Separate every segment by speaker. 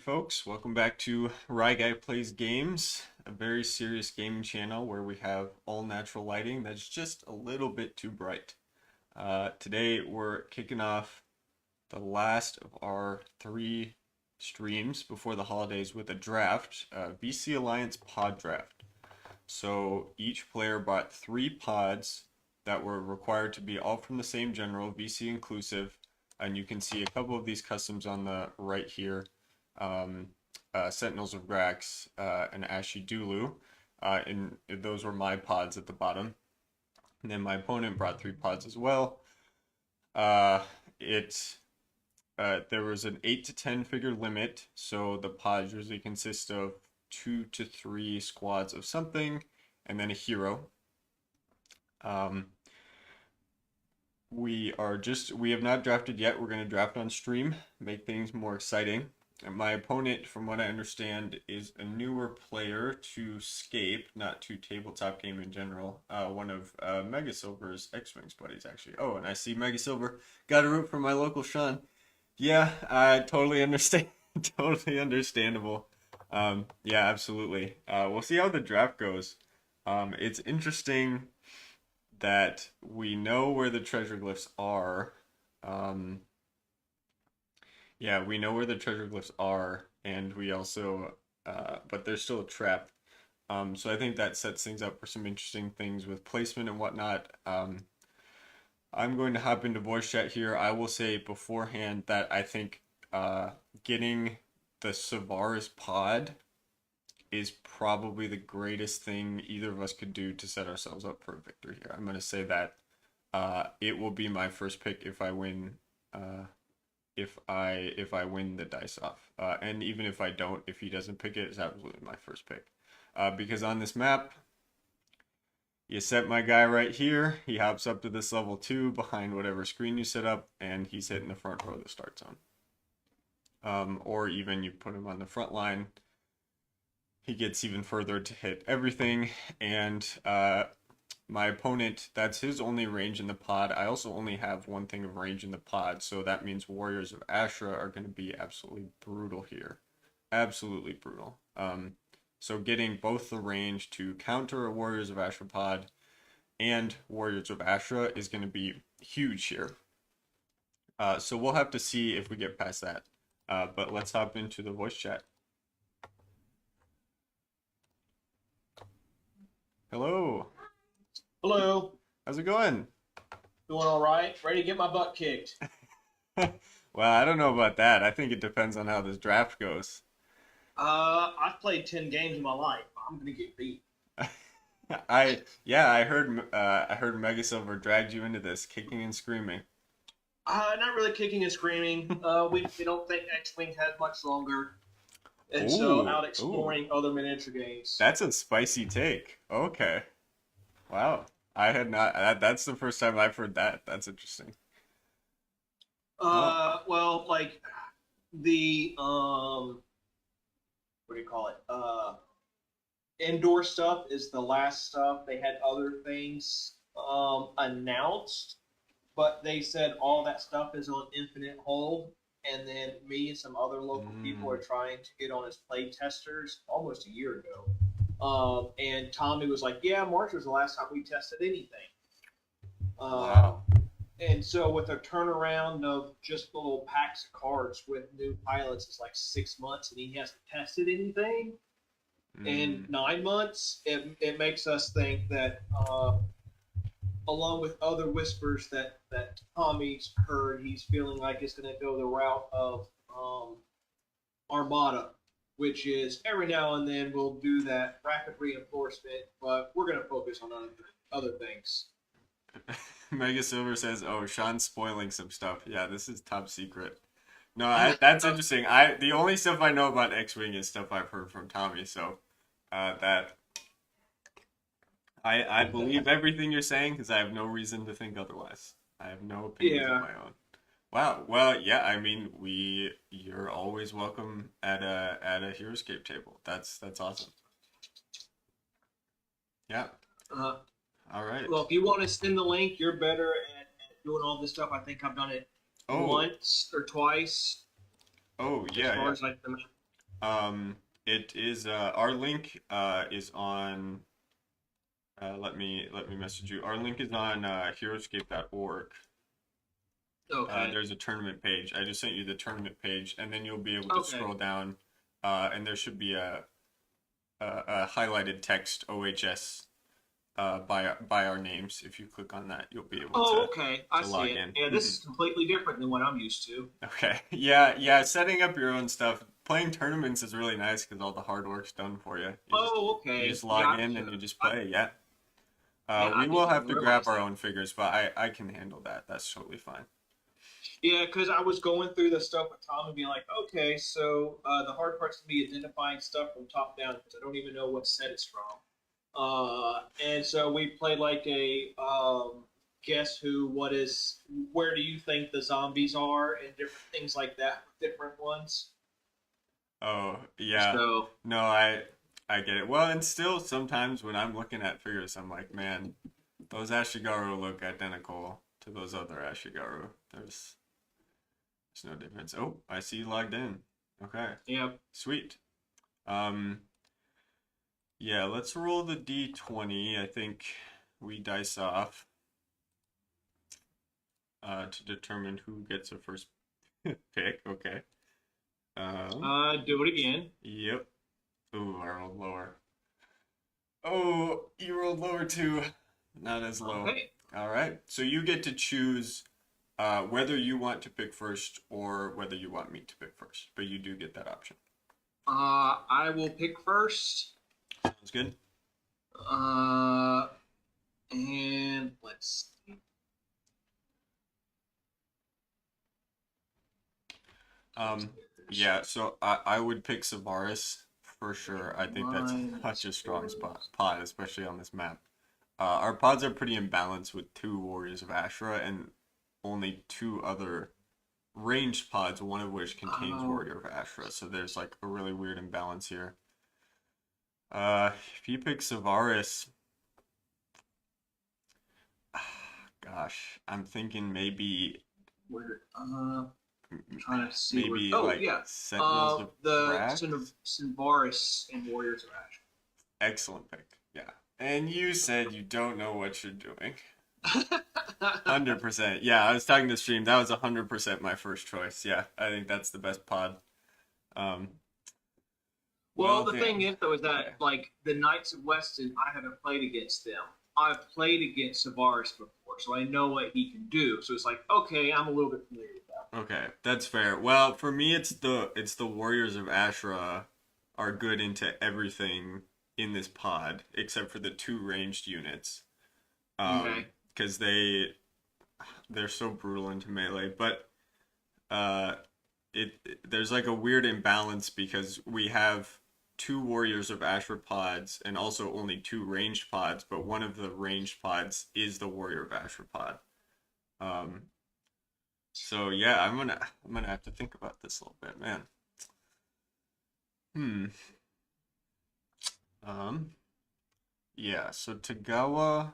Speaker 1: folks. Welcome back to Rye Guy Plays Games, a very serious gaming channel where we have all natural lighting that's just a little bit too bright. Today we're kicking off the last of our 3 streams before the holidays with a draft, VC Alliance pod draft. So each player bought 3 pods that were required to be all from the same general, VC inclusive, and you can see a couple of these customs on the right here. Sentinels of Grax, and Ashy Dulu, and those were my pods at the bottom. And then my opponent brought 3 pods as well. There was an 8 to 10 figure limit, so the pods usually consist of 2 to 3 squads of something, and then a hero. We have not drafted yet. We're going to draft on stream, make things more exciting. And my opponent, from what I understand, is a newer player to Scape, not to tabletop game in general. One of Mega Silver's X-Wings buddies, actually. Oh, and I see Mega Silver got a root from my local Sean. Yeah, I totally understand. Totally understandable. Yeah, absolutely. We'll see how the draft goes. It's interesting that we know where the treasure glyphs are. Yeah, we know where the treasure glyphs are, and we also, but there's still a trap. So I think that sets things up for some interesting things with placement and whatnot. I'm going to hop into voice chat here. I will say beforehand that I think getting the Savaris pod is probably the greatest thing either of us could do to set ourselves up for a victory here. I'm going to say that it will be my first pick if I win. If I win the dice off, and even if I don't, if he doesn't pick it, it's absolutely my first pick, because on this map, you set my guy right here. He hops up to this level 2 behind whatever screen you set up, and he's hitting the front row of the start zone. Or even you put him on the front line, he gets even further to hit everything, and my opponent, that's his only range in the pod. I also only have one thing of range in the pod, so that means Warriors of Ashra are going to be absolutely brutal here. Absolutely brutal. So getting both the range to counter a Warriors of Ashra pod and Warriors of Ashra is going to be huge here. So we'll have to see if we get past that. But let's hop into the voice chat. Hello.
Speaker 2: Hello.
Speaker 1: How's it going?
Speaker 2: Doing all right? Ready to get my butt kicked.
Speaker 1: Well, I don't know about that. I think it depends on how this draft goes.
Speaker 2: I've played 10 games in my life. I'm gonna get beat.
Speaker 1: I heard Mega Silver dragged you into this, kicking and screaming.
Speaker 2: Not really kicking and screaming. We don't think X-Wing had much longer, and
Speaker 1: Ooh,
Speaker 2: so out exploring
Speaker 1: ooh.
Speaker 2: other miniature games.
Speaker 1: That's a spicy take. Okay. Wow. I had not that's the first time I've heard that. That's interesting. Oh.
Speaker 2: Well, like the what do you call it? Indoor stuff is the last stuff. They had other things announced, but they said all that stuff is on infinite hold. And then me and some other local people are trying to get on as play testers almost a year ago. And Tommy was like, "Yeah, March was the last time we tested anything."
Speaker 1: Wow.
Speaker 2: And so with a turnaround of just little packs of cards with new pilots, it's like 6 months, and he hasn't tested anything in 9 months. It makes us think that, along with other whispers that Tommy's heard, he's feeling like it's going to go the route of Armada, which is every now and then we'll do that rapid reinforcement, but we're going to focus on other things.
Speaker 1: Mega Silver says, "Oh, Sean's spoiling some stuff." Yeah, this is top secret. No, that's interesting. The only stuff I know about X-Wing is stuff I've heard from Tommy, so that I believe everything you're saying because I have no reason to think otherwise. I have no opinions of my own. Wow. Well, yeah. I mean, you're always welcome at a Heroescape table. That's awesome. Yeah. All right.
Speaker 2: Well, if you want to send the link, you're better at doing all this stuff. I think I've done it once or twice.
Speaker 1: Oh, yeah.
Speaker 2: As far as like the
Speaker 1: It is our link is on let me message you. Our link is on heroescape.org.
Speaker 2: Okay.
Speaker 1: There's a tournament page. I just sent you the tournament page, and then you'll be able to
Speaker 2: Okay.
Speaker 1: scroll down, and there should be a highlighted text OHS by our names. If you click on that, you'll be able
Speaker 2: Oh, okay. I
Speaker 1: to
Speaker 2: see
Speaker 1: log
Speaker 2: it.
Speaker 1: in.
Speaker 2: Yeah, this is completely different than what I'm used to.
Speaker 1: Okay. Yeah, yeah. Setting up your own stuff, playing tournaments is really nice because all the hard work's done for you.
Speaker 2: Oh,
Speaker 1: You just
Speaker 2: okay.
Speaker 1: log in and
Speaker 2: Gotcha.
Speaker 1: you just play. Yeah.
Speaker 2: Man,
Speaker 1: We
Speaker 2: I
Speaker 1: will
Speaker 2: didn't
Speaker 1: have
Speaker 2: even
Speaker 1: to grab
Speaker 2: realize
Speaker 1: our
Speaker 2: that.
Speaker 1: own figures, but I can handle that. That's totally fine.
Speaker 2: Yeah, because I was going through the stuff with Tom and being like, okay, so the hard part's gonna be identifying stuff from top down because I don't even know what set it's from. And so we played like a guess who, what is, where do you think the zombies are, and different things like that, different ones.
Speaker 1: Oh, yeah.
Speaker 2: So,
Speaker 1: No, I get it. Well, and still sometimes when I'm looking at figures, I'm like, man, those Ashigaru look identical to those other Ashigaru. There's no difference. Oh, I see you logged in. Okay.
Speaker 2: yeah.
Speaker 1: Sweet. Um, yeah, let's roll the D20. I think we dice off to determine who gets a first pick. Okay.
Speaker 2: Do it again.
Speaker 1: Yep. Ooh, I rolled lower. Oh, you rolled lower too. Not as low.
Speaker 2: Okay.
Speaker 1: All right. So you get to choose whether you want to pick first or whether you want me to pick first. But you do get that option.
Speaker 2: I will pick first.
Speaker 1: Sounds good.
Speaker 2: Uh, and let's see.
Speaker 1: Um, yeah, so I would pick Savaris for sure. I think that's
Speaker 2: Mine
Speaker 1: such a strong spot pod, especially on this map. Our pods are pretty imbalanced with two Warriors of Ashra and only two other ranged pods, one of which contains
Speaker 2: Oh,
Speaker 1: Warrior of Ashra. So there's like a really weird imbalance here. If you pick Savaris, gosh, I'm thinking maybe
Speaker 2: where? Trying to see where.
Speaker 1: maybe
Speaker 2: Oh,
Speaker 1: like
Speaker 2: yeah.
Speaker 1: Sentinels of
Speaker 2: The
Speaker 1: Wrath.
Speaker 2: Sinvaris and Warriors of
Speaker 1: Excellent pick. Yeah. And you said you don't know what you're doing.
Speaker 2: Ash.
Speaker 1: 100%. Yeah, I was talking to stream. That was 100% my first choice. Yeah, I think that's the best pod. Um,
Speaker 2: Well,
Speaker 1: well,
Speaker 2: the thing
Speaker 1: damn.
Speaker 2: is, though, is
Speaker 1: Okay.
Speaker 2: that like the Knights of Weston, I haven't played against them. I've played against Savaris before, so I know what he can do. So it's like, okay, I'm a little bit familiar with that.
Speaker 1: Okay, that's fair. Well, for me, it's the Warriors of Ashra are good into everything in this pod except for the two ranged units.
Speaker 2: Okay.
Speaker 1: Because they're so brutal into melee, but uh, there's like a weird imbalance because we have two Warriors of Ashra pods and also only two ranged pods, but one of the ranged pods is the Warrior of Ashra pod. Um, so yeah, I'm gonna have to think about this a little bit, man. Hmm. Um. Yeah. So Tagawa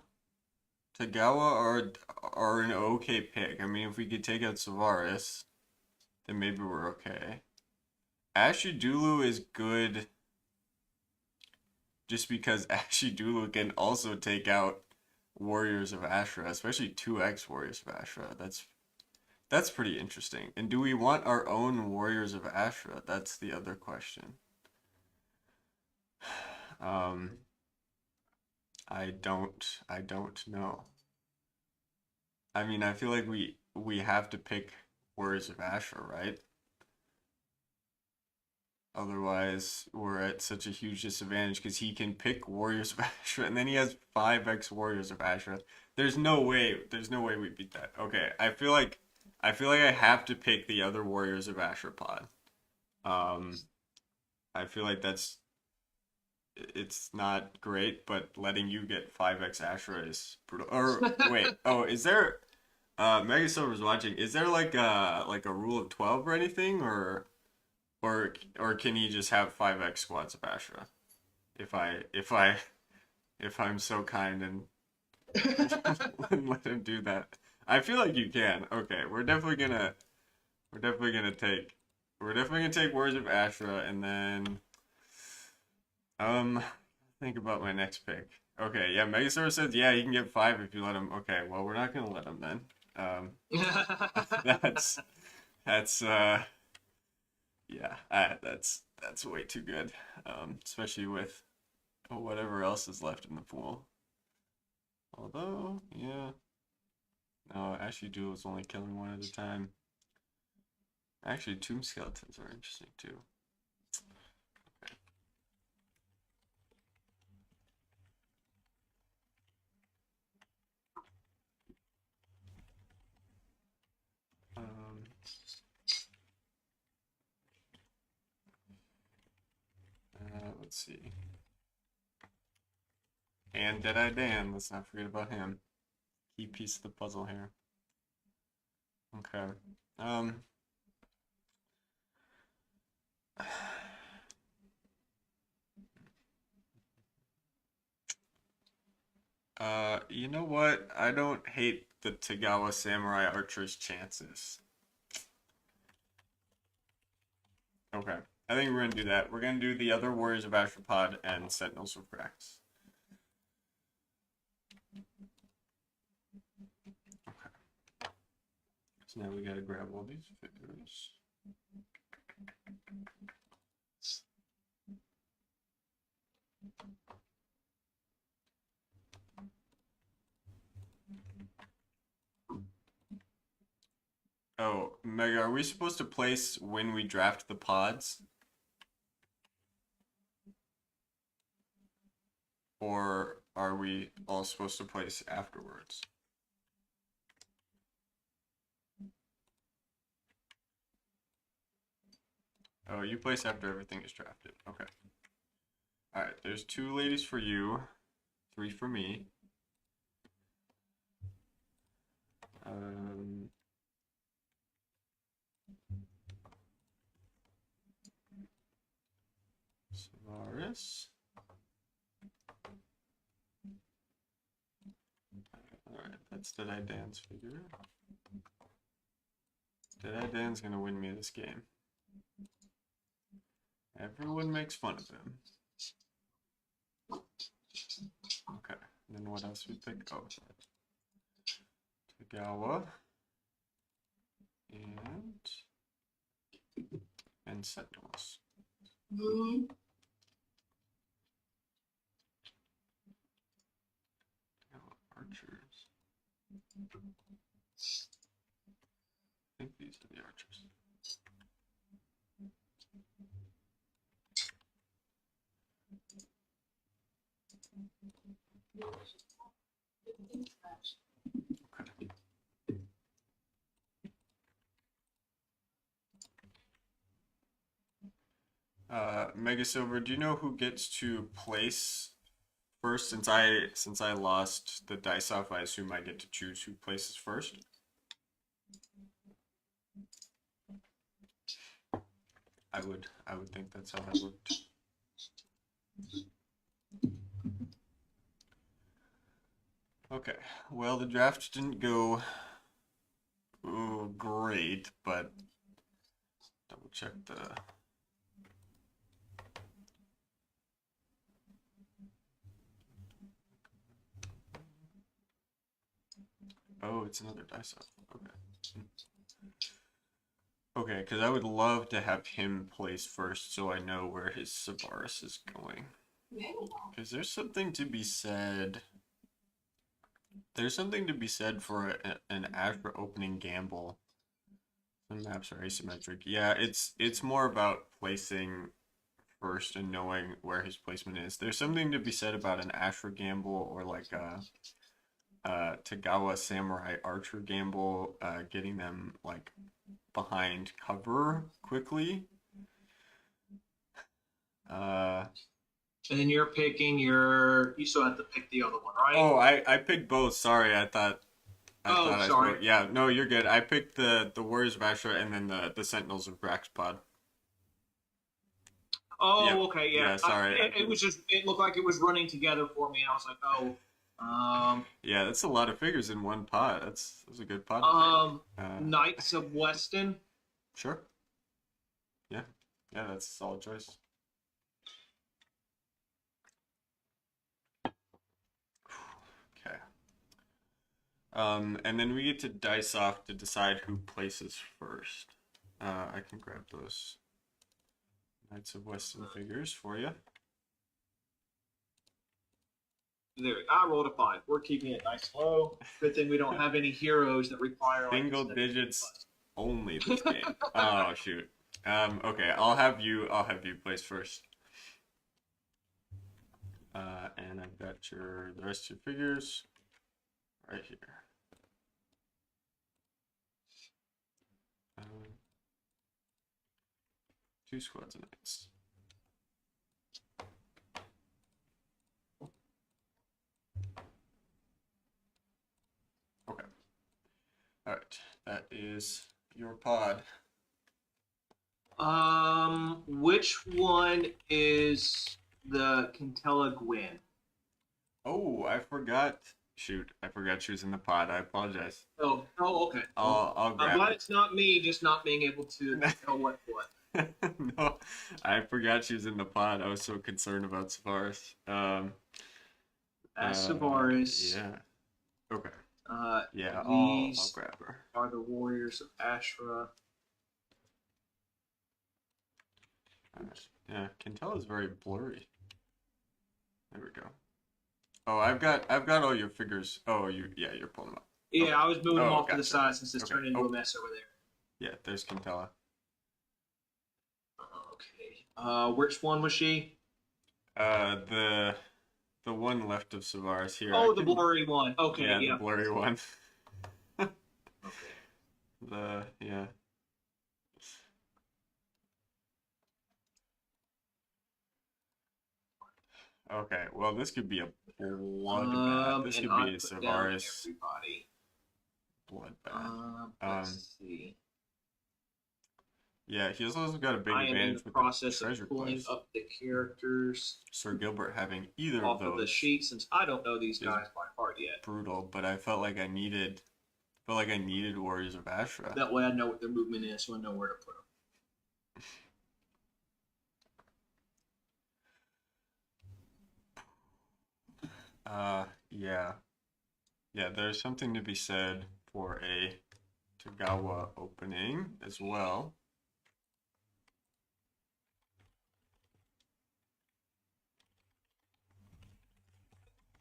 Speaker 1: are an okay pick. I mean, if we could take out Savaris, then maybe we're okay. Ashidulu is good just because Ashidulu can also take out Warriors of Ashra, especially 2x Warriors of Ashra. That's pretty interesting. And do we want our own Warriors of Ashra? That's the other question. Um, I don't know. I mean, I feel like we have to pick Warriors of Ashra, right? Otherwise, we're at such a huge disadvantage because he can pick Warriors of Ashra and then he has 5x Warriors of Ashra. There's no way we beat that. Okay, I feel like I have to pick the other Warriors of Ashra pod. Um, I feel like it's not great, but letting you get 5x Ashra is brutal. Or wait, oh, is there Mega Silver's watching. Is there like a rule of 12 or anything or can he just have 5x squads of Ashra? If I'm so kind and let him do that. I feel like you can. Okay, we're definitely gonna take we're definitely gonna take Words of Ashra, and then think about my next pick. Okay, yeah, Megasaur says yeah, he can get 5 if you let him. Okay, well we're not gonna let him then. Um, that's that's yeah, that's way too good. Especially with whatever else is left in the pool. Although, yeah, no, Ashy Duel is only killing one at a time. Actually, Tomb Skeletons are interesting too. Um, let's see. And Deadeye Dan, let's not forget about him. Key piece of the puzzle here. Okay. Um, you know what? I don't hate the Tagawa Samurai Archer's chances. Okay. I think we're gonna do that. We're gonna do the other Warriors of Astropod and Sentinels of Brax. Okay. So now we gotta grab all these figures. Oh, Mega, are we supposed to place when we draft the pods? Or are we all supposed to place afterwards? Oh, you place after everything is drafted. Okay. Alright, there's 2 ladies for you, 3 for me. Savaris. Alright, that's Deadeye Dan's figure. Deadeye Dan's gonna win me this game. Everyone makes fun of him. Okay, and then what else we pick? Oh, Tagawa. And Sentinels. Archers. I think these are the archers. Okay. Mega Silver, do you know who gets to place first? Since I lost the dice off, I assume I get to choose who places first. I would think that's how that worked. Okay, well the draft didn't go great, but double check the oh, it's another dice off. Okay. Okay, because I would love to have him place first so I know where his Savaris is going. Because there's something to be said. There's something to be said for an Ashra opening gamble. Some maps are asymmetric. Yeah, it's more about placing first and knowing where his placement is. There's something to be said about an Ashra gamble or like a Tagawa Samurai Archer gamble, getting them like behind cover quickly.
Speaker 2: And then you're picking your. You still have to pick the other one, right?
Speaker 1: Oh, I picked both. Sorry, I thought I
Speaker 2: sorry.
Speaker 1: spoke. Yeah, no, you're good. I picked the Warriors of Ashra and then the Sentinels of Braxpod.
Speaker 2: Oh,
Speaker 1: Yep.
Speaker 2: okay, yeah.
Speaker 1: Yeah, sorry.
Speaker 2: It was just. It looked like it was running together for me, and I was like, oh.
Speaker 1: Yeah, that's a lot of figures in one pot. That's a good pot.
Speaker 2: Knights of Weston.
Speaker 1: Sure. Yeah, yeah, that's a solid choice. Okay. And then we get to dice off to decide who places first. I can grab those Knights of Weston figures for you.
Speaker 2: There, I rolled a 5. We're keeping it nice low. Good thing we don't have any heroes that require like
Speaker 1: Single digits only this game. Oh shoot. Okay, I'll have you place first. And I've got the rest of your figures right here. Two squads of knights. Okay. All right. That is your pod.
Speaker 2: Which one is the Quintella Gwyn?
Speaker 1: Oh, I forgot. Shoot, I forgot she was in the pod. I apologize.
Speaker 2: Oh, okay.
Speaker 1: I'll grab
Speaker 2: I'm glad
Speaker 1: it.
Speaker 2: it's not me just not being able to tell what.
Speaker 1: No, I forgot she was in the pod. I was so concerned about Savaris.
Speaker 2: Savaris.
Speaker 1: Yeah. Okay. Yeah,
Speaker 2: These
Speaker 1: I'll grab her.
Speaker 2: are the warriors of Ashra.
Speaker 1: Yeah, Quintella is very blurry. There we go. Oh, I've got all your figures. Oh, you're pulling them up.
Speaker 2: Yeah,
Speaker 1: Okay.
Speaker 2: I was moving them off to
Speaker 1: gotcha.
Speaker 2: the side since it's turned into a mess over there.
Speaker 1: Yeah, there's Quintella.
Speaker 2: Okay. Which one was she?
Speaker 1: The one left of Savaris here.
Speaker 2: Oh, the blurry one. Okay,
Speaker 1: yeah. The blurry one.
Speaker 2: Okay.
Speaker 1: Yeah. Okay, well, this could be a bloodbath. This could be a Savaris bloodbath.
Speaker 2: Let's see.
Speaker 1: Yeah, he's also got a big
Speaker 2: I am in
Speaker 1: advantage
Speaker 2: the
Speaker 1: with
Speaker 2: process
Speaker 1: the treasure
Speaker 2: of pulling
Speaker 1: cliffs.
Speaker 2: up the characters
Speaker 1: Sir Gilbert having either
Speaker 2: off
Speaker 1: of those
Speaker 2: the sheet since I don't know these
Speaker 1: is
Speaker 2: guys by heart yet.
Speaker 1: brutal, but I felt like I needed Warriors of Ashra.
Speaker 2: That way I know what their movement is, so I know where to put them.
Speaker 1: Yeah. Yeah, there's something to be said for a Tagawa opening as well.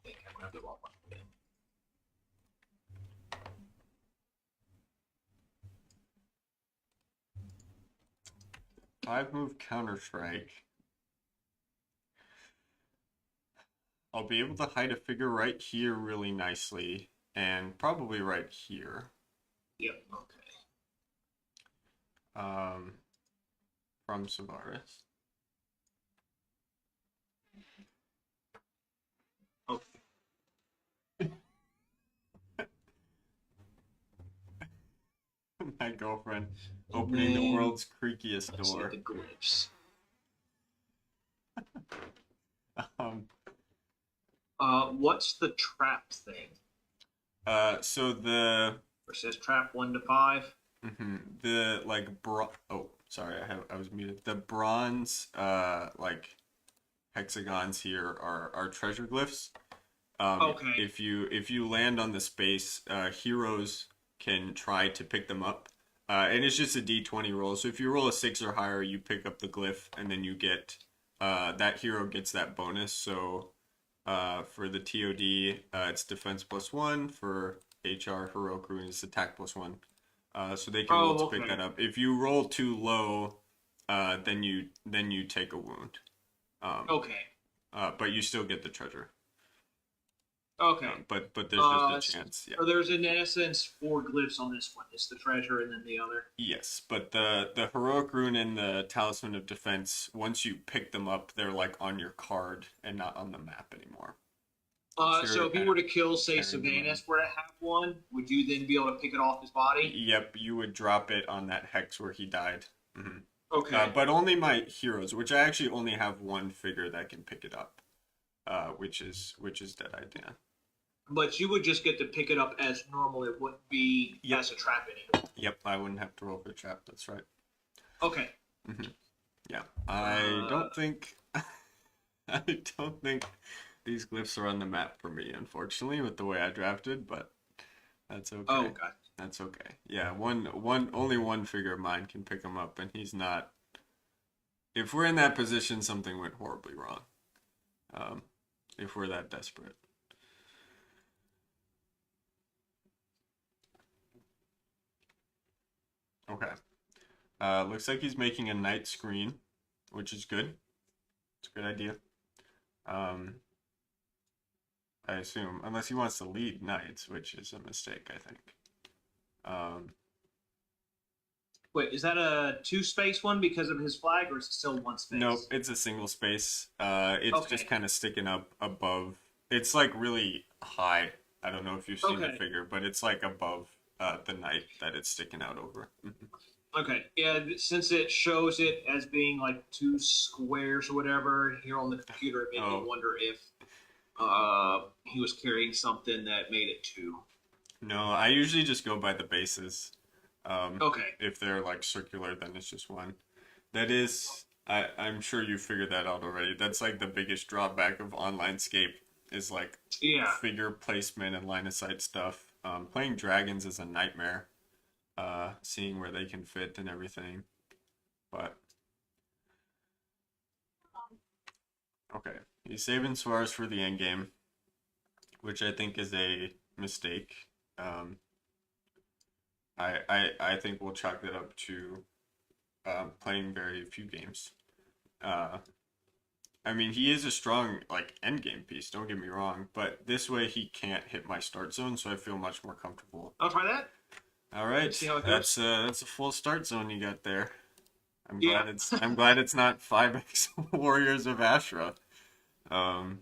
Speaker 2: I think I'm gonna have the wrong one.
Speaker 1: 5-move Counter-Strike. I'll be able to hide a figure right here really nicely, and probably right here.
Speaker 2: Yep, okay.
Speaker 1: From Savaris.
Speaker 2: Okay.
Speaker 1: My girlfriend opening the world's creakiest door.
Speaker 2: The glyphs. What's the trap thing?
Speaker 1: So the
Speaker 2: It says trap 1 to 5.
Speaker 1: The like oh, sorry, I was muted. The bronze like hexagons here are treasure glyphs.
Speaker 2: Okay.
Speaker 1: If you land on the space, heroes can try to pick them up. And it's just a d20 roll. So if you roll a 6 or higher, you pick up the glyph, and then you get that hero gets that bonus. So for the TOD, it's defense +1. For HR heroic ruin, it's attack +1. So they can roll to pick that up. If you roll too low, then you take a wound.
Speaker 2: Okay.
Speaker 1: But you still get the treasure.
Speaker 2: Okay.
Speaker 1: But there's just a chance. Yeah.
Speaker 2: So there's in essence 4 glyphs on this one. It's the treasure and then the other.
Speaker 1: Yes, but the heroic rune and the talisman of defense, once you pick them up, they're like on your card and not on the map anymore.
Speaker 2: So if you were to kill, say, Savanis were to have one, would you then be able to pick it off his body?
Speaker 1: Yep, you would drop it on that hex where he died.
Speaker 2: Okay.
Speaker 1: But only my heroes, which I actually only have one figure that can pick it up, which is Deadeye Dan.
Speaker 2: But you would just get to pick it up as normal. It wouldn't be as a trap anymore.
Speaker 1: Yep, I wouldn't have to roll for a trap. That's right.
Speaker 2: Okay.
Speaker 1: Yeah, I
Speaker 2: Uh,
Speaker 1: don't think I don't think these glyphs are on the map for me, unfortunately, with the way I drafted, but that's
Speaker 2: oh
Speaker 1: okay.
Speaker 2: god.
Speaker 1: That's okay. Yeah, only one figure of mine can pick him up, and he's not. If we're in that position, something went horribly wrong. Um, if we're that desperate. Okay. Looks like he's making a night screen, which is good. It's a good idea. Um, I assume, unless he wants to lead knights, which is a mistake, I think. Um,
Speaker 2: Wait, is that a two space one because of his flag, or is it still one
Speaker 1: nope,
Speaker 2: space?
Speaker 1: it's a single space. It's just
Speaker 2: Okay.
Speaker 1: kind of sticking up above. It's like really high. I don't know if you've seen the
Speaker 2: Okay.
Speaker 1: figure, but it's like above the knight that it's sticking out over. Mhm.
Speaker 2: Okay. Yeah, since it shows it as being like two squares or whatever here on the computer, it made me
Speaker 1: Oh,
Speaker 2: wonder if he was carrying something that made it two.
Speaker 1: no, I usually just go by the bases.
Speaker 2: Okay.
Speaker 1: If they're like circular, then it's just one. That is, I'm sure you figured that out already. That's like the biggest drawback of online scape is like
Speaker 2: Yeah.
Speaker 1: figure placement and line of sight stuff. Playing dragons is a nightmare. Seeing where they can fit and everything. But okay, he's saving Suarez for the end game, which I think is a mistake. Um, I think we'll chalk that up to playing very few games. Uh, I mean, he is a strong like end game piece. Don't get me wrong, but this way he can't hit my start zone, so I feel much more comfortable.
Speaker 2: I'll try that.
Speaker 1: All
Speaker 2: Let's
Speaker 1: right,
Speaker 2: see how it goes.
Speaker 1: that's a full start zone you got there.
Speaker 2: Yeah.
Speaker 1: I'm glad it's not 5x Warriors of Ashra. Um,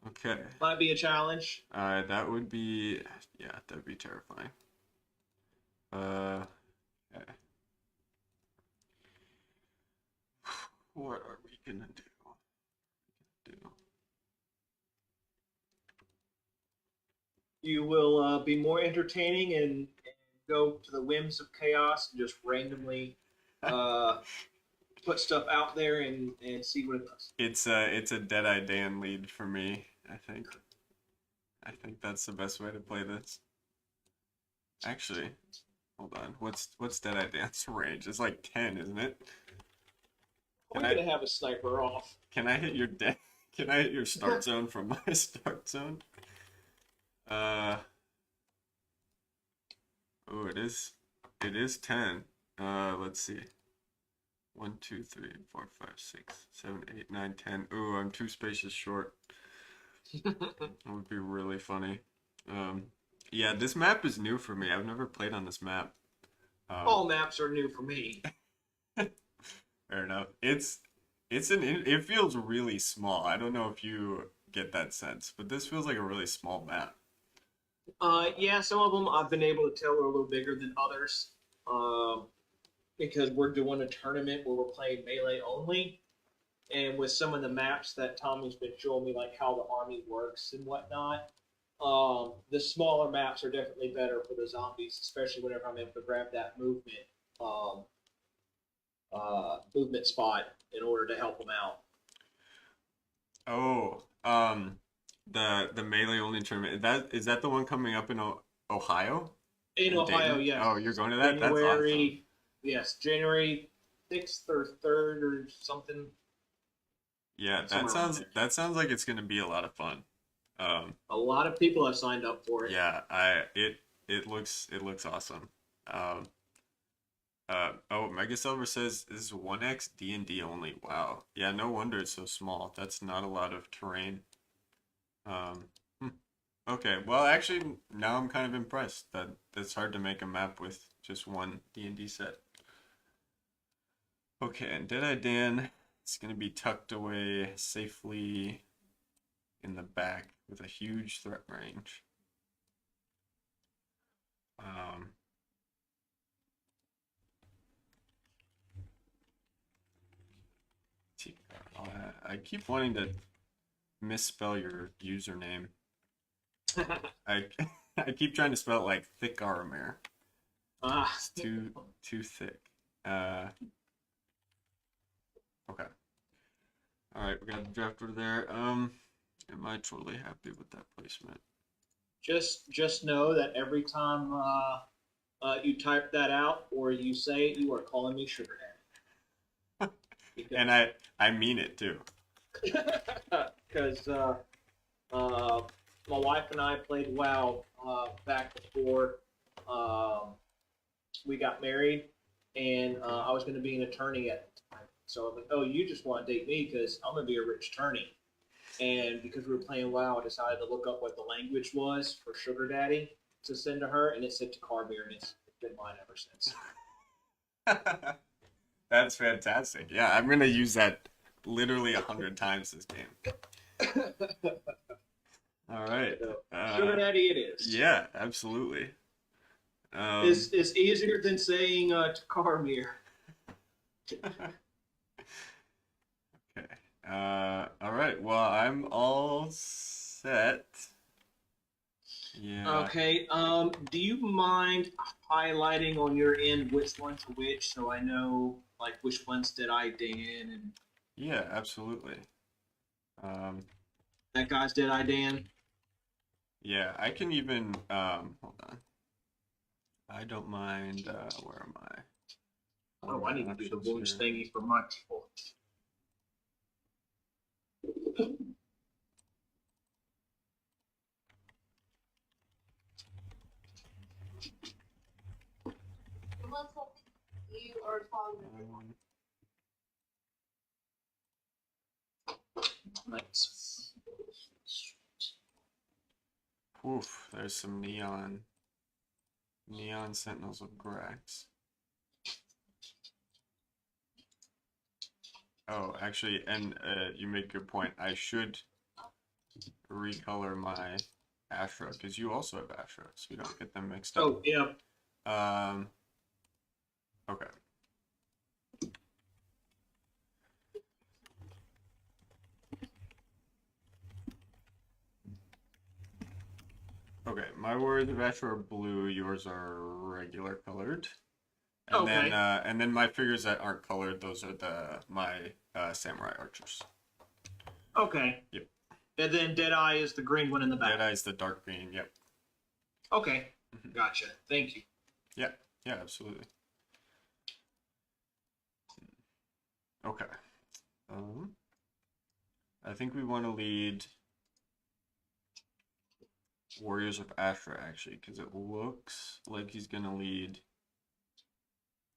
Speaker 1: okay.
Speaker 2: Might be a challenge.
Speaker 1: That would be yeah, that'd be terrifying. Okay. What are we gonna do?
Speaker 2: You will be more entertaining and go to the whims of chaos and just randomly uh, put stuff out there and see what it does.
Speaker 1: It's a Deadeye Dan lead for me, I think. I think that's the best way to play this. Actually, hold on. What's Deadeye Dan's range? It's like 10, isn't it? Can
Speaker 2: We're
Speaker 1: I
Speaker 2: gonna have a sniper off.
Speaker 1: can I hit your can I hit your start zone from my start zone? Uh oh, it is 10. Let's see. 1, 2, 3, 4, 5, 6, 7, 8, 9, 10. Ooh, I'm two spaces short. That would be really funny. Um, yeah, this map is new for me. I've never played on this map. Um,
Speaker 2: All maps are new for me.
Speaker 1: fair enough. It feels really small. I don't know if you get that sense, but this feels like a really small map.
Speaker 2: Yeah, some of them I've been able to tell are a little bigger than others. Um, because we're doing a tournament where we're playing melee only, and with some of the maps that Tommy's been showing me, like how the army works and whatnot. The smaller maps are definitely better for the zombies, especially whenever I'm able to grab that um, movement spot in order to help them out.
Speaker 1: Oh, the melee only tournament. Is that the one coming up in Ohio?
Speaker 2: In
Speaker 1: In
Speaker 2: Ohio,
Speaker 1: Dayton?
Speaker 2: yes,
Speaker 1: Oh, you're going to that? That's awesome.
Speaker 2: January, yes, January 6th or 3rd or something,
Speaker 1: Yeah,
Speaker 2: somewhere around there.
Speaker 1: that sounds like it's gonna be a lot of fun. Um,
Speaker 2: A lot of people have signed up for it.
Speaker 1: yeah, it looks awesome. Um, oh, Mega Silver says this is 1x D&D only. Wow. Yeah, no wonder it's so small. That's not a lot of terrain. Um, hmm. Okay, well, actually, now I'm kind of impressed that it's hard to make a map with just one D&D set. Okay, and Deadeye Dan is gonna be tucked away safely in the back with a huge threat range. Um, I keep wanting to misspell your username. I I keep trying to spell it like Ticharamir.
Speaker 2: Ah,
Speaker 1: It's too thick. Uh, Okay. All right, we got the draft order there. Am I totally happy with that placement?
Speaker 2: Just know that every time you type that out or you say it, you are calling me sugar daddy.
Speaker 1: And I mean it too.
Speaker 2: Because uh, my wife and I played WoW back before we got married, and I was going to be an attorney at the time. So I was like, "Oh, you just want to date me because I'm going to be a rich attorney." And because we were playing WoW, I decided to look up what the language was for sugar daddy to send to her, and it said Ticharamir, and it's been mine ever since.
Speaker 1: That's fantastic. Yeah, I'm gonna use that literally 100 times this game. All right.
Speaker 2: So, sugar daddy, it is.
Speaker 1: Yeah, absolutely.
Speaker 2: It's easier than saying Ticharamir.
Speaker 1: Okay. All right. Well, I'm all set. Yeah.
Speaker 2: Okay. Do you mind highlighting on your end which one's which, so I know like which ones did I Dan and
Speaker 1: Yeah, absolutely. Um,
Speaker 2: that guy's did I Dan?
Speaker 1: yeah, I can even hold on. I don't mind where am I? What are
Speaker 2: Oh, I
Speaker 1: my
Speaker 2: need to do the
Speaker 1: options
Speaker 2: wounds
Speaker 1: here?
Speaker 2: thingy for my people.
Speaker 1: Um,
Speaker 2: Nice.
Speaker 1: oof, there's some neon sentinels of Grax. Oh, actually, and you make a good point. I should recolor my Ashra because you also have Ashra, so we don't get them mixed up.
Speaker 2: Oh yeah.
Speaker 1: Okay. Okay, my words of Ashra are blue, yours are regular colored.
Speaker 2: Okay.
Speaker 1: And then my figures that aren't colored, those are my samurai archers.
Speaker 2: Okay.
Speaker 1: Yep.
Speaker 2: And then Deadeye is the green one in the back.
Speaker 1: Deadeye's the dark green, yep.
Speaker 2: Okay. Gotcha. Thank you.
Speaker 1: Yeah, yeah, absolutely. Okay. I think we want to lead Warriors of Ashra actually, because it looks like he's gonna lead.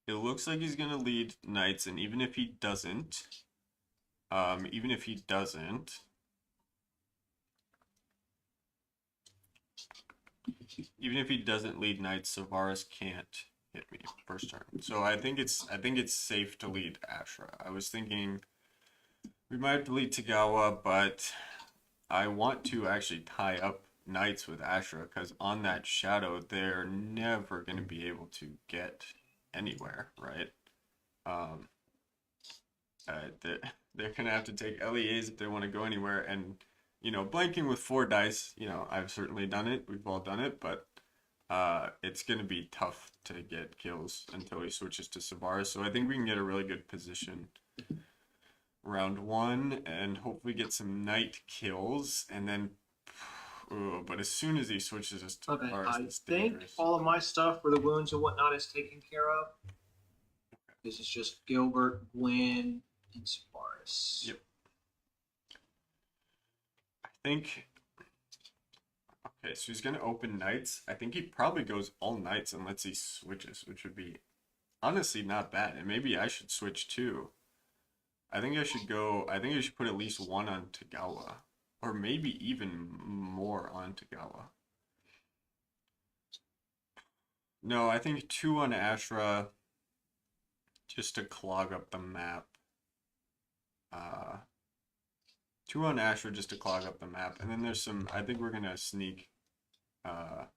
Speaker 1: It looks like he's gonna lead Knights, and even if he doesn't, even if he doesn't, even if he doesn't lead Knights, Savaris can't hit me first turn. So I think it's safe to lead Ashra. I was thinking we might have to lead Tagawa, but I want to actually tie up Knights with Ashra because on that shadow they're never going to be able to get anywhere, right? Um, they're going to have to take LEAs if they want to go anywhere, and blanking with 4 dice, I've certainly done it. We've all done it, but it's going to be tough to get kills until he switches to Savaris. So I think we can get a really good position round 1 and hopefully get some knight kills, and then but as soon as he switches us to
Speaker 2: Okay.
Speaker 1: Savaris,
Speaker 2: I
Speaker 1: it's
Speaker 2: think
Speaker 1: dangerous.
Speaker 2: all of my stuff for the wounds and whatnot is taken care of. This is just Gilbert, Gwen, and Savaris.
Speaker 1: Yep. I think okay, so he's gonna open knights. I think he probably goes all knights unless he switches, which would be honestly not bad. And maybe I should switch too. I think I should go. I think I should put at least 1 on Tagawa, or maybe even more on Tagawa. No, I think 2 on Ashra, just to clog up the map. 2 on Ashra just to clog up the map, and then there's some. I think we're gonna sneak. I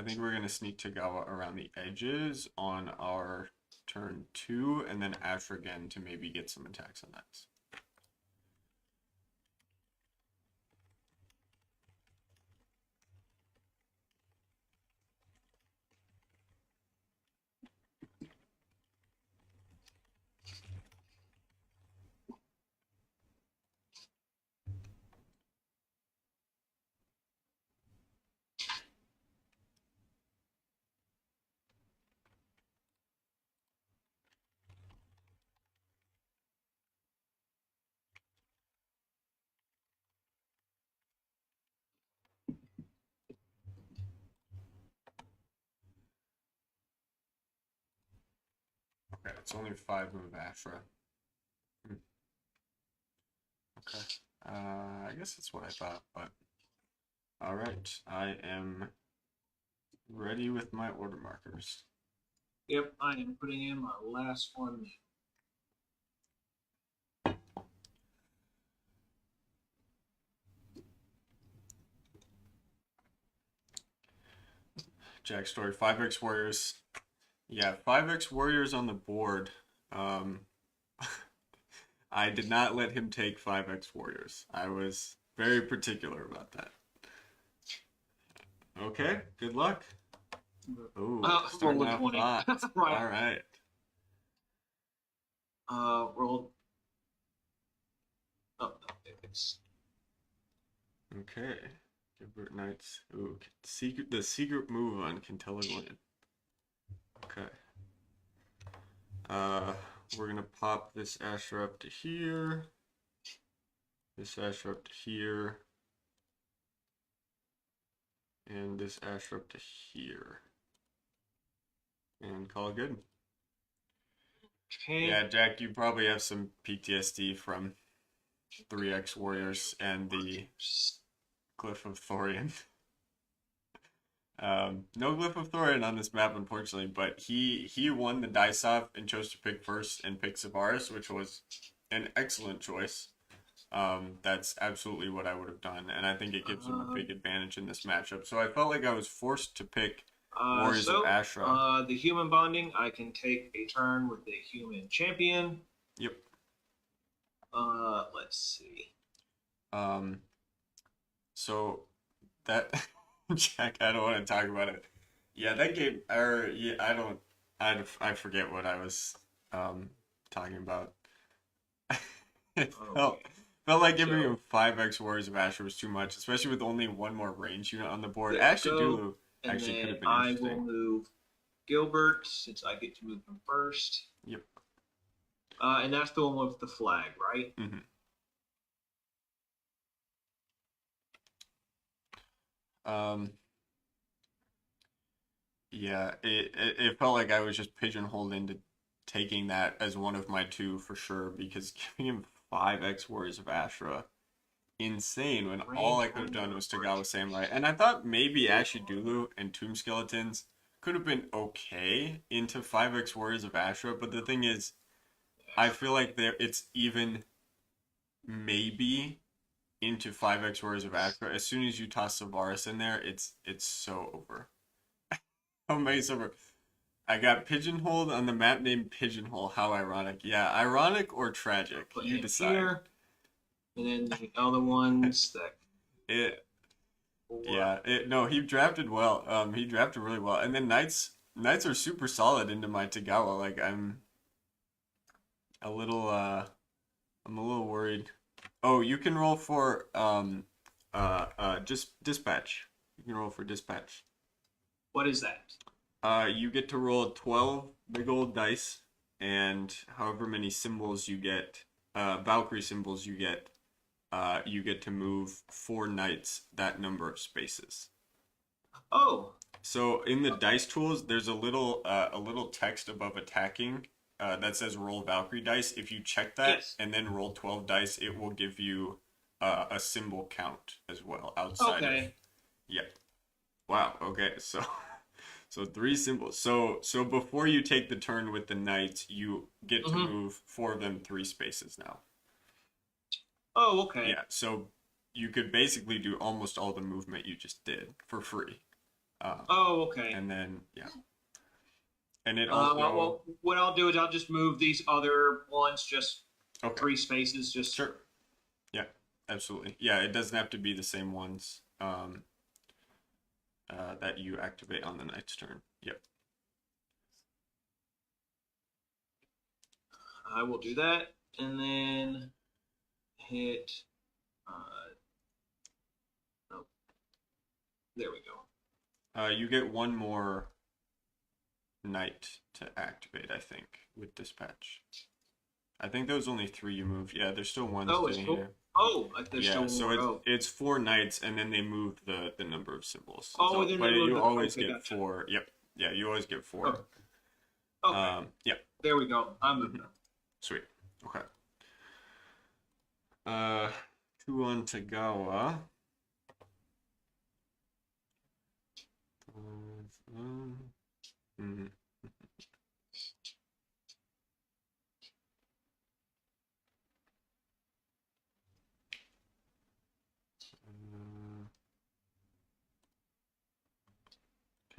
Speaker 1: think we're gonna sneak Tagawa around the edges on our turn 2, and then Ashra again to maybe get some attacks on that. it's only 5 move Ashra. Okay. I guess that's what I thought, but all right. I am ready with my order markers.
Speaker 2: Yep, I am putting in my last one.
Speaker 1: Jack Story, 5x Warriors. Yeah, 5x Warriors on the board. I did not let him take 5x Warriors. I was very particular about that. Okay, good luck. Ooh, starting
Speaker 2: roll a
Speaker 1: off
Speaker 2: 20.
Speaker 1: hot.
Speaker 2: Right.
Speaker 1: All right.
Speaker 2: Roll. Oh, no, it's
Speaker 1: Okay. Gilbert Knights. Ooh, the secret move on Kentelagland. Okay. We're gonna pop this Asher up to here. This Asher up to here. And this Asher up to here. And call it good.
Speaker 2: okay.
Speaker 1: Yeah, Jack, you probably have some PTSD from 3x Warriors and the Glyph of Thorian. No Glyph of Thorian on this map, unfortunately, but he won the dice off and chose to pick first and pick Savaris, which was an excellent choice. That's absolutely what I would have done, and I think it gives him a big advantage in this matchup. So I felt like I was forced to pick Warriors of Ashra.
Speaker 2: The human bonding, I can take a turn with the human champion.
Speaker 1: Yep.
Speaker 2: Let's see.
Speaker 1: So that Jack, I don't want to talk about it. Yeah, that game, or yeah, I forget what I was talking about. It felt like giving him 5x Warriors of Ashra was too much, especially with only one more range unit on the board. Actually, Dulu actually could have been interesting.
Speaker 2: I will move Gilbert since I get to move him first.
Speaker 1: Yep.
Speaker 2: And that's the one with the flag, right?
Speaker 1: Mm-hmm. Yeah, it felt like I was just pigeonholed into taking that as one of my two for sure, because giving him 5x Warriors of Ashra, insane, when all I could have done was Tagawa Samurai. And I thought maybe Ashy Dulu and Tomb Skeletons could have been okay into 5x Warriors of Ashra, but the thing is, I feel like it's even maybe into 5x Warriors of Ashra. As soon as you toss Savaris in there, it's so over. How many summer? I got pigeonholed on the map named Pigeonhole. How ironic. Yeah, ironic or tragic. You decide. Here,
Speaker 2: and then the other ones that.
Speaker 1: No, he drafted well. He drafted really well. And then Knights are super solid into my Tagawa. Like I'm a little worried. Oh, you can roll for just dispatch. You can roll for dispatch.
Speaker 2: What is that?
Speaker 1: You get to roll 12 big old dice, and however many symbols you get, Valkyrie symbols you get to move 4 knights that number of spaces.
Speaker 2: Oh.
Speaker 1: So in the dice tools, there's a little text above attacking that says roll Valkyrie dice. If you check that and then roll 12 dice, it will give you a symbol count as well outside.
Speaker 2: Okay.
Speaker 1: Yeah. Wow. Okay. So 3 symbols. So before you take the turn with the knights, you get to move 4 of them 3 spaces now.
Speaker 2: Oh, okay.
Speaker 1: Yeah. So you could basically do almost all the movement you just did for free.
Speaker 2: Okay.
Speaker 1: And then and it also.
Speaker 2: Well, what I'll do is I'll just move these other ones just 3 spaces. Just
Speaker 1: sure. Yeah. Absolutely. Yeah. It doesn't have to be the same ones. That you activate on the knight's turn. Yep.
Speaker 2: I will do that, and then hit. Oh, there we go.
Speaker 1: You get 1 more knight to activate, I think, with dispatch. I think there was only 3 you moved. Yeah, there's still 1 sitting here.
Speaker 2: Oh, there's still
Speaker 1: so
Speaker 2: more.
Speaker 1: It's 4 knights, and then they move the number of symbols.
Speaker 2: Oh, then
Speaker 1: but you always
Speaker 2: get
Speaker 1: get 4. Yep. Yeah, you always get 4.
Speaker 2: Oh. Okay.
Speaker 1: Yep.
Speaker 2: there we go. I'm moving.
Speaker 1: Sweet. Okay. Uh, 2 on Tagawa. Mm.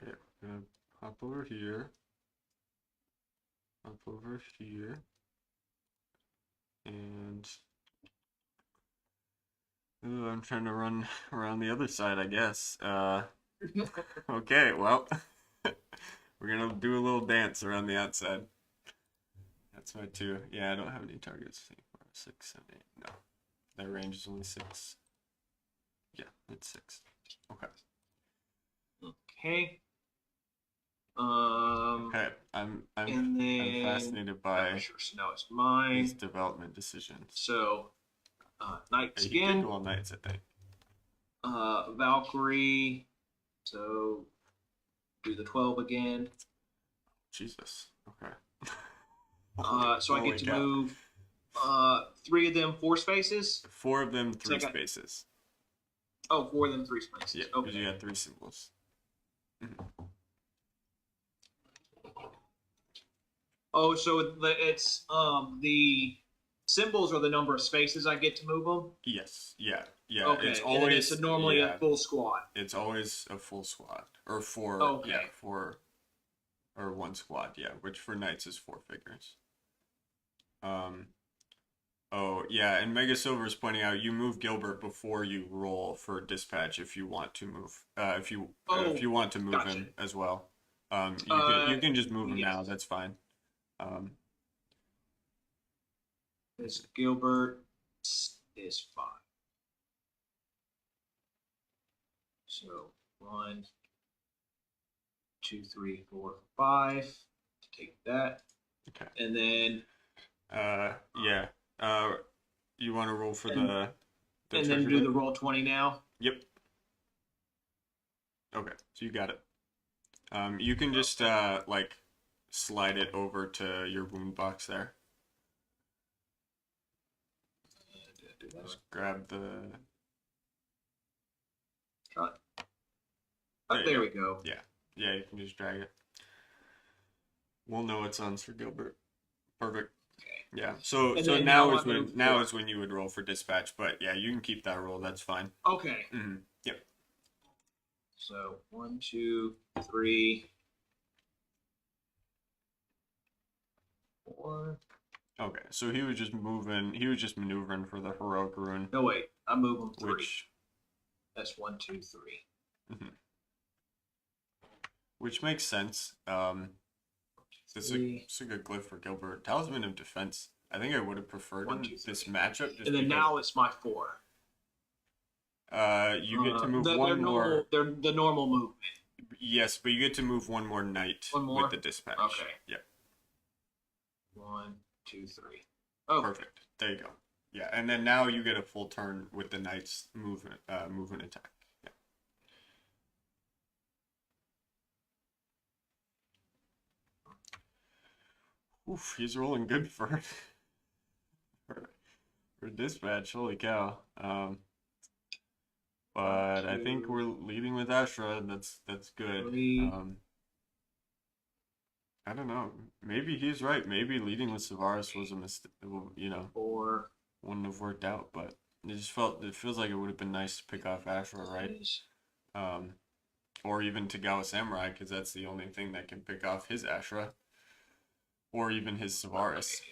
Speaker 1: Okay, I'm gonna pop over here. Pop over here. And ooh, I'm trying to run around the other side, I guess. Okay, well, we're gonna do a little dance around the outside. That's my 2. Yeah, I don't have any targets. 4, 6, 7, 8. No, that range is only 6. Yeah, it's 6. Okay.
Speaker 2: Okay.
Speaker 1: Okay, I'm
Speaker 2: And then
Speaker 1: fascinated by
Speaker 2: sure. So now it's mine.
Speaker 1: his development decisions.
Speaker 2: So knights
Speaker 1: He
Speaker 2: again.
Speaker 1: did go all knights, I think.
Speaker 2: Valkyrie. So do the 12 again.
Speaker 1: Jesus. Okay.
Speaker 2: So I get to move 3 of them 4 spaces.
Speaker 1: 4 of them 3 spaces.
Speaker 2: Oh, 4 of them 3 spaces.
Speaker 1: Yeah, because you got 3 symbols.
Speaker 2: Oh, so it's the symbols are the number of spaces I get to move them.
Speaker 1: Yes. Yeah. Yeah.
Speaker 2: Okay.
Speaker 1: It's always
Speaker 2: it's normally a full squad.
Speaker 1: It's always a full squad or 4.
Speaker 2: Okay.
Speaker 1: Yeah, 4 or 1 squad. Yeah, which for knights is 4 figures. Oh yeah, and Mega Silver is pointing out you move Gilbert before you roll for dispatch if you want to move. If you want to move him as well. You can just move him now. That's fine.
Speaker 2: This Gilbert is 5. So 1, 2, 3, 4, 5. Take that.
Speaker 1: Okay.
Speaker 2: And then.
Speaker 1: Yeah. You want to roll for the
Speaker 2: and then do the roll 20 now.
Speaker 1: Yep. Okay, so you got it. You can just like slide it over to your wound box there. Just grab the.
Speaker 2: There we go.
Speaker 1: Yeah, yeah, you can just drag it. We'll know it's on Sir Gilbert. Perfect.
Speaker 2: Okay.
Speaker 1: Yeah. So now is when you would roll for dispatch, but yeah, you can keep that roll. That's fine.
Speaker 2: Okay.
Speaker 1: Yep.
Speaker 2: So 1, 2, 3, 4.
Speaker 1: Okay, so he was just moving. He was just maneuvering for the heroic rune.
Speaker 2: No wait, I'm moving 3.
Speaker 1: Which.
Speaker 2: That's 1, 2, 3.
Speaker 1: Which makes sense. It's a good glyph for Gilbert. Talisman of Defense. I think I would have preferred this matchup.
Speaker 2: Just and then now it's my 4.
Speaker 1: You get to move one more.
Speaker 2: They're the normal movement.
Speaker 1: Yes, but you get to move one more knight with the dispatch.
Speaker 2: Okay.
Speaker 1: Yep.
Speaker 2: 1, 2, 3. Oh,
Speaker 1: perfect. There you go. Yeah, and then now you get a full turn with the knight's movement attack. Yeah. Oof, he's rolling good for dispatch. Holy cow. But I think we're leading with Ashra. That's good. I don't know. Maybe he's right. Maybe leading with Savaris was a mistake. You know,
Speaker 2: 4
Speaker 1: wouldn't have worked out. But it feels like it would have been nice to pick off Ashra, right? Or even Tagawa Samurai, because that's the only thing that can pick off his Ashra, or even his Savaris.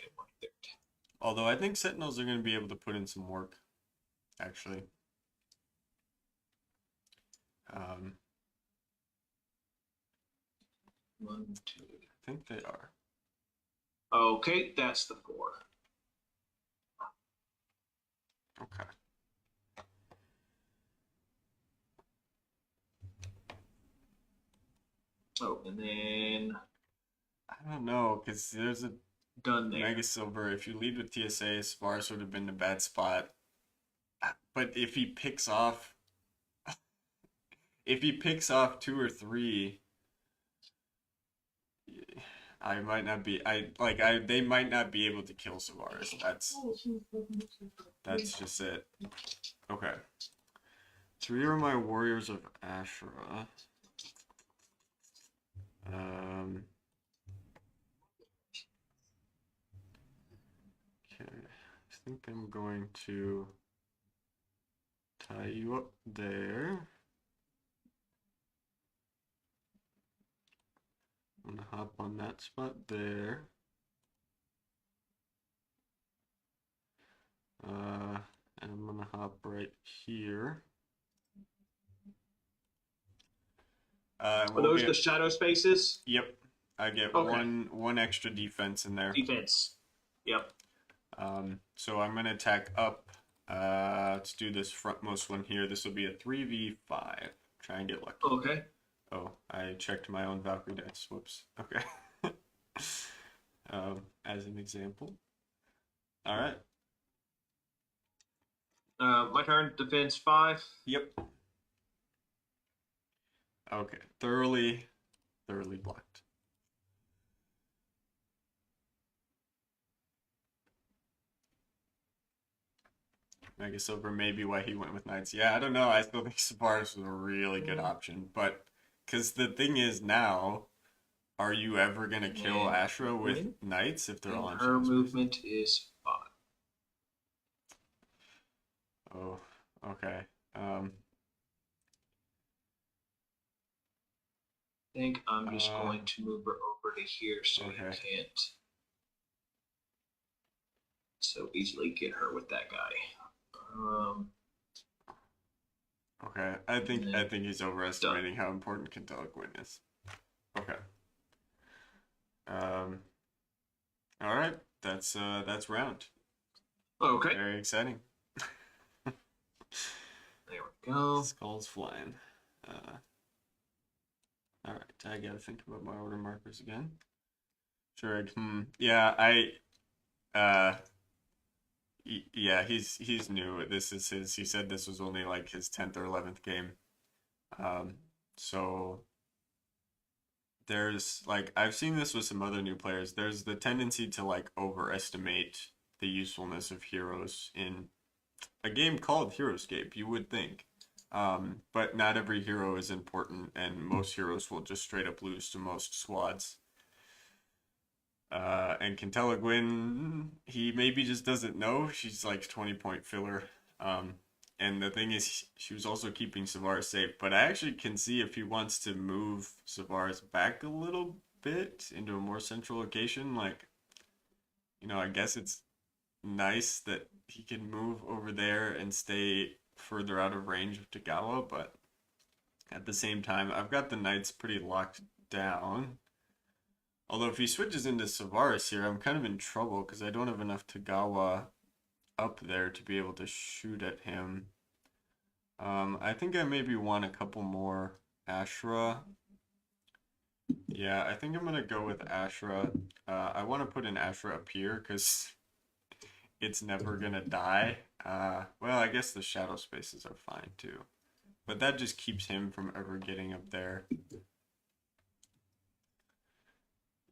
Speaker 1: Although I think Sentinels are going to be able to put in some work, actually.
Speaker 2: One, 2.
Speaker 1: I think they are.
Speaker 2: Okay, that's the 4.
Speaker 1: Okay.
Speaker 2: Oh, and then
Speaker 1: I don't know, because there's a
Speaker 2: done there.
Speaker 1: Mega Silver. If you lead with TSA, Sparse would have been a bad spot. But if he picks off 2 or 3, I might not be. They might not be able to kill Savaris. That's just it. Okay. 3 are my warriors of Ashra. Okay. I think I'm going to tie you up there. I'm gonna hop on that spot there. And I'm gonna hop right here.
Speaker 2: Are
Speaker 1: We'll
Speaker 2: those
Speaker 1: get,
Speaker 2: the shadow spaces?
Speaker 1: yep. I get
Speaker 2: Okay.
Speaker 1: one extra defense in there.
Speaker 2: Defense. Yep.
Speaker 1: So I'm gonna attack up. Let's do this frontmost one here. This will be a 3v5. Try and get lucky.
Speaker 2: Okay.
Speaker 1: Oh, I checked my own Valkyrie dice. Whoops. Okay. As an example. All right.
Speaker 2: My turn. Defense 5.
Speaker 1: Yep. Okay. Thoroughly blocked. Mega Silver may be why he went with Knights. Yeah, I don't know. I still think Savaris was a really good option. But, because the thing is now, are you ever going to kill Ashra with Knights if they're all on
Speaker 2: her movement is 5.
Speaker 1: Oh, okay.
Speaker 2: I think I'm just going to move her over to here so you can't so easily get her with that guy.
Speaker 1: Okay, I think he's overestimating how important Kentucky is. Okay. All right, that's round.
Speaker 2: Okay.
Speaker 1: Very exciting.
Speaker 2: There we go.
Speaker 1: Skulls flying. All right, I gotta think about my order markers again. Sure. Yeah, yeah, he's new. This is his. He said this was only like his 10th or 11th game. So there's like I've seen this with some other new players. There's the tendency to like overestimate the usefulness of heroes in a game called Heroescape, you would think. But not every hero is important, and most heroes will just straight up lose to most squads. And Quintella Gwyn, he maybe just doesn't know. She's like 20-point filler. And the thing is, she was also keeping Savaris safe. But I actually can see if he wants to move Savaris back a little bit into a more central location. Like, I guess it's nice that he can move over there and stay further out of range of Tagawa. But at the same time, I've got the Knights pretty locked down. Although if he switches into Savaris here, I'm kind of in trouble because I don't have enough Tagawa up there to be able to shoot at him. I think I maybe want a couple more Ashra. Yeah, I think I'm going to go with Ashra. I want to put an Ashra up here because it's never going to die. Well, I guess the shadow spaces are fine too. But that just keeps him from ever getting up there.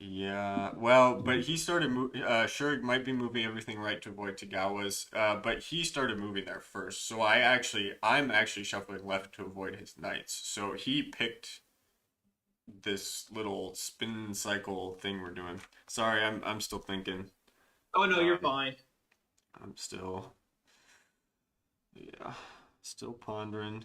Speaker 1: Yeah, well, but he started Shurg might be moving everything right to avoid Tagawa's, but he started moving there first. So I'm actually shuffling left to avoid his knights. So he picked this little spin cycle thing we're doing. Sorry, I'm still thinking.
Speaker 2: Oh no, you're fine.
Speaker 1: I'm still pondering.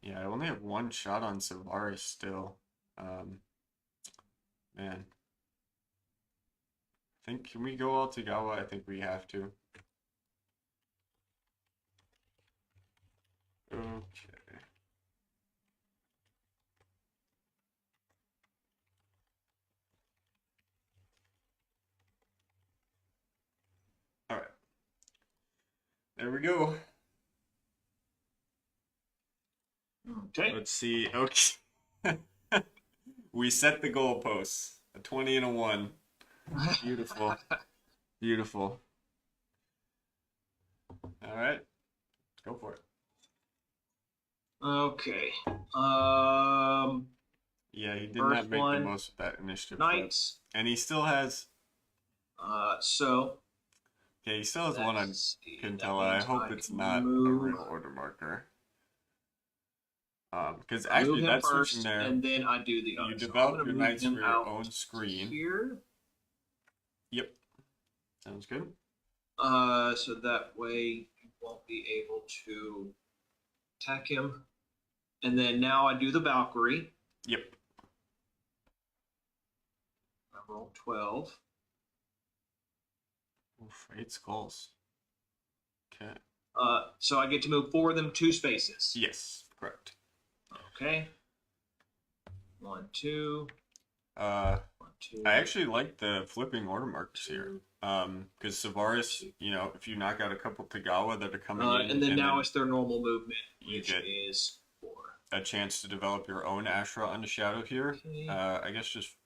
Speaker 1: Yeah, I only have one shot on Savaris still. Man. Can we go all Tagawa? I think we have to. Okay. All right. There we go.
Speaker 2: Okay.
Speaker 1: Let's see. Okay. We set the goalposts. A 20 and a 1. Beautiful. Beautiful. All right, go for it.
Speaker 2: Okay. Um,
Speaker 1: Yeah, he did not
Speaker 2: first
Speaker 1: make the
Speaker 2: one,
Speaker 1: most of that initiative flip.
Speaker 2: knights.
Speaker 1: And he still has,
Speaker 2: So
Speaker 1: yeah, he still has one on
Speaker 2: let's see. That
Speaker 1: Quintella. I
Speaker 2: means
Speaker 1: hope
Speaker 2: I
Speaker 1: it's
Speaker 2: can
Speaker 1: not a
Speaker 2: move.
Speaker 1: real order marker. Because
Speaker 2: I move
Speaker 1: actually,
Speaker 2: him
Speaker 1: that switching
Speaker 2: first,
Speaker 1: there,
Speaker 2: and then I do the
Speaker 1: you
Speaker 2: other. So I'm
Speaker 1: develop
Speaker 2: gonna
Speaker 1: your
Speaker 2: move
Speaker 1: knights for
Speaker 2: him
Speaker 1: your
Speaker 2: out
Speaker 1: own screen.
Speaker 2: here.
Speaker 1: Yep, sounds good.
Speaker 2: So that way you won't be able to attack him. And then now I do the Valkyrie.
Speaker 1: Yep.
Speaker 2: I roll 12.
Speaker 1: Oof, 8 skulls. Okay.
Speaker 2: So I get to move four of them 2 spaces.
Speaker 1: Yes, correct.
Speaker 2: Okay. One, two.
Speaker 1: Uh,
Speaker 2: One, two.
Speaker 1: I actually like the flipping order markers here.
Speaker 2: Two.
Speaker 1: Because Savaris, if you knock out a couple Tagawa that are coming in,
Speaker 2: And then now it's their normal movement,
Speaker 1: you
Speaker 2: which
Speaker 1: get
Speaker 2: is 4.
Speaker 1: a chance to develop your own Ashra on the Shadow here.
Speaker 2: Okay.
Speaker 1: I guess just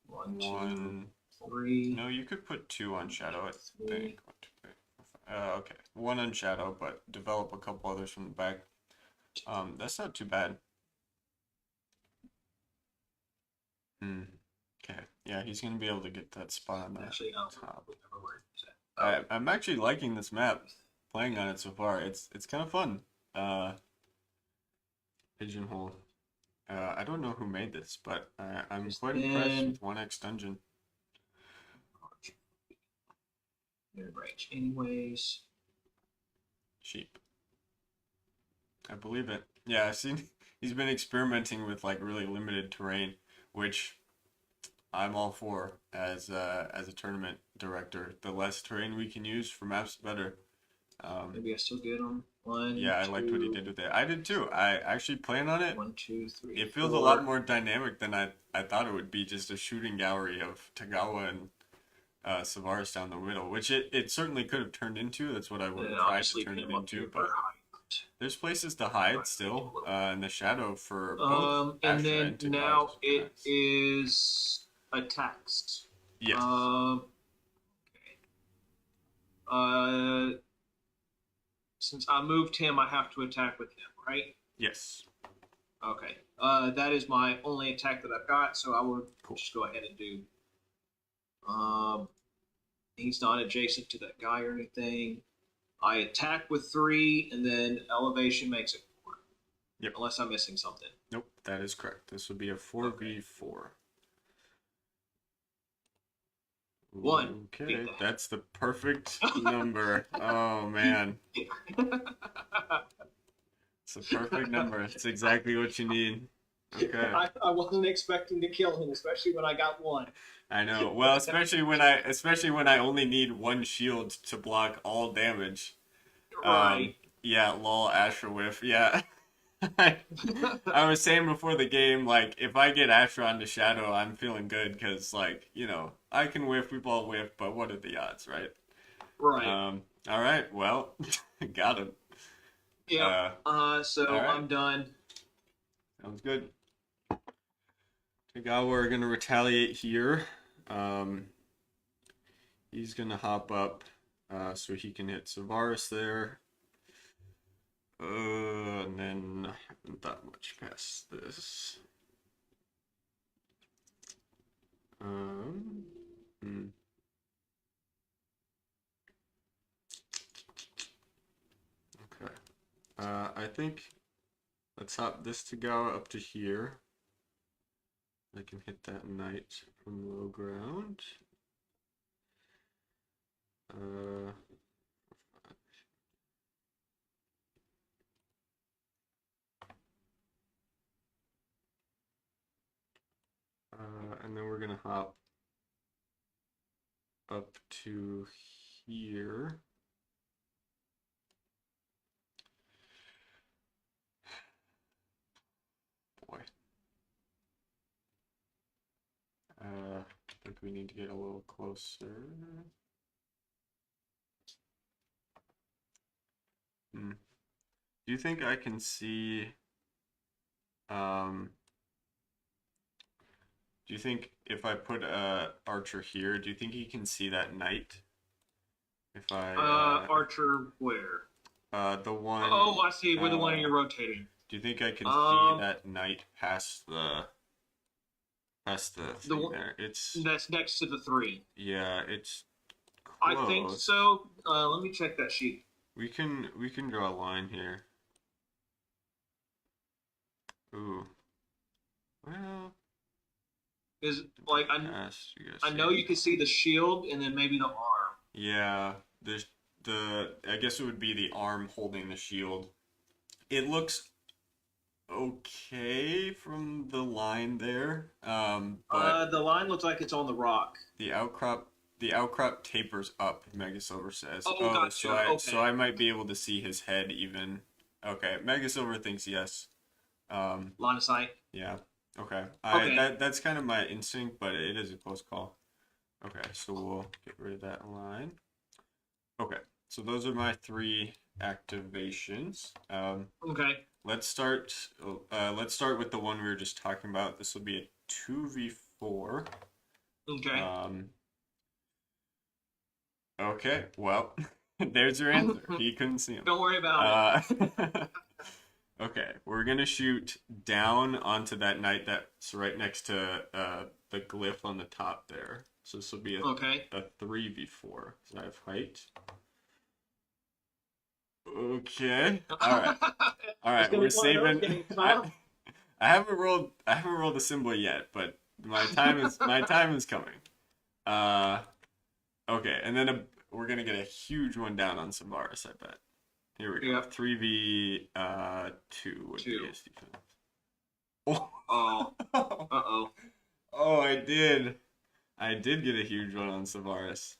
Speaker 2: One,
Speaker 1: one.
Speaker 2: 2, 3.
Speaker 1: No, you could put 2 on Shadow, I
Speaker 2: Three.
Speaker 1: think. 1, 2, 3, 4, 5. Okay, 1 on Shadow, but develop a couple others from the back. That's not too bad. Hmm. Okay. Yeah, he's gonna be able to get that spot on the
Speaker 2: Actually,
Speaker 1: top.
Speaker 2: remember where it's at.
Speaker 1: I'm actually liking this map. Playing on it so far, it's kind of fun. Pigeonhole. I don't know who made this, but I'm quite impressed with 1X Dungeon.
Speaker 2: Mid-range, anyways.
Speaker 1: Sheep. I believe it. Yeah, I've seen he's been experimenting with like really limited terrain, which I'm all for as a tournament director. The less terrain we can use for maps, the better.
Speaker 2: Maybe I still get them. One.
Speaker 1: Yeah, I liked what he did with it. I did too. I actually plan on it.
Speaker 2: 1, 2, 3.
Speaker 1: It feels
Speaker 2: 4.
Speaker 1: a lot more dynamic than I thought it would be. Just a shooting gallery of Tagawa and Savaris down the middle, which it certainly could have turned into. That's what I would have tried to turn it into. But there's places to hide still in the shadow for both.
Speaker 2: And
Speaker 1: Ashra
Speaker 2: then
Speaker 1: and Tagawa,
Speaker 2: now it is attacks.
Speaker 1: yes.
Speaker 2: Since I moved him, I have to attack with him, right?
Speaker 1: Yes.
Speaker 2: Okay. That is my only attack that I've got, so I will just go ahead and do. He's not adjacent to that guy or anything. I attack with 3, and then elevation makes it 4.
Speaker 1: Yep.
Speaker 2: Unless I'm missing something.
Speaker 1: Nope, that is correct. This would be a 4v4.
Speaker 2: One.
Speaker 1: Okay, that's the perfect number. Oh man. It's a perfect number. It's exactly what you need. Okay.
Speaker 2: I wasn't expecting to kill him, especially when I got 1.
Speaker 1: I know. Well, especially when I only need 1 shield to block all damage.
Speaker 2: Right.
Speaker 1: Yeah, lol, Asher whiff. Yeah. I was saying before the game, like, if I get Asher on the Shadow, I'm feeling good because, like, I can whiff, we've all whiffed, but what are the odds, right?
Speaker 2: Right.
Speaker 1: All right, well, got him.
Speaker 2: Yeah. So
Speaker 1: right.
Speaker 2: I'm done.
Speaker 1: Sounds good. Tagawa are going to retaliate here. He's going to hop up so he can hit Savaris there. And then not that much past this. Okay. I think let's hop this to go up to here. I can hit that knight from low ground. And then we're gonna hop up to here. Boy. I think we need to get a little closer. Do you think I can see Do you think if I put a archer here, do you think he can see that knight? If I
Speaker 2: Archer, where?
Speaker 1: the one
Speaker 2: Oh, I see. We're the one you're rotating.
Speaker 1: do you think I can see
Speaker 2: Um,
Speaker 1: that knight past the
Speaker 2: the
Speaker 1: thing
Speaker 2: one
Speaker 1: there? It's
Speaker 2: that's next to the three.
Speaker 1: yeah, it's
Speaker 2: I think
Speaker 1: close.
Speaker 2: so. Let me check that sheet.
Speaker 1: We can draw a line here. Ooh. Well,
Speaker 2: Is like
Speaker 1: past, you gotta
Speaker 2: I
Speaker 1: see
Speaker 2: know
Speaker 1: it.
Speaker 2: you can see the shield and then maybe the arm.
Speaker 1: Yeah, there's the I guess it would be the arm holding the shield. It looks okay from the line there, but
Speaker 2: The line looks like it's on the rock.
Speaker 1: the outcrop the outcrop tapers up, Mega Silver says.
Speaker 2: Oh,
Speaker 1: Oh, so
Speaker 2: gotcha.
Speaker 1: I
Speaker 2: Okay.
Speaker 1: might be able to see his head even. Okay, Mega Silver thinks yes.
Speaker 2: Line of sight.
Speaker 1: Yeah. Okay. I
Speaker 2: Okay.
Speaker 1: that's kind of my instinct, but it is a close call. Okay, so we'll get rid of that line. Okay, so those are my three activations.
Speaker 2: Okay.
Speaker 1: Let's start. Let's start with the one we were just talking about. This will be a 2v4.
Speaker 2: Okay.
Speaker 1: Um, okay, well, there's your answer. He couldn't see him.
Speaker 2: Don't worry about
Speaker 1: Uh,
Speaker 2: it.
Speaker 1: okay, we're gonna shoot down onto that knight that's right next to the glyph on the top there. So this will be
Speaker 2: Okay.
Speaker 1: a 3v4 because I have height. Okay. All right. All
Speaker 2: It's
Speaker 1: right.
Speaker 2: gonna
Speaker 1: We're
Speaker 2: be one of those
Speaker 1: saving.
Speaker 2: games, huh?
Speaker 1: I haven't rolled a symbol yet, but my time is coming. Uh. Okay. And then we're gonna get a huge one down on Savaris, I bet. Here we go.
Speaker 2: Yep.
Speaker 1: 3v 2 would be
Speaker 2: Two.
Speaker 1: his defense. Oh.
Speaker 2: Oh. Uh-oh.
Speaker 1: Oh, I did. I did get a huge one on Savaris.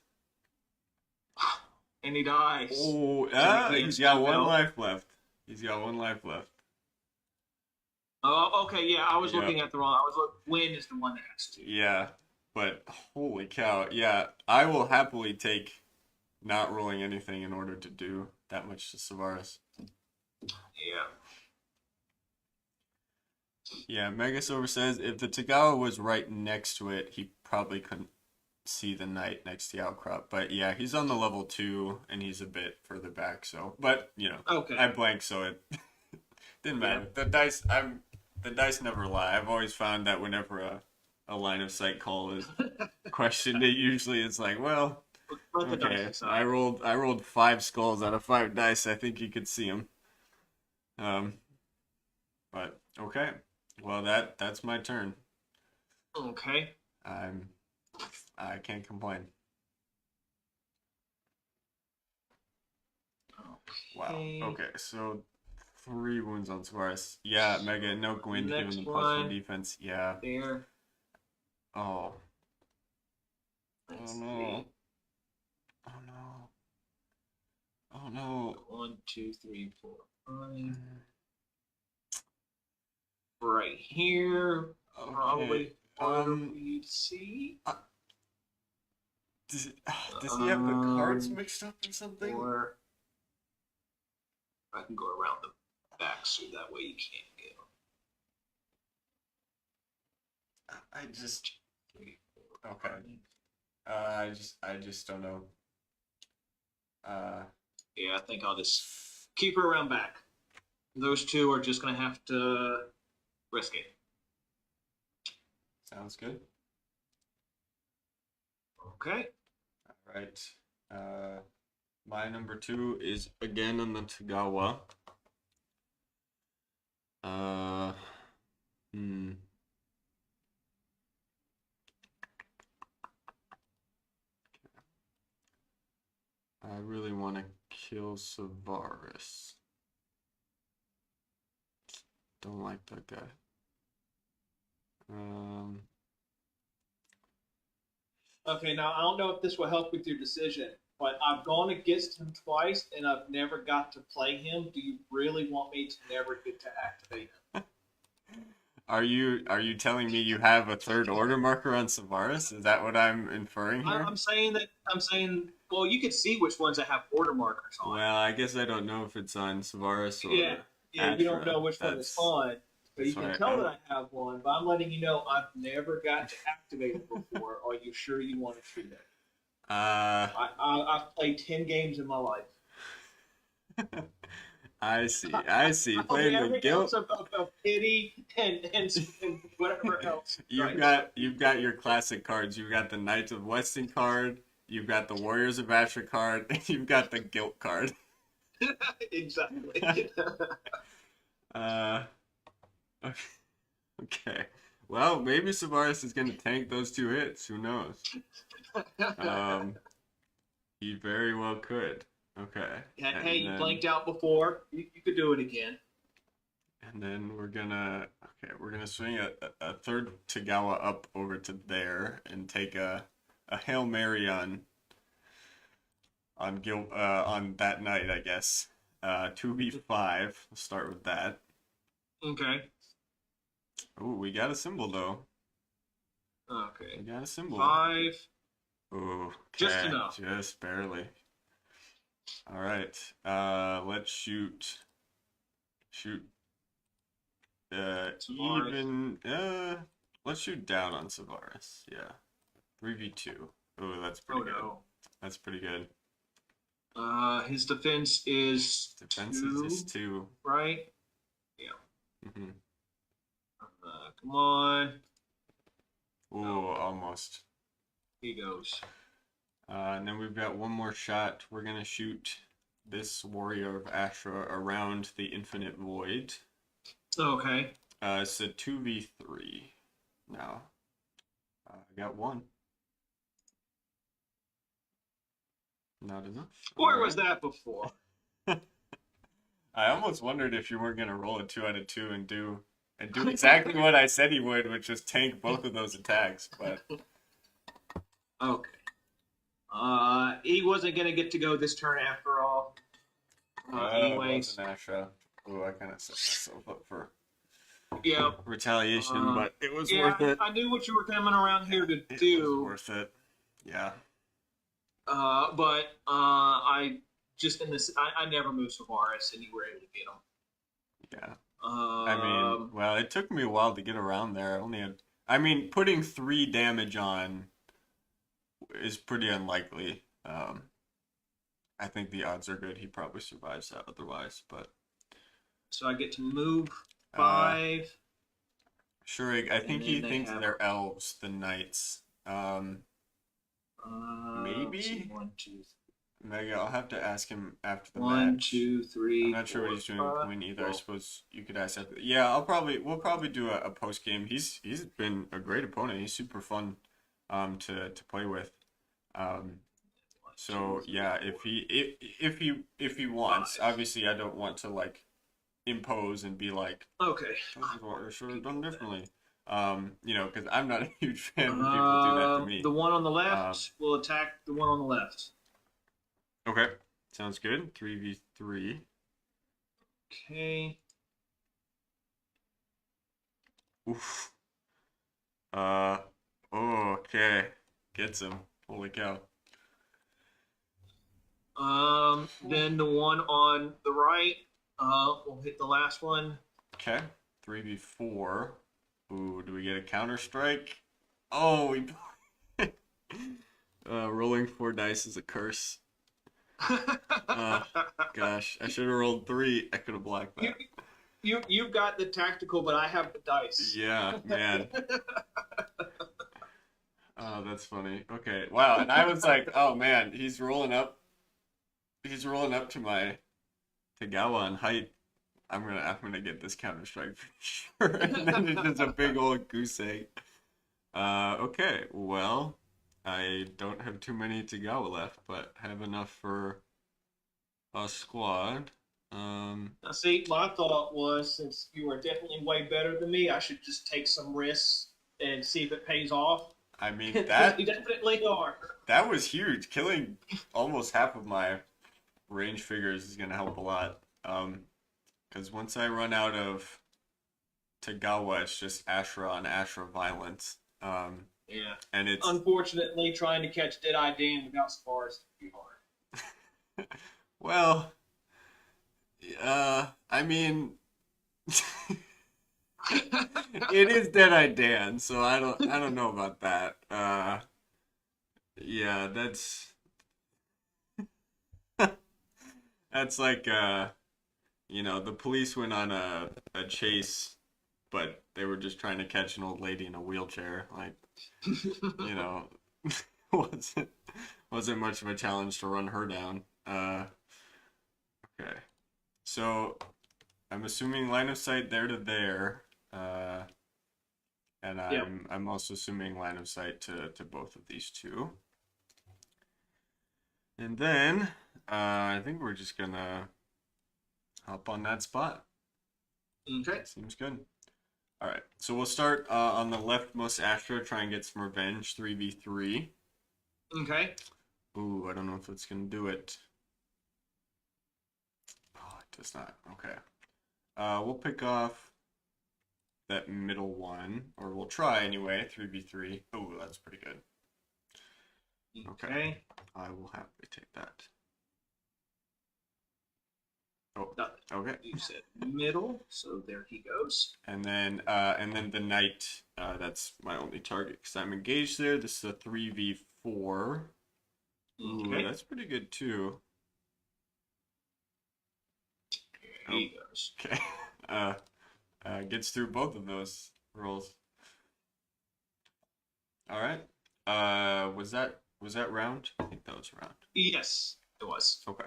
Speaker 2: And he dies.
Speaker 1: Oh,
Speaker 2: He
Speaker 1: he's got one
Speaker 2: fell.
Speaker 1: life left. He's got one life left.
Speaker 2: Oh, okay. Yeah, I was
Speaker 1: Yep.
Speaker 2: looking at the wrong. I was look. Win is the one that has to.
Speaker 1: Yeah, but holy cow. Yeah, I will happily take not rolling anything in order to do that much to Savaris.
Speaker 2: Yeah.
Speaker 1: Yeah, Mega Silver says if the Tagawa was right next to it, he probably couldn't see the knight next to the outcrop. But yeah, he's on the level 2 and he's a bit further back, so but
Speaker 2: Okay.
Speaker 1: I blanked so it didn't
Speaker 2: Yeah.
Speaker 1: matter. The dice never lie. I've always found that whenever a line of sight call is questioned, it usually is like, well,
Speaker 2: Let the dice
Speaker 1: okay,
Speaker 2: decide.
Speaker 1: I rolled 5 skulls out of 5 dice. I think you could see them. Um, but okay. Well, that's my turn.
Speaker 2: Okay.
Speaker 1: I'm I can't complain. Wow.
Speaker 2: Okay.
Speaker 1: Okay, so 3 wounds on Suarez. Yeah, Mega no wind given
Speaker 2: Next
Speaker 1: the +1
Speaker 2: one.
Speaker 1: defense. Yeah.
Speaker 2: There.
Speaker 1: Oh. Oh
Speaker 2: Let's
Speaker 1: no.
Speaker 2: see.
Speaker 1: Oh no. Oh no.
Speaker 2: 1, 2, 3, 4, 5. Right here. Probably
Speaker 1: Okay.
Speaker 2: harder for you to see.
Speaker 1: Does he have the cards mixed up or something?
Speaker 2: Or I can go around the back so that way you can't go.
Speaker 1: I just
Speaker 2: 3, 4,
Speaker 1: okay.
Speaker 2: 5.
Speaker 1: I just don't know. Uh,
Speaker 2: Yeah, I think I'll just keep her around back. Those two are just gonna have to risk it.
Speaker 1: sounds good.
Speaker 2: Okay.
Speaker 1: All right. My number 2 is again on the Tagawa. Uh, hmm. I really want to kill Savaris. Don't like that guy.
Speaker 2: Okay, now I don't know if this will help with your decision, but I've gone against him twice and I've never got to play him. Do you really want me to never get to activate him?
Speaker 1: Are you telling me you have a third order marker on Savaris? Is that what I'm inferring here?
Speaker 2: I'm saying that well, you can see which ones I have order markers on.
Speaker 1: Well, I guess I don't know if it's on Savaris or
Speaker 2: Yeah, you don't
Speaker 1: Atra.
Speaker 2: know which one is
Speaker 1: That's
Speaker 2: on So you
Speaker 1: That's
Speaker 2: can
Speaker 1: right.
Speaker 2: tell that I have one, but I'm letting you know I've never got to activate it before. Are you sure you want to see it?
Speaker 1: Uh,
Speaker 2: I've played 10 games in my life.
Speaker 1: I see. I see. Playing the
Speaker 2: Everything else
Speaker 1: guilt.
Speaker 2: of pity and whatever else.
Speaker 1: You've
Speaker 2: Right.
Speaker 1: got your classic cards. You've got the Knights of Weston card. You've got the Warriors of Asher card. And you've got the guilt card.
Speaker 2: Exactly.
Speaker 1: uh, okay. Okay. Well, maybe Savaris is going to tank those two hits. Who knows? Um, he very well could. Okay.
Speaker 2: Hey,
Speaker 1: And
Speaker 2: you
Speaker 1: then
Speaker 2: blanked out before. You could do it again.
Speaker 1: we're gonna swing a third Tagawa up over to there and take a Hail Mary on that night, I guess. 2v5. We'll start with that.
Speaker 2: Okay.
Speaker 1: Ooh, we got a symbol though.
Speaker 2: Okay.
Speaker 1: We got a symbol.
Speaker 2: 5.
Speaker 1: Ooh,
Speaker 2: Just
Speaker 1: okay,
Speaker 2: enough.
Speaker 1: just barely. All right. Let's shoot. Shoot.
Speaker 2: Savaris.
Speaker 1: Let's shoot down on Savaris. Yeah. 3v2. Ooh, that's pretty good.
Speaker 2: No.
Speaker 1: That's pretty good.
Speaker 2: His defense is
Speaker 1: Defense
Speaker 2: 2,
Speaker 1: is just 2.
Speaker 2: right? Yeah.
Speaker 1: Mm-hmm.
Speaker 2: Come on.
Speaker 1: Ooh, almost.
Speaker 2: He goes.
Speaker 1: And then we've got one more shot. We're gonna shoot this Warrior of Ashra around the Infinite Void.
Speaker 2: Okay.
Speaker 1: It's a 2v3 now. I got one. Not enough.
Speaker 2: Where was that before?
Speaker 1: I almost wondered if you weren't gonna roll a 2 out of 2 and do exactly what I said he would, which is tank both of those attacks. But
Speaker 2: Okay. He wasn't gonna get to go this turn after all.
Speaker 1: it
Speaker 2: Anyways.
Speaker 1: wasn't Ashra. Ooh, I kind of set myself up for
Speaker 2: Yeah.
Speaker 1: retaliation, but it was
Speaker 2: Yeah,
Speaker 1: worth it.
Speaker 2: I knew what you were coming around here to
Speaker 1: It
Speaker 2: do.
Speaker 1: was worth it. Yeah.
Speaker 2: But I just in this, I never moved Savaris, and you were able to get him.
Speaker 1: Yeah. I mean, well, it took me a while to get around there. I only had, I mean, putting 3 damage on is pretty unlikely. I think the odds are good he probably survives that otherwise, but
Speaker 2: so I get to move
Speaker 1: uh,
Speaker 2: 5.
Speaker 1: sure, I think he
Speaker 2: then they
Speaker 1: thinks
Speaker 2: have-
Speaker 1: they're elves, the knights. Maybe?
Speaker 2: Let's see, 1, 2,
Speaker 1: Maybe I'll have to ask him after the
Speaker 2: 1,
Speaker 1: match.
Speaker 2: 2, 3.
Speaker 1: I'm not sure what he's doing with Queen either. I suppose you could ask after. Yeah, we'll probably do a post game. He's been a great opponent. He's super fun to play with. So yeah, if he wants, obviously I don't want to like impose and be like,
Speaker 2: Okay.
Speaker 1: this is what I should have done differently. Because I'm not a huge fan when people do that to me.
Speaker 2: The one on the left will attack the one on the left.
Speaker 1: Okay, sounds good. 3v3.
Speaker 2: Okay.
Speaker 1: Oof. Oh, okay. Gets him. Holy cow.
Speaker 2: Then the one on the right, will hit the last one.
Speaker 1: Okay. 3v4. Ooh, do we get a counter strike? Oh, we. Rolling 4 dice is a curse. Oh, gosh, I should have rolled 3. I could have blocked that.
Speaker 2: You've got the tactical, but I have the dice.
Speaker 1: Yeah, man. Oh, that's funny. Okay, wow. And I was like, oh man, he's rolling up. He's rolling up to my Tagawa on height. I'm gonna get this counter strike for sure. And then it's just a big old goose egg. Okay, well, I don't have too many Tagawa left, but have enough for a squad.
Speaker 2: Now, see, my thought was, since you are definitely way better than me, I should just take some risks and see if it pays off.
Speaker 1: I mean
Speaker 2: You definitely are.
Speaker 1: that was huge. Killing almost half of my range figures is gonna help a lot. Because once I run out of Tagawa, it's just Ashra on Ashra violence.
Speaker 2: Yeah.
Speaker 1: And it's
Speaker 2: Unfortunately, trying to catch Dead-Eye Dan without spars would be hard.
Speaker 1: well, I mean, It is Deadeye Dan, so I don't know about that. Yeah, that's like the police went on a chase, but they were just trying to catch an old lady in a wheelchair. Like, you know, wasn't wasn't much of a challenge to run her down. Okay. So I'm assuming line of sight there to there. And
Speaker 2: Yep.
Speaker 1: I'm also assuming line of sight to both of these two. And then I think we're just gonna hop on that spot.
Speaker 2: Okay.
Speaker 1: Seems good. All right, so we'll start on the leftmost Astra. Try and get some revenge. 3v3.
Speaker 2: Okay.
Speaker 1: Ooh, I don't know if it's gonna do it. Oh, it does not. Okay. We'll pick off that middle one, or we'll try anyway. 3v3. Oh, that's pretty good. Okay.
Speaker 2: Okay.
Speaker 1: I will happily take that. Oh,
Speaker 2: Nothing.
Speaker 1: okay.
Speaker 2: You said middle, so there he goes.
Speaker 1: And then the knight. That's my only target because I'm engaged there. This is a 3v4. Ooh,
Speaker 2: Okay.
Speaker 1: that's pretty good too.
Speaker 2: There he goes.
Speaker 1: Okay. Gets through both of those rolls. All right. Was that round? I think that was round.
Speaker 2: Yes, it was.
Speaker 1: Okay.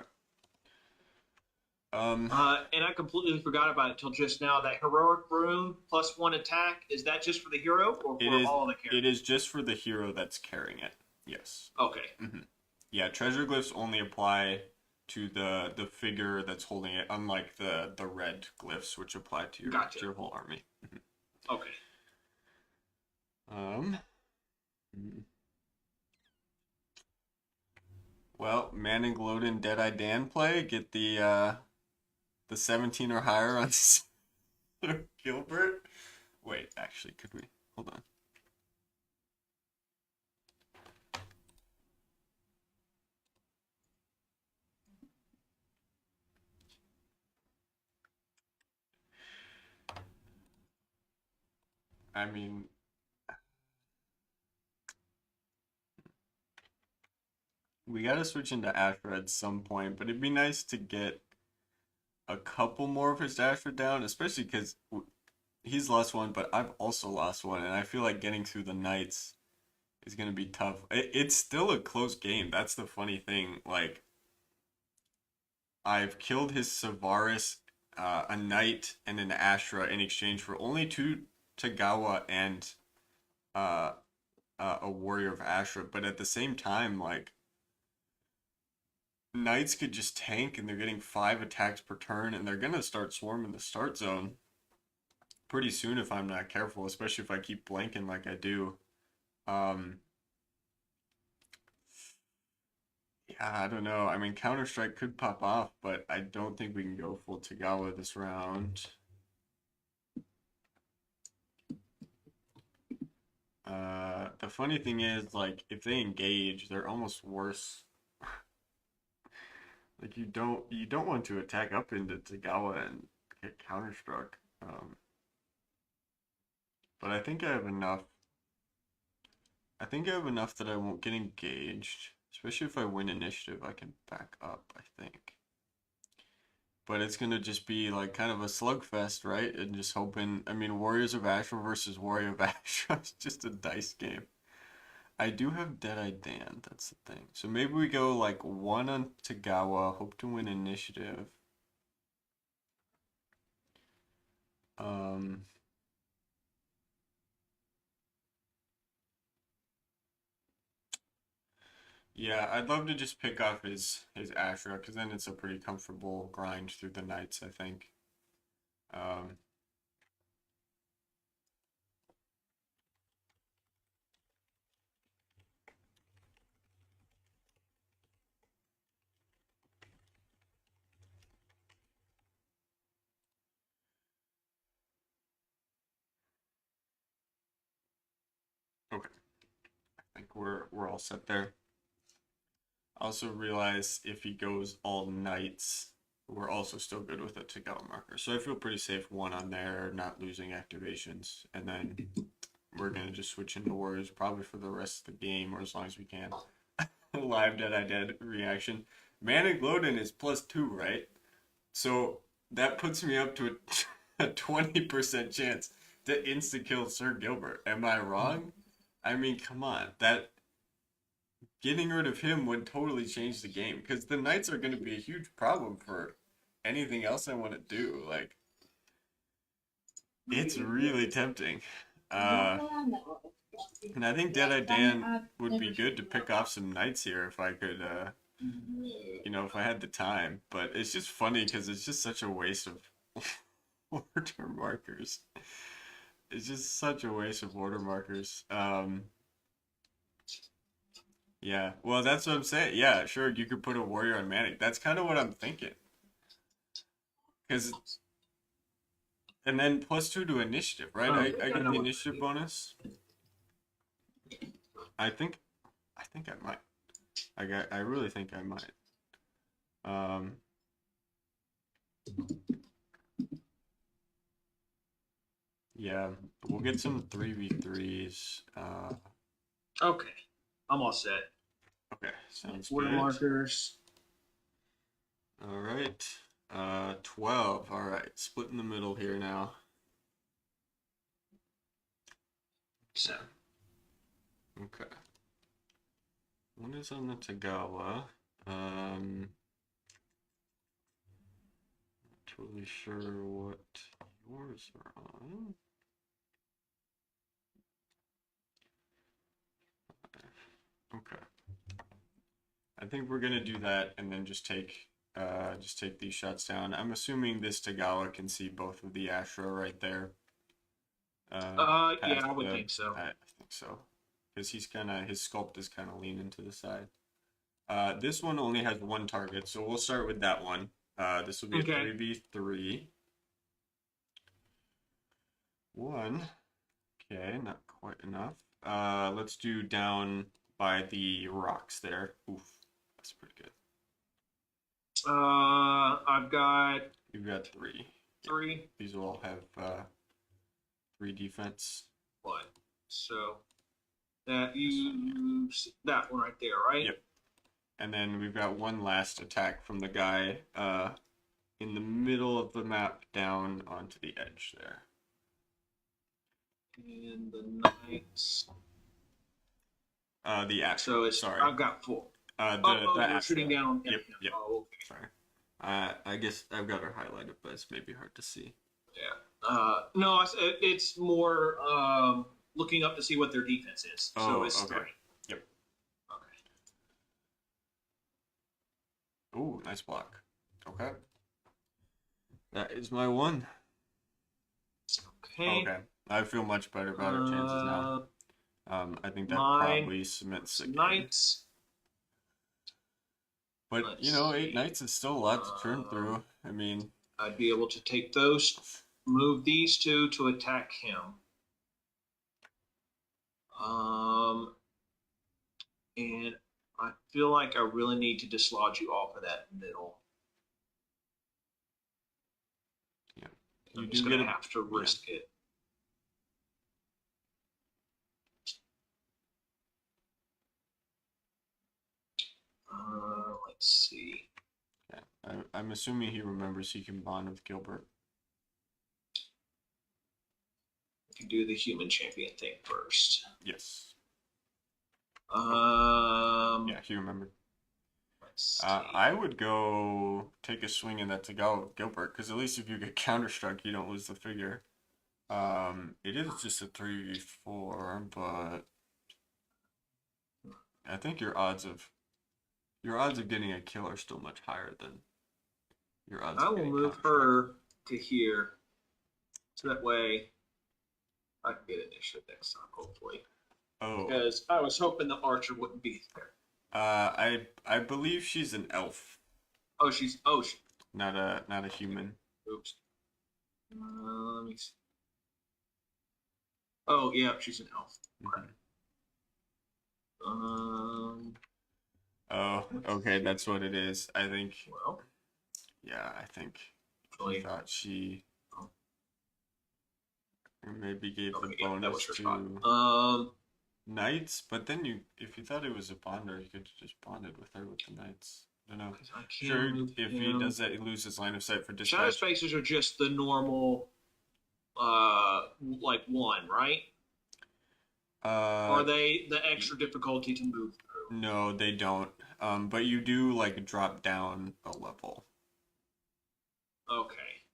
Speaker 1: Um,
Speaker 2: And I completely forgot about it till just now. That heroic room +1 attack, is that just for the hero or
Speaker 1: it
Speaker 2: for
Speaker 1: is
Speaker 2: all the characters?
Speaker 1: it is just for the hero that's carrying it. Yes.
Speaker 2: Okay.
Speaker 1: Yeah, treasure glyphs only apply to the figure that's holding it, unlike the red glyphs, which apply to
Speaker 2: Gotcha.
Speaker 1: your whole army.
Speaker 2: Okay.
Speaker 1: Um. Well, Manning, Gloden, Deadeye Dan play. Get the 17 or higher on Gilbert. Wait, actually, could we? Hold on. I mean, we gotta switch into Ashra at some point, but it'd be nice to get a couple more of his Ashra down, especially because he's lost one, but I've also lost one, and I feel like getting through the Knights is gonna be tough. It's still a close game. That's the funny thing. Like, I've killed his Savaris, a Knight, and an Ashra in exchange for only two Tagawa and uh, a Warrior of Ashra. But at the same time, like, Knights could just tank and they're getting 5 attacks per turn and they're gonna start swarming the start zone pretty soon if I'm not careful, especially if I keep blanking like I do. Um, yeah, I don't know. I mean, Counter Strike could pop off, but I don't think we can go full Tagawa this round. The funny thing is, like, if they engage, they're almost worse. Like, you don't want to attack up into Tagawa and get counterstruck. But I think I have enough. I think I have enough that I won't get engaged. Especially if I win initiative, I can back up, I think. But it's gonna just be like kind of a slugfest, right? And just hoping. I mean, Warriors of Ashra versus Warrior of Ashra is just a dice game. I do have Deadeye Dan, that's the thing. So maybe we go like one on Tagawa, hope to win initiative. Um, yeah, I'd love to just pick off his Ashra, because then it's a pretty comfortable grind through the Knights, I think. Um, okay, I think we're all set there. I also realize if he goes all Knights, we're also still good with a Tagawa marker. So I feel pretty safe one on there, not losing activations. And then we're going to just switch into warriors probably for the rest of the game or as long as we can. Live Dead I Dead reaction. Manic Loden is +2, right? So that puts me up to a 20% chance to insta kill Sir Gilbert. Am I wrong? I mean, come on. That getting rid of him would totally change the game because the knights are going to be a huge problem for anything else I want to do. Like, it's really tempting. And I think Deadeye Dan would be good to pick off some knights here if I could, if I had the time. But it's just funny because it's just such a waste of order markers. It's just such a waste of order markers. Yeah, well, that's what I'm saying. Yeah, sure, you could put a warrior on Manic. That's kind of what I'm thinking. Because, and then +2 to initiative, right? I get the initiative bonus. I think I might. I really think I might. Yeah, we'll get some 3v3s.
Speaker 2: Okay, I'm all set.
Speaker 1: Okay, sounds
Speaker 2: Order
Speaker 1: good.
Speaker 2: markers.
Speaker 1: All right. 12. All right, split in the middle here now.
Speaker 2: So.
Speaker 1: Okay. One is on the Tagawa. Not totally sure what yours are on. Okay. I think we're gonna do that and then just take these shots down. I'm assuming this Tagawa can see both of the Ashra right there.
Speaker 2: Yeah, I would think so.
Speaker 1: I think so. Because his sculpt is kind of leaning to the side. This one only has one target, so we'll start with that one. This will be a 3v3. One. Okay, not quite enough. Let's do down by the rocks there. Oof, that's pretty good.
Speaker 2: I've got.
Speaker 1: You've got 3.
Speaker 2: 3.
Speaker 1: These will all have 3 defense.
Speaker 2: 1. So that that one right there, right?
Speaker 1: Yep. And then we've got one last attack from the guy in the middle of the map down onto the edge there.
Speaker 2: And the knights.
Speaker 1: The Ashra.
Speaker 2: So it's
Speaker 1: sorry.
Speaker 2: I've got 4.
Speaker 1: The
Speaker 2: shooting down on him.
Speaker 1: Yep.
Speaker 2: Oh, okay.
Speaker 1: Sorry. I guess I've got her highlighted, but it's maybe hard to see.
Speaker 2: Yeah. No, it's more looking up to see what their defense is.
Speaker 1: Oh,
Speaker 2: so it's
Speaker 1: okay.
Speaker 2: 3.
Speaker 1: Yep.
Speaker 2: Okay.
Speaker 1: Ooh, nice block. Okay. That is my one.
Speaker 2: Okay.
Speaker 1: Okay. I feel much better about our chances now. I think that probably cements the game.
Speaker 2: Knights.
Speaker 1: But, 8 knights is still a lot to churn through. I mean,
Speaker 2: I'd be able to take those, move these 2 to attack him. And I feel like I really need to dislodge you off of that middle.
Speaker 1: Yeah.
Speaker 2: I'm just going to have to risk it. Let's see.
Speaker 1: Yeah. I'm assuming he remembers he can bond with Gilbert.
Speaker 2: We can do the human champion thing first.
Speaker 1: Yes.
Speaker 2: Yeah,
Speaker 1: he remembered.
Speaker 2: Let's see.
Speaker 1: I would go take a swing in that to go Gilbert, because at least if you get counterstruck, you don't lose the figure. It is just a 3v4, but I think your odds of getting a kill are still much higher than your odds.
Speaker 2: I will move her to here, so that way I can get initiative next time, hopefully.
Speaker 1: Oh.
Speaker 2: Because I was hoping the archer wouldn't be there.
Speaker 1: I believe she's an elf.
Speaker 2: Oh, she's
Speaker 1: not a human.
Speaker 2: Oops. Let me see. Oh yeah, she's an elf. Okay.
Speaker 1: Oh, okay, that's what it is. I think.
Speaker 2: Well,
Speaker 1: Yeah, I think he
Speaker 2: Really?
Speaker 1: thought she maybe gave the
Speaker 2: Okay, yeah, that was
Speaker 1: bonus
Speaker 2: her spot.
Speaker 1: to knights, but then if you thought it was a bonder, you could have just bonded with her with the knights. I don't know.
Speaker 2: 'Cause I can't
Speaker 1: Sure,
Speaker 2: move
Speaker 1: if he
Speaker 2: him.
Speaker 1: does that, he loses line of sight for
Speaker 2: Shadow
Speaker 1: dispatch.
Speaker 2: spaces are just the normal, like one, right? Or are
Speaker 1: Uh,
Speaker 2: they the extra difficulty to move through?
Speaker 1: no, they don't. But you do like drop down a level.
Speaker 2: Okay.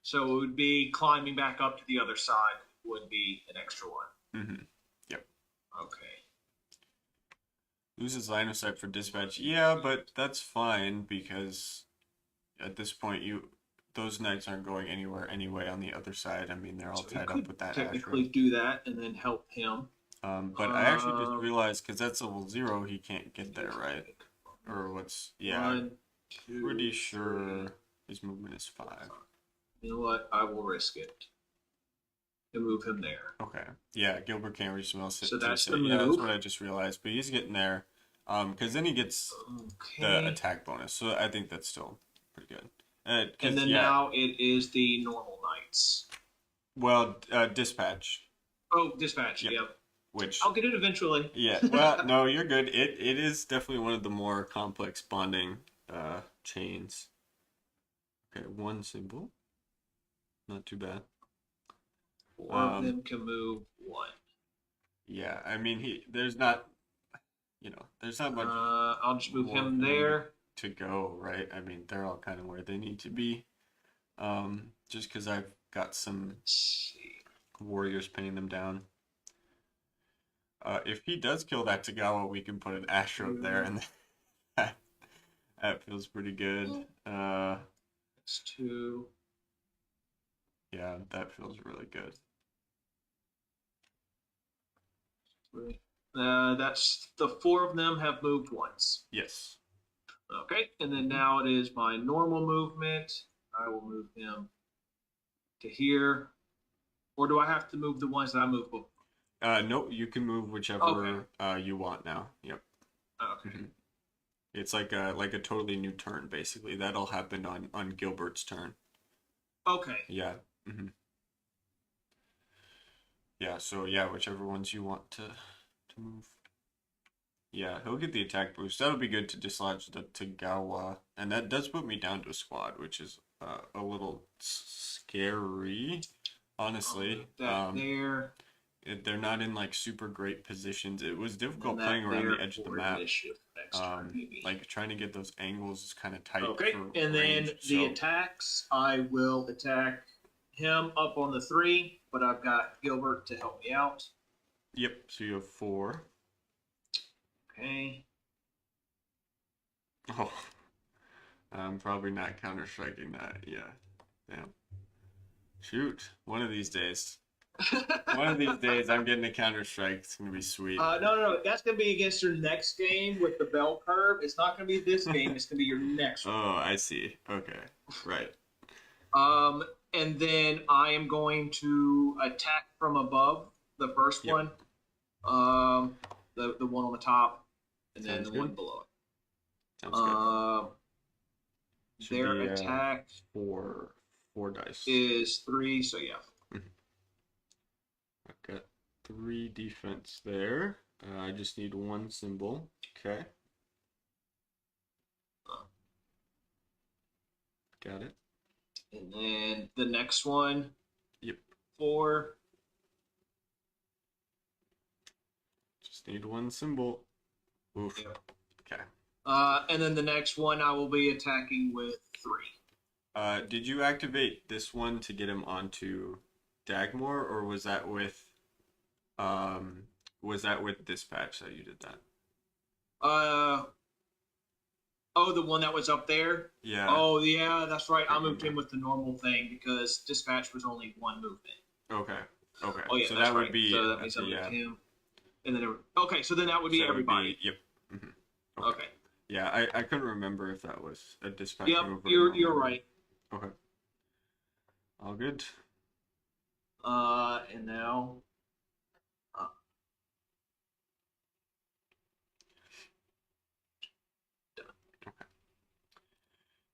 Speaker 2: So it would be climbing back up to the other side would be an extra one.
Speaker 1: Mm-hmm. Yep.
Speaker 2: Okay.
Speaker 1: Loses line of sight for dispatch. Yeah, but that's fine because at this point those knights aren't going anywhere anyway on the other side. I mean, they're all
Speaker 2: So you
Speaker 1: tied up
Speaker 2: could
Speaker 1: with that
Speaker 2: technically
Speaker 1: Ashra.
Speaker 2: do that and then help him.
Speaker 1: But I actually just realized because that's level 0, he can't get there, right? Or what's yeah,
Speaker 2: One,
Speaker 1: I'm
Speaker 2: two,
Speaker 1: pretty sure
Speaker 2: three.
Speaker 1: his movement is 5.
Speaker 2: You know what? I will risk it to move him there.
Speaker 1: Okay. Yeah, Gilbert can't reach him else
Speaker 2: So
Speaker 1: to
Speaker 2: that's
Speaker 1: say.
Speaker 2: the
Speaker 1: Yeah, that's
Speaker 2: move.
Speaker 1: what I just realized. But he's getting there. Because then he gets the
Speaker 2: Okay.
Speaker 1: attack bonus. So I think that's still pretty good.
Speaker 2: And then
Speaker 1: yeah,
Speaker 2: now it is the normal knights.
Speaker 1: well, dispatch,
Speaker 2: Oh, dispatch.
Speaker 1: Yep.
Speaker 2: Yep.
Speaker 1: which
Speaker 2: I'll get it eventually.
Speaker 1: yeah, well, no, you're good. It is definitely one of the more complex bonding chains. Okay, one symbol, not too bad.
Speaker 2: Four of them can move one.
Speaker 1: Yeah, I mean there's not there's not much
Speaker 2: I'll just move
Speaker 1: more
Speaker 2: him
Speaker 1: for
Speaker 2: there.
Speaker 1: to go, right? I mean, they're all kind of where they need to be. Just because I've got some
Speaker 2: Let's see.
Speaker 1: warriors pinning them down. If he does kill that Tagawa, we can put an Asher up there, and that, that feels pretty good.
Speaker 2: That's two.
Speaker 1: Yeah, that feels really good.
Speaker 2: Three. That's the four of them have moved once.
Speaker 1: Yes.
Speaker 2: Okay, and then now it is my normal movement. I will move him to here. Or do I have to move the ones that I moved before?
Speaker 1: Nope, you can move whichever you want now. Yep.
Speaker 2: Okay.
Speaker 1: It's like a totally new turn, basically. That'll happen on Gilbert's turn.
Speaker 2: Okay.
Speaker 1: Yeah. Yeah, so yeah, whichever ones you want to move. Yeah, he'll get the attack boost. That'll be good to dislodge the Tagawa. And that does put me down to a squad, which is a little scary, honestly.
Speaker 2: There.
Speaker 1: They're not in like super great positions. It was difficult
Speaker 2: And
Speaker 1: playing around
Speaker 2: there
Speaker 1: the edge of the
Speaker 2: for
Speaker 1: map.
Speaker 2: initiative next turn, maybe.
Speaker 1: Like trying to get those angles is kind of tight.
Speaker 2: Okay,
Speaker 1: for
Speaker 2: and then
Speaker 1: range,
Speaker 2: the
Speaker 1: so-
Speaker 2: attacks, I will attack him up on the 3, but I've got Gilbert to help me out.
Speaker 1: Yep, so you have 4.
Speaker 2: Okay.
Speaker 1: Oh, I'm probably not counter-striking that. Yeah, damn. Shoot, one of these days. One of these days, I'm getting a counter-strike. It's gonna be sweet.
Speaker 2: No. That's going to be against your next game with the bell curve. It's not going to be this game. It's going to be your next one.
Speaker 1: Oh, I see. Okay, right.
Speaker 2: And then I am going to attack from above the first
Speaker 1: Yep.
Speaker 2: one, the one on the top, and then
Speaker 1: Sounds
Speaker 2: the one
Speaker 1: good.
Speaker 2: below it.
Speaker 1: Sounds good. Should
Speaker 2: Their
Speaker 1: be,
Speaker 2: attack
Speaker 1: four dice.
Speaker 2: is 3, so yeah.
Speaker 1: I've got 3 defense there. I just need 1 symbol. Okay. Got it.
Speaker 2: And then the next one.
Speaker 1: Yep.
Speaker 2: 4.
Speaker 1: Just need 1 symbol. Oof.
Speaker 2: Yep.
Speaker 1: Okay.
Speaker 2: And then the next one I will be attacking with 3.
Speaker 1: Did you activate this one to get him onto Dagmore, or was that with dispatch that you did that?
Speaker 2: The one that was up there?
Speaker 1: Yeah.
Speaker 2: Oh, yeah, that's right. I moved him with the normal thing because dispatch was only 1 movement.
Speaker 1: Okay.
Speaker 2: Oh, yeah,
Speaker 1: so
Speaker 2: that's
Speaker 1: that
Speaker 2: right.
Speaker 1: would be
Speaker 2: So that means I moved
Speaker 1: yeah.
Speaker 2: him. And then okay, so then that would be everybody.
Speaker 1: Yep.
Speaker 2: Okay.
Speaker 1: Yeah, I couldn't remember if that was a dispatch
Speaker 2: Yep,
Speaker 1: move.
Speaker 2: you're right.
Speaker 1: Okay. All good.
Speaker 2: And now.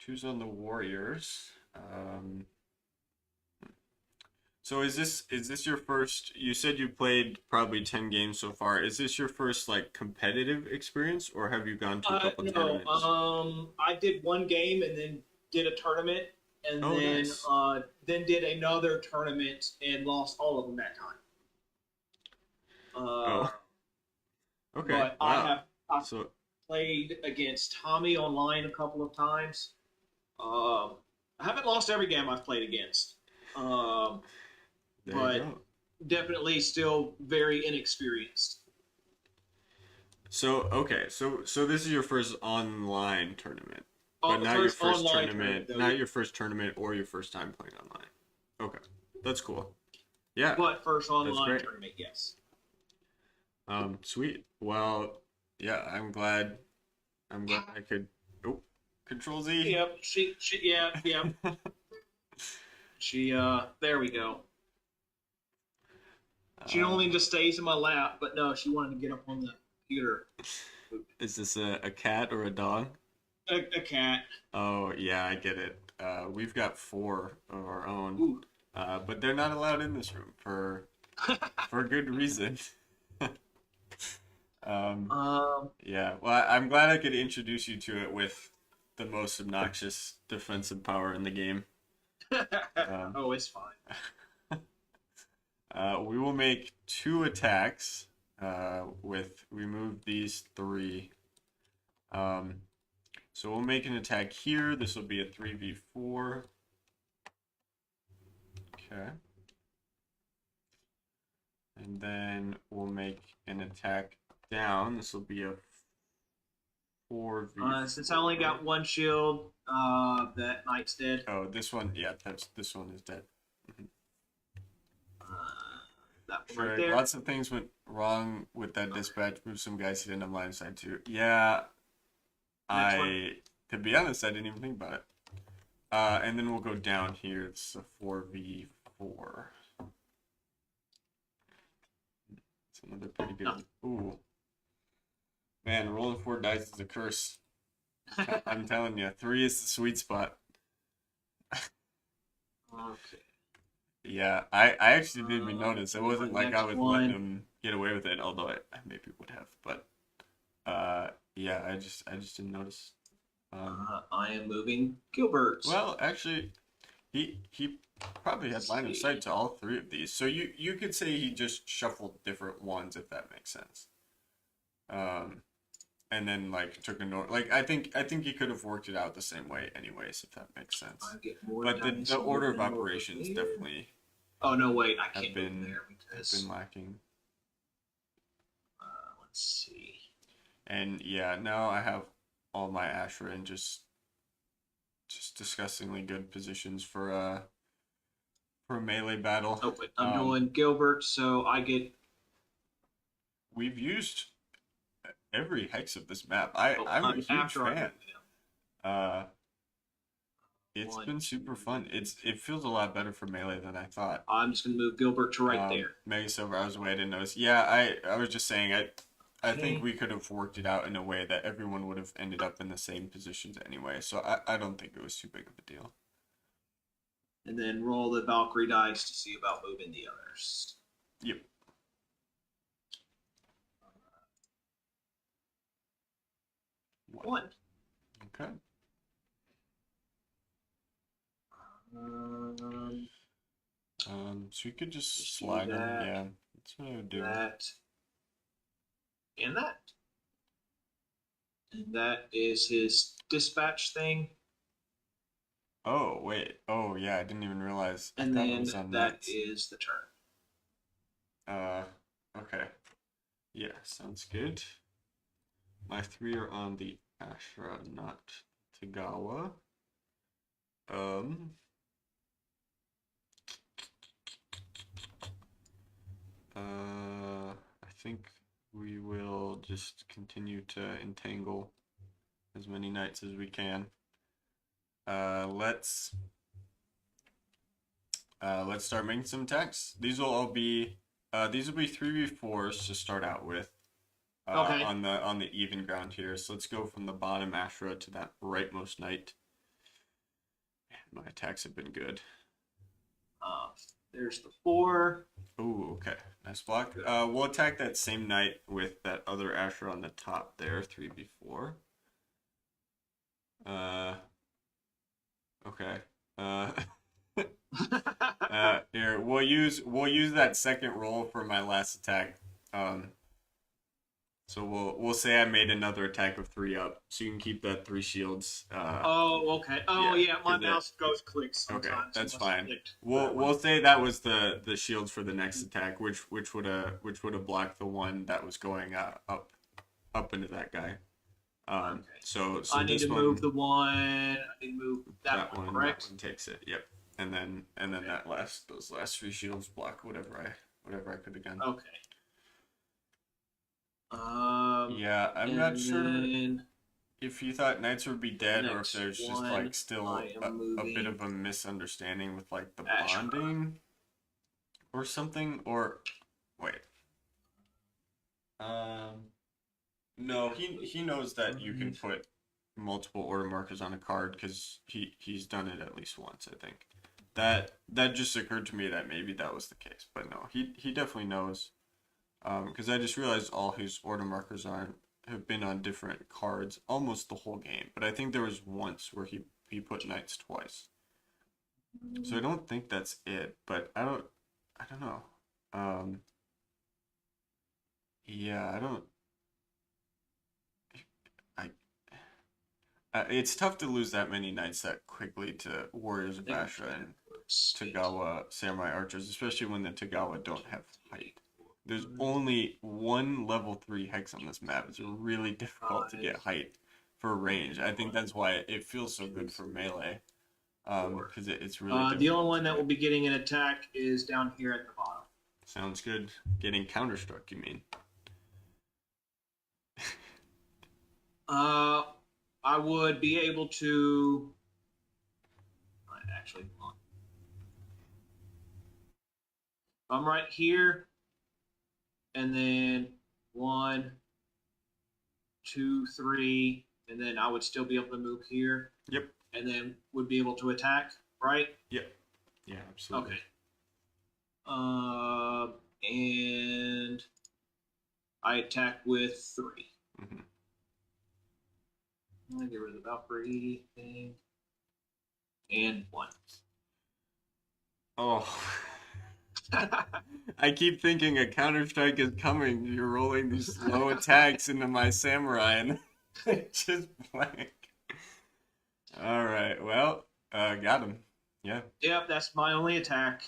Speaker 1: Two's on the Warriors. So is this your first? You said you played probably 10 games so far. Is this your first like competitive experience, or have you gone to a couple
Speaker 2: No.
Speaker 1: tournaments?
Speaker 2: I did one game and then did a tournament, and
Speaker 1: Oh, nice.
Speaker 2: then did another tournament and lost all of them that time. Uh,
Speaker 1: Oh, okay.
Speaker 2: but
Speaker 1: Wow.
Speaker 2: I
Speaker 1: So
Speaker 2: played against Tommy online a couple of times. I haven't lost every game I've played against, um,
Speaker 1: there you
Speaker 2: but
Speaker 1: go.
Speaker 2: definitely still very inexperienced.
Speaker 1: So okay, so this is your first online tournament, but not your
Speaker 2: First
Speaker 1: first
Speaker 2: online tournament
Speaker 1: tournament,
Speaker 2: though,
Speaker 1: not your first tournament or your first time playing online. Okay, that's cool. Yeah,
Speaker 2: but first
Speaker 1: that's
Speaker 2: online
Speaker 1: great.
Speaker 2: tournament, yes.
Speaker 1: Sweet. Well, yeah, I'm glad I could. Oh, Control Z.
Speaker 2: Yep, yeah, yep. There we go. She
Speaker 1: Uh,
Speaker 2: only just stays in my lap, but no, she wanted to get up on the computer.
Speaker 1: is this a cat or a dog?
Speaker 2: A cat.
Speaker 1: Oh, yeah, I get it. We've got four of our own,
Speaker 2: Ooh.
Speaker 1: but they're not allowed in this room for good reason. Um,
Speaker 2: um,
Speaker 1: yeah, well, I'm glad I could introduce you to it with the most obnoxious defensive power in the game. Um,
Speaker 2: oh, it's fine.
Speaker 1: we will make two attacks with remove these three. Um, so we'll make an attack here. This will be a 3v4. Okay. And then we'll make an attack down. This will be a 4v4.
Speaker 2: Since I only got one shield, that knight's dead.
Speaker 1: Oh, this one, yeah, this one is dead. Mhm.
Speaker 2: Uh, that one right
Speaker 1: Sure,
Speaker 2: there.
Speaker 1: lots of things went wrong with that dispatch. Move some guys he didn't have line of sight to. Yeah,
Speaker 2: Next one.
Speaker 1: to be honest, I didn't even think about it. And then we'll go down here. It's a 4v4. It's another pretty good
Speaker 2: No.
Speaker 1: one. Ooh. Man, rolling four dice is a curse. I'm telling you, three is the sweet spot.
Speaker 2: Okay.
Speaker 1: Yeah, I actually didn't even notice. It wasn't like I
Speaker 2: Next
Speaker 1: was letting
Speaker 2: one.
Speaker 1: him get away with it, although I maybe would have. But yeah, I just didn't notice.
Speaker 2: I am moving Gilbert.
Speaker 1: Well, actually, he probably had line of sight to all three of these. So you could say he just shuffled different ones if that makes sense. Um, and then like took a note. Like I think he could have worked it out the same way anyways, if that makes sense.
Speaker 2: I get more
Speaker 1: But the
Speaker 2: dice
Speaker 1: the order of
Speaker 2: moving over
Speaker 1: operations
Speaker 2: there.
Speaker 1: definitely
Speaker 2: Oh no, wait, I
Speaker 1: have
Speaker 2: can't move
Speaker 1: been
Speaker 2: there
Speaker 1: have
Speaker 2: because
Speaker 1: been lacking.
Speaker 2: let's see.
Speaker 1: And yeah, now I have all my Ashra in just disgustingly good positions for a melee battle.
Speaker 2: Oh wait, I'm
Speaker 1: Um,
Speaker 2: doing Gilbert, so I get.
Speaker 1: we've used every hex of this map. I'm a huge
Speaker 2: After I
Speaker 1: fan.
Speaker 2: move him.
Speaker 1: Uh, it's
Speaker 2: One,
Speaker 1: been super fun. It feels a lot better for melee than I thought.
Speaker 2: I'm just gonna move Gilbert to right there.
Speaker 1: Mega Silver, I was away. I didn't notice. Yeah, I was just saying. I think
Speaker 2: Okay.
Speaker 1: we could have worked it out in a way that everyone would have ended up in the same positions anyway. So I don't think it was too big of a deal.
Speaker 2: And then roll the Valkyrie dice to see about moving the others.
Speaker 1: Yep.
Speaker 2: One.
Speaker 1: Okay.
Speaker 2: Um,
Speaker 1: So we could just
Speaker 2: just do
Speaker 1: slide them.
Speaker 2: that,
Speaker 1: Yeah, that's what I would do.
Speaker 2: that, and that. And that is his dispatch thing.
Speaker 1: Oh wait. Oh yeah, I didn't even realize. I
Speaker 2: And
Speaker 1: thought it
Speaker 2: then
Speaker 1: was on
Speaker 2: that
Speaker 1: knights.
Speaker 2: is the turn.
Speaker 1: Okay. Yeah, sounds good. My three are on the Ashra, not Tagawa. Um. I think we will just continue to entangle as many knights as we can. Let's start making some attacks. These will all be 3v4s to start out with.
Speaker 2: Okay.
Speaker 1: On the even ground here. So let's go from the bottom Ashra to that rightmost knight. my attacks have been good.
Speaker 2: Uh, there's the 4.
Speaker 1: Ooh, okay. Nice block.
Speaker 2: Good.
Speaker 1: We'll attack that same knight with that other Asher on the top there, 3b4. Okay. Uh, here we'll use that second roll for my last attack. So we'll say I made another attack of 3 up, so you can keep that 3 shields.
Speaker 2: Oh, okay. Oh, yeah. My
Speaker 1: 'cause
Speaker 2: mouse goes click
Speaker 1: okay,
Speaker 2: sometimes.
Speaker 1: that's
Speaker 2: It must have
Speaker 1: fine.
Speaker 2: clicked
Speaker 1: We'll
Speaker 2: that way.
Speaker 1: we'll say that was the shields for the next attack, which would have blocked the one that was going up into that guy.
Speaker 2: Okay.
Speaker 1: So
Speaker 2: I need
Speaker 1: this
Speaker 2: to
Speaker 1: one,
Speaker 2: move the one. I need to move that one,
Speaker 1: that
Speaker 2: correct?
Speaker 1: one takes it. Yep. And then
Speaker 2: Okay.
Speaker 1: those last 3 shields block whatever I could have done.
Speaker 2: Okay.
Speaker 1: Yeah, I'm
Speaker 2: and
Speaker 1: not sure
Speaker 2: then
Speaker 1: if you thought knights would be dead or if
Speaker 2: next
Speaker 1: there's just
Speaker 2: one,
Speaker 1: like still
Speaker 2: I am
Speaker 1: a bit
Speaker 2: moving
Speaker 1: of a misunderstanding with like the
Speaker 2: Asher.
Speaker 1: bonding or something. Or wait, no, he knows that you can put multiple order markers on a card because he's done it at least once, I think. That just occurred to me that maybe that was the case, but no, he definitely knows. Because I just realized all his order markers have been on different cards almost the whole game, but I think there was once where he put knights twice. So I don't think that's it, but I don't know. Yeah, I don't. I it's tough to lose that many knights that quickly to Warriors of Ashra and Tagawa Samurai Archers, especially when the Tagawa don't have height. There's only one level 3 hex on this map. It's really difficult to get height for range. I think that's why it feels so good for melee. Because it's really difficult.
Speaker 2: The only one that will be getting an attack is down here at the bottom.
Speaker 1: Sounds good. Getting counterstruck, you mean?
Speaker 2: I would be able to. Actually, hold on. I'm right here, and then 1, 2, 3, and then I would still be able to move here.
Speaker 1: Yep.
Speaker 2: And then would be able to attack, right?
Speaker 1: Yep. Yeah, absolutely.
Speaker 2: Okay. And I attack with 3.
Speaker 1: Mm-hmm.
Speaker 2: I'm gonna get rid of the Valkyrie thing. And 1.
Speaker 1: Oh. I keep thinking a counterstrike is coming. You're rolling these slow attacks into my samurai and just blank. All right. Well, got him. Yeah.
Speaker 2: Yep, that's my only attack.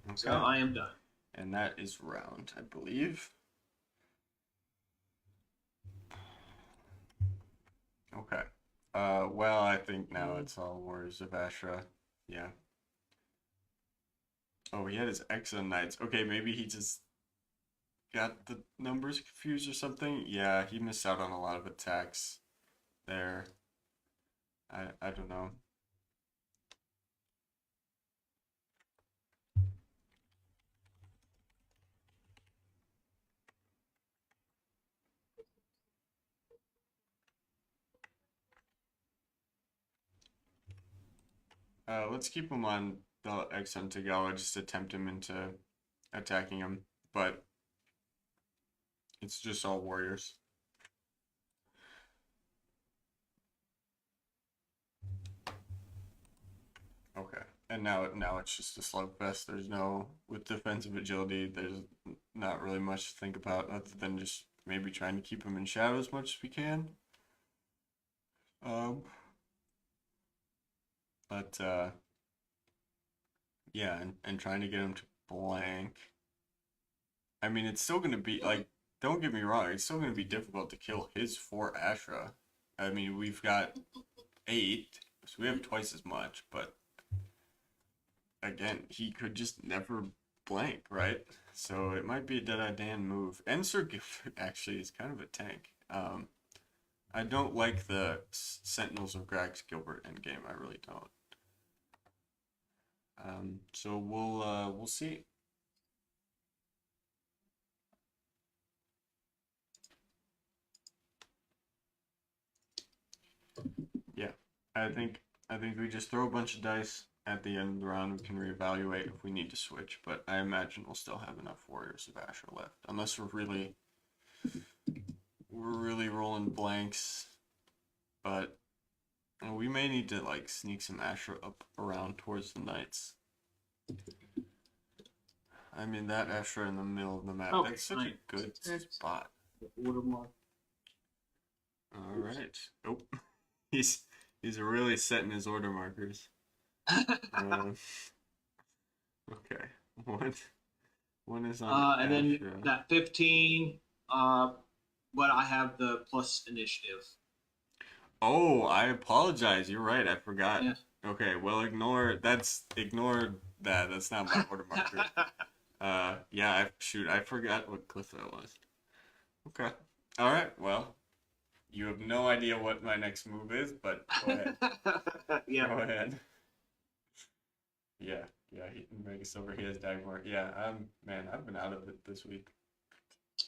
Speaker 1: Okay.
Speaker 2: So I am done.
Speaker 1: And that is round, I believe. Okay. Well, I think now it's all Warriors of Ashra. Yeah. Oh, he had his Exa Knights. Okay, maybe he just got the numbers confused or something. Yeah, he missed out on a lot of attacks there. I don't know. Let's keep him on the Exxon Tagawa just to tempt him into attacking him, but it's just all warriors. Okay, and now it's just a slugfest. There's no with defensive agility. There's not really much to think about other than just maybe trying to keep him in shadow as much as we can. Um, but yeah, and trying to get him to blank. I mean, it's still gonna be like, don't get me wrong, it's still gonna be difficult to kill his 4 Ashra. I mean, we've got 8, so we have twice as much, but again, he could just never blank, right? So it might be a Deadeye Dan move. And Sir Gilbert actually is kind of a tank. I don't like the Sentinels of Grax Gilbert endgame. I really don't. So we'll see. Yeah, I think we just throw a bunch of dice at the end of the round, we can reevaluate if we need to switch. But I imagine we'll still have enough Warriors of Asher left, unless we're really rolling blanks. But we may need to like sneak some Asher up around towards the Knights. I mean that Asher in the middle of the map.
Speaker 2: Okay,
Speaker 1: That's such a good spot.
Speaker 2: Watermark.
Speaker 1: All right. Oh, he's really setting his order markers. Okay. One is on
Speaker 2: And then
Speaker 1: Asher.
Speaker 2: that 15, but I have the plus initiative.
Speaker 1: Oh, I apologize. You're right. I forgot.
Speaker 2: Yeah.
Speaker 1: Okay, well, ignore that. That's not my order marker. Yeah, I forgot what cliff that was. Okay. All right. Well, you have no idea what my next move is, but go ahead.
Speaker 2: Yeah.
Speaker 1: Go ahead. Yeah, yeah. Vegas over here is Dagmar. Yeah, man, I've been out of it this week.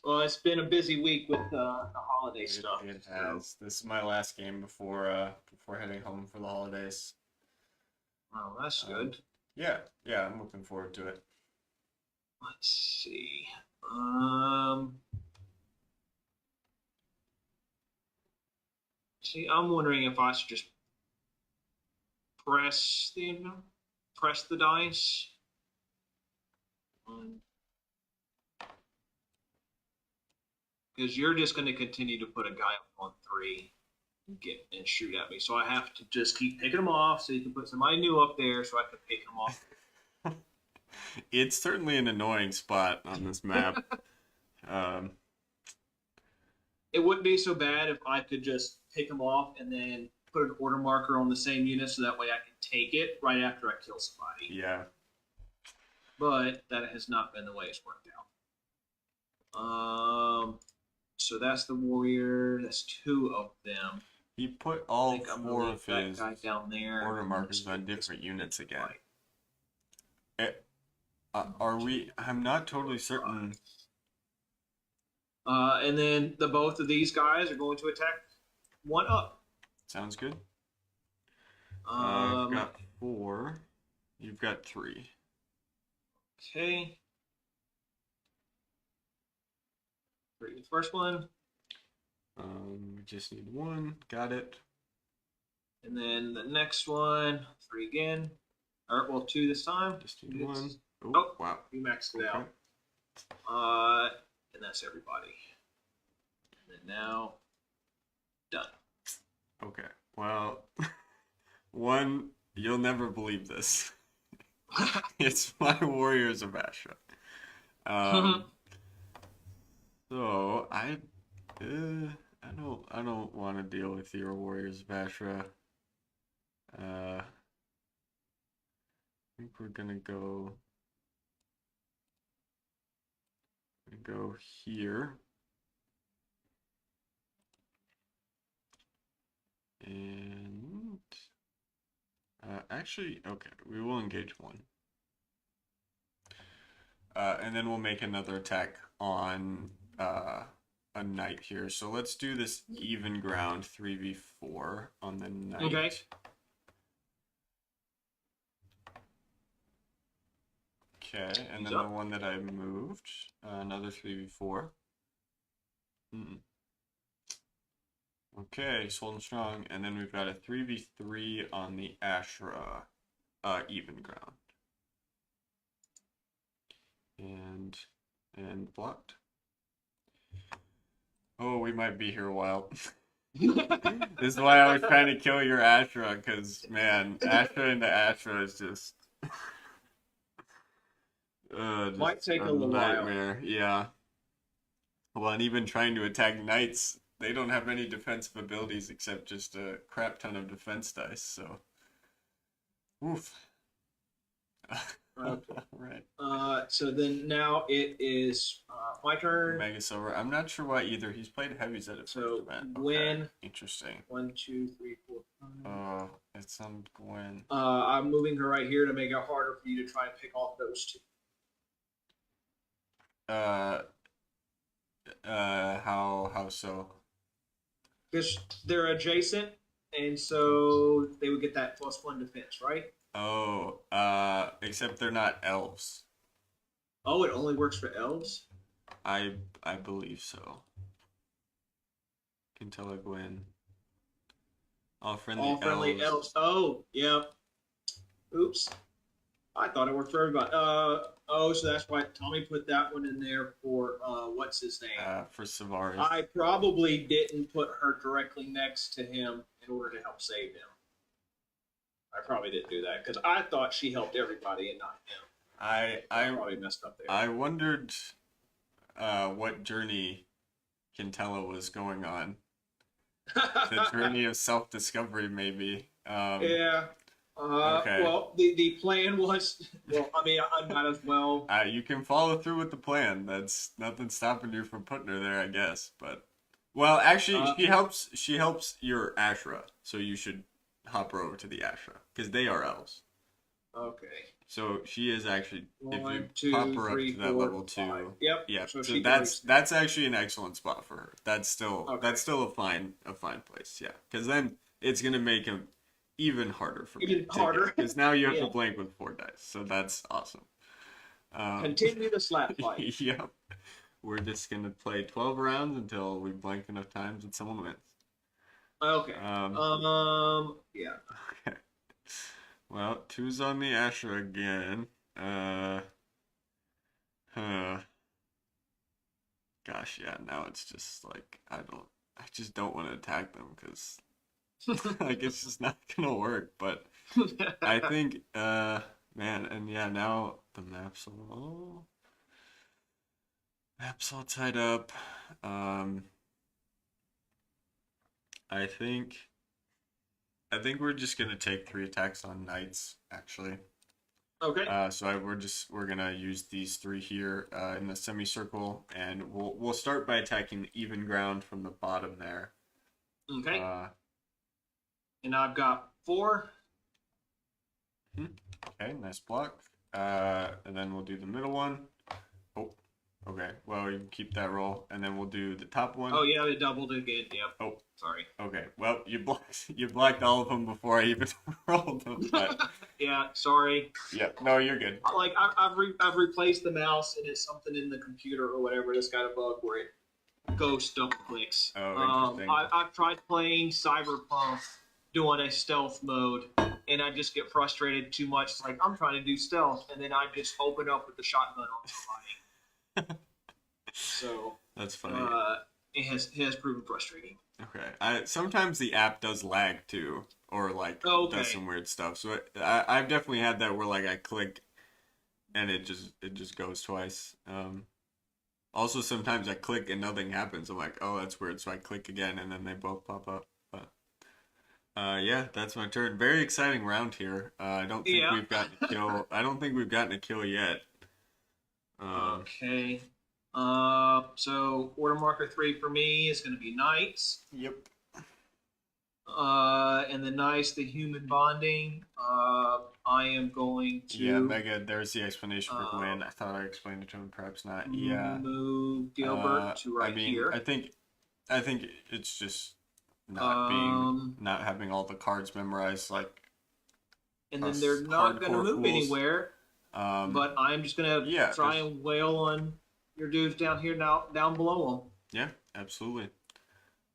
Speaker 2: Well, it's been a busy week with the holiday stuff.
Speaker 1: It has. This is my last game before heading home for the holidays.
Speaker 2: Oh, that's good.
Speaker 1: Yeah, yeah, I'm looking forward to it.
Speaker 2: Let's see. See, I'm wondering if I should just press the dice. Because you're just going to continue to put a guy up on 3 and shoot at me. So I have to just keep picking them off so you can put somebody new up there so I can pick them off.
Speaker 1: It's certainly an annoying spot on this map.
Speaker 2: It wouldn't be so bad if I could just pick them off and then put an order marker on the same unit so that way I can take it right after I kill somebody.
Speaker 1: Yeah.
Speaker 2: But that has not been the way it's worked out. So that's the warrior. That's 2 of them.
Speaker 1: He put all 4 of his
Speaker 2: guy down there
Speaker 1: order markers on different units again. Are we? I'm not totally certain.
Speaker 2: And then both of these guys are going to attack 1 up.
Speaker 1: Sounds good. I've got 4. You've got 3.
Speaker 2: Okay. 3 the first one.
Speaker 1: We just need 1. Got it.
Speaker 2: And then the next one, 3 again. Or, well, 2 this time.
Speaker 1: Just need 1.
Speaker 2: Oh,
Speaker 1: wow.
Speaker 2: You maxed it out. And that's everybody. And then now, done.
Speaker 1: Okay. Well, one, you'll never believe this. It's my Warriors of Asher. So I don't want to deal with your Warriors of Asher. I think we're gonna go here. And actually, okay, we will engage 1. And then we'll make another attack on a knight here. So let's do this even ground 3v4 on the knight.
Speaker 2: Okay.
Speaker 1: Okay, and then the one that I moved, another 3v4. Okay, he's holding strong, and then we've got a 3v3 on the Ashra, even ground. And blocked. Oh, we might be here a while. This is why I was trying to kill your Ashra, because, man, Ashra into Ashra is just...
Speaker 2: Might take a little
Speaker 1: nightmare. While. Yeah. Well, and even trying to attack knights, they don't have any defensive abilities except just a crap ton of defense dice, so... Oof.
Speaker 2: Right. So then now it is my turn.
Speaker 1: Mega Silver. I'm not sure why either. He's played heavies at a first event.
Speaker 2: Gwen.
Speaker 1: Interesting.
Speaker 2: 1, 2, 3, 4, 5.
Speaker 1: It's on Gwen.
Speaker 2: I'm moving her right here to make it harder for you to try and pick off those 2.
Speaker 1: How so?
Speaker 2: Because they're adjacent, and so they would get that +1 defense, right?
Speaker 1: Oh, except they're not elves.
Speaker 2: Oh, it only works for elves?
Speaker 1: I believe so. Quintella Gwen. All friendly
Speaker 2: All friendly
Speaker 1: elves.
Speaker 2: elves. Oh, yeah. Oops. I thought it worked for everybody. Oh, so that's why Tommy put that one in there for what's his name?
Speaker 1: For Savaris.
Speaker 2: I probably didn't put her directly next to him in order to help save him. I probably didn't do that because I thought she helped everybody and not him.
Speaker 1: I
Speaker 2: So I
Speaker 1: I
Speaker 2: probably messed up there.
Speaker 1: I wondered what journey Quintella was going on. The journey of self-discovery, maybe.
Speaker 2: Yeah.
Speaker 1: Okay.
Speaker 2: Well, the plan was. Well, I mean, I might as well.
Speaker 1: You can follow through with the plan. That's nothing stopping you from putting her there, I guess. But well, actually,
Speaker 2: Uh,
Speaker 1: she helps your Ashra, so you should hop her over to the Ashra because they are elves.
Speaker 2: okay.
Speaker 1: So she is actually, if you
Speaker 2: One,
Speaker 1: pop
Speaker 2: two,
Speaker 1: her up
Speaker 2: three,
Speaker 1: to that
Speaker 2: four,
Speaker 1: level
Speaker 2: five.
Speaker 1: two,
Speaker 2: Yep.
Speaker 1: yeah.
Speaker 2: So
Speaker 1: So
Speaker 2: she can reach.
Speaker 1: that's actually an excellent spot for her.
Speaker 2: Okay.
Speaker 1: That's still a fine place, yeah. Because then it's gonna make him even harder for me
Speaker 2: Even
Speaker 1: to get.
Speaker 2: harder.
Speaker 1: Because now you have to
Speaker 2: Yeah.
Speaker 1: blank with 4 dice, so that's awesome. Um,
Speaker 2: Continue the slap fight.
Speaker 1: yep. We're just gonna play 12 rounds until we blank enough times and someone wins.
Speaker 2: Okay.
Speaker 1: Um,
Speaker 2: Yeah.
Speaker 1: okay. Well, two's on the Asher again. Huh. Gosh, yeah, now it's just like I just don't want to attack them because like it's just not gonna work. But I think, man, and yeah, now the map's all tied up. Um, I think I think we're just gonna take 3 attacks on knights actually.
Speaker 2: Okay.
Speaker 1: We're gonna use these 3 here in the semicircle, and we'll start by attacking the even ground from the bottom there.
Speaker 2: Okay.
Speaker 1: Uh,
Speaker 2: And I've got 4.
Speaker 1: okay, nice block. And then we'll do the middle one. Oh, okay. Well, you can keep that roll, and then we'll do the top one.
Speaker 2: Oh yeah, it doubled again. Yep.
Speaker 1: Oh,
Speaker 2: Sorry.
Speaker 1: okay. Well, you blocked all of them before I even rolled them. But
Speaker 2: Yeah. Sorry.
Speaker 1: yeah, no, you're good.
Speaker 2: Like I've replaced the mouse and it's something in the computer or whatever. It's got a bug where it ghost double clicks.
Speaker 1: Oh, interesting.
Speaker 2: I've tried playing Cyberpunk doing a stealth mode, and I just get frustrated too much. It's like I'm trying to do stealth, and then I just open up with the shotgun on somebody. So
Speaker 1: That's funny.
Speaker 2: it has proven frustrating.
Speaker 1: Okay. Sometimes the app does lag too, or like
Speaker 2: Okay.
Speaker 1: does some weird stuff. So I've definitely had that where like I click and it just goes twice. Also sometimes I click and nothing happens. I'm like, oh, that's weird. So I click again and then they both pop up. But yeah, that's my turn. Very exciting round here. I don't think
Speaker 2: Yeah.
Speaker 1: we've gotten a kill. I don't think we've gotten a kill yet.
Speaker 2: Okay. So order marker 3 for me is going to be knights.
Speaker 1: Yep.
Speaker 2: And the nice, the human bonding. I am going to.
Speaker 1: Yeah, Mega. There's the explanation for Gwen. I thought I explained it to him. Perhaps not. Yeah.
Speaker 2: Move Gilbert to right here.
Speaker 1: I think it's just not having all the cards memorized like.
Speaker 2: And then they're not going to move
Speaker 1: fools.
Speaker 2: Anywhere. But I'm just going to try and wail on your dudes down here now, down below them.
Speaker 1: Yeah, absolutely.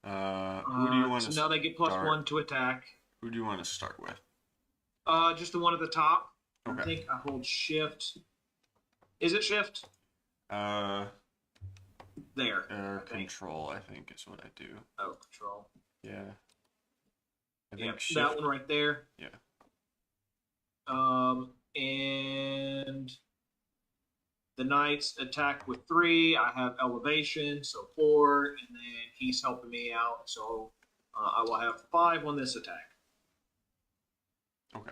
Speaker 1: Who do you want to?
Speaker 2: So now they get +1 to attack.
Speaker 1: Who do you want to start with?
Speaker 2: Just the one at the top.
Speaker 1: Okay.
Speaker 2: I think I hold Shift. Is it Shift? There.
Speaker 1: Control, I think, is what I do.
Speaker 2: Oh, Control.
Speaker 1: Yeah. I
Speaker 2: think
Speaker 1: Shift.
Speaker 2: That one right there.
Speaker 1: Yeah.
Speaker 2: And the knights attack with 3. I have elevation, so 4, and then he's helping me out, so I will have 5 on this attack.
Speaker 1: Okay.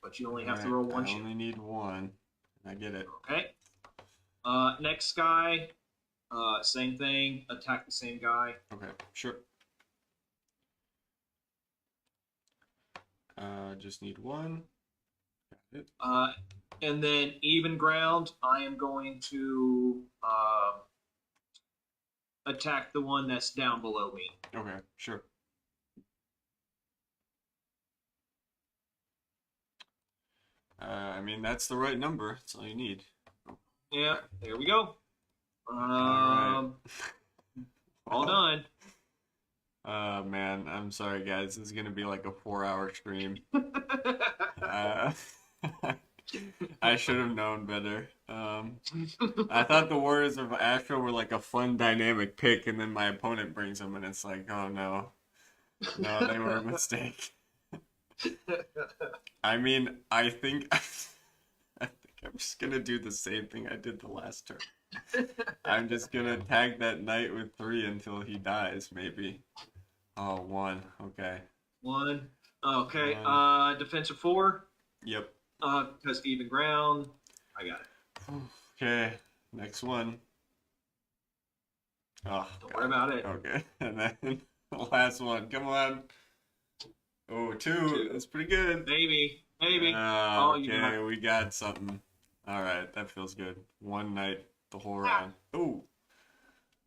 Speaker 2: But you only have to roll 1
Speaker 1: I only need 1. I get it.
Speaker 2: Okay. Next guy, same thing. Attack the same guy.
Speaker 1: Okay, sure. Just need 1. Got it.
Speaker 2: And then even ground, I am going to attack the one that's down below me.
Speaker 1: Okay, sure. I mean, that's the right number. That's all you need.
Speaker 2: Yeah, there we go.
Speaker 1: All right.
Speaker 2: All
Speaker 1: Well,
Speaker 2: done.
Speaker 1: man, I'm sorry, guys. This is gonna be like a 4-hour stream. Uh, I should have known better. I thought the Warriors of Astro were like a fun, dynamic pick, and then my opponent brings them, and it's like, oh no, no, they were a mistake. I mean, I think I think I'm just gonna do the same thing I did the last turn. I'm just gonna tag that knight with 3 until he dies, maybe. Oh, 1. Okay.
Speaker 2: One. Okay.
Speaker 1: 1.
Speaker 2: Defensive 4.
Speaker 1: Yep.
Speaker 2: Because even ground. I got it.
Speaker 1: Okay. Next one. Oh,
Speaker 2: Don't
Speaker 1: God.
Speaker 2: worry about it.
Speaker 1: Okay. And then the last one. Come on. Oh, 2. That's pretty good.
Speaker 2: Maybe. Maybe.
Speaker 1: Oh,
Speaker 2: you
Speaker 1: okay.
Speaker 2: got.
Speaker 1: We got something. All right. That feels good. 1 knight the whole round. Oh.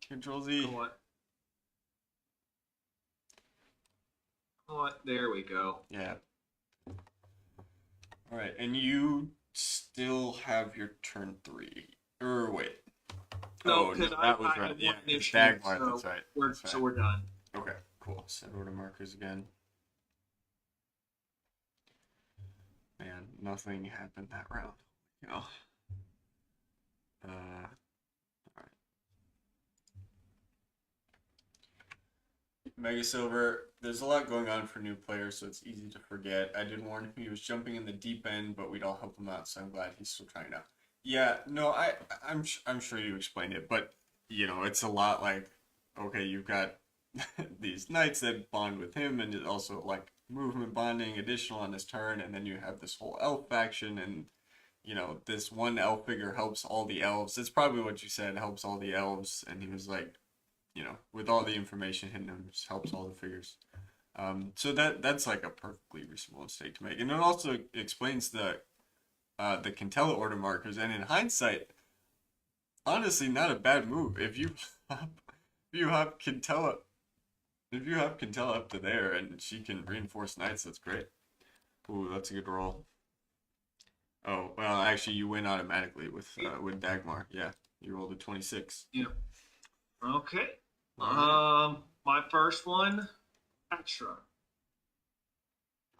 Speaker 1: Control Z.
Speaker 2: What? What? There we go.
Speaker 1: Yeah. All right. And you still have your turn 3. Or wait.
Speaker 2: No,
Speaker 1: Oh,
Speaker 2: because
Speaker 1: no,
Speaker 2: I
Speaker 1: that was
Speaker 2: have
Speaker 1: right.
Speaker 2: one
Speaker 1: Yeah, it's
Speaker 2: initiative,
Speaker 1: Dagmar.
Speaker 2: so
Speaker 1: That's right.
Speaker 2: We're
Speaker 1: That's right.
Speaker 2: so we're done.
Speaker 1: Okay, cool. Set order markers again. Man, nothing happened that round. You know. All right. Mega Silver. There's a lot going on for new players, so it's easy to forget. I did warn him he was jumping in the deep end, but we'd all help him out, so I'm glad he's still trying now. Yeah, no, I'm sure you explained it, but you know, it's a lot like, okay, you've got these knights that bond with him, and it also like movement bonding additional on his turn, and then you have this whole elf faction, and you know, this one elf figure helps all the elves. It's probably what you said, helps all the elves, and he was like, you know, with all the information hidden, it just helps all the figures. So that's like a perfectly reasonable mistake to make, and it also explains the Quintella order markers. And in hindsight, honestly, not a bad move. If you have Quintella, if you have Quintella up to there and she can reinforce knights, that's great. Ooh, that's a good roll. Oh well, actually, you win automatically with Dagmar. Yeah, you rolled a 26.
Speaker 2: Yeah. Okay.
Speaker 1: All right.
Speaker 2: My first one, extra.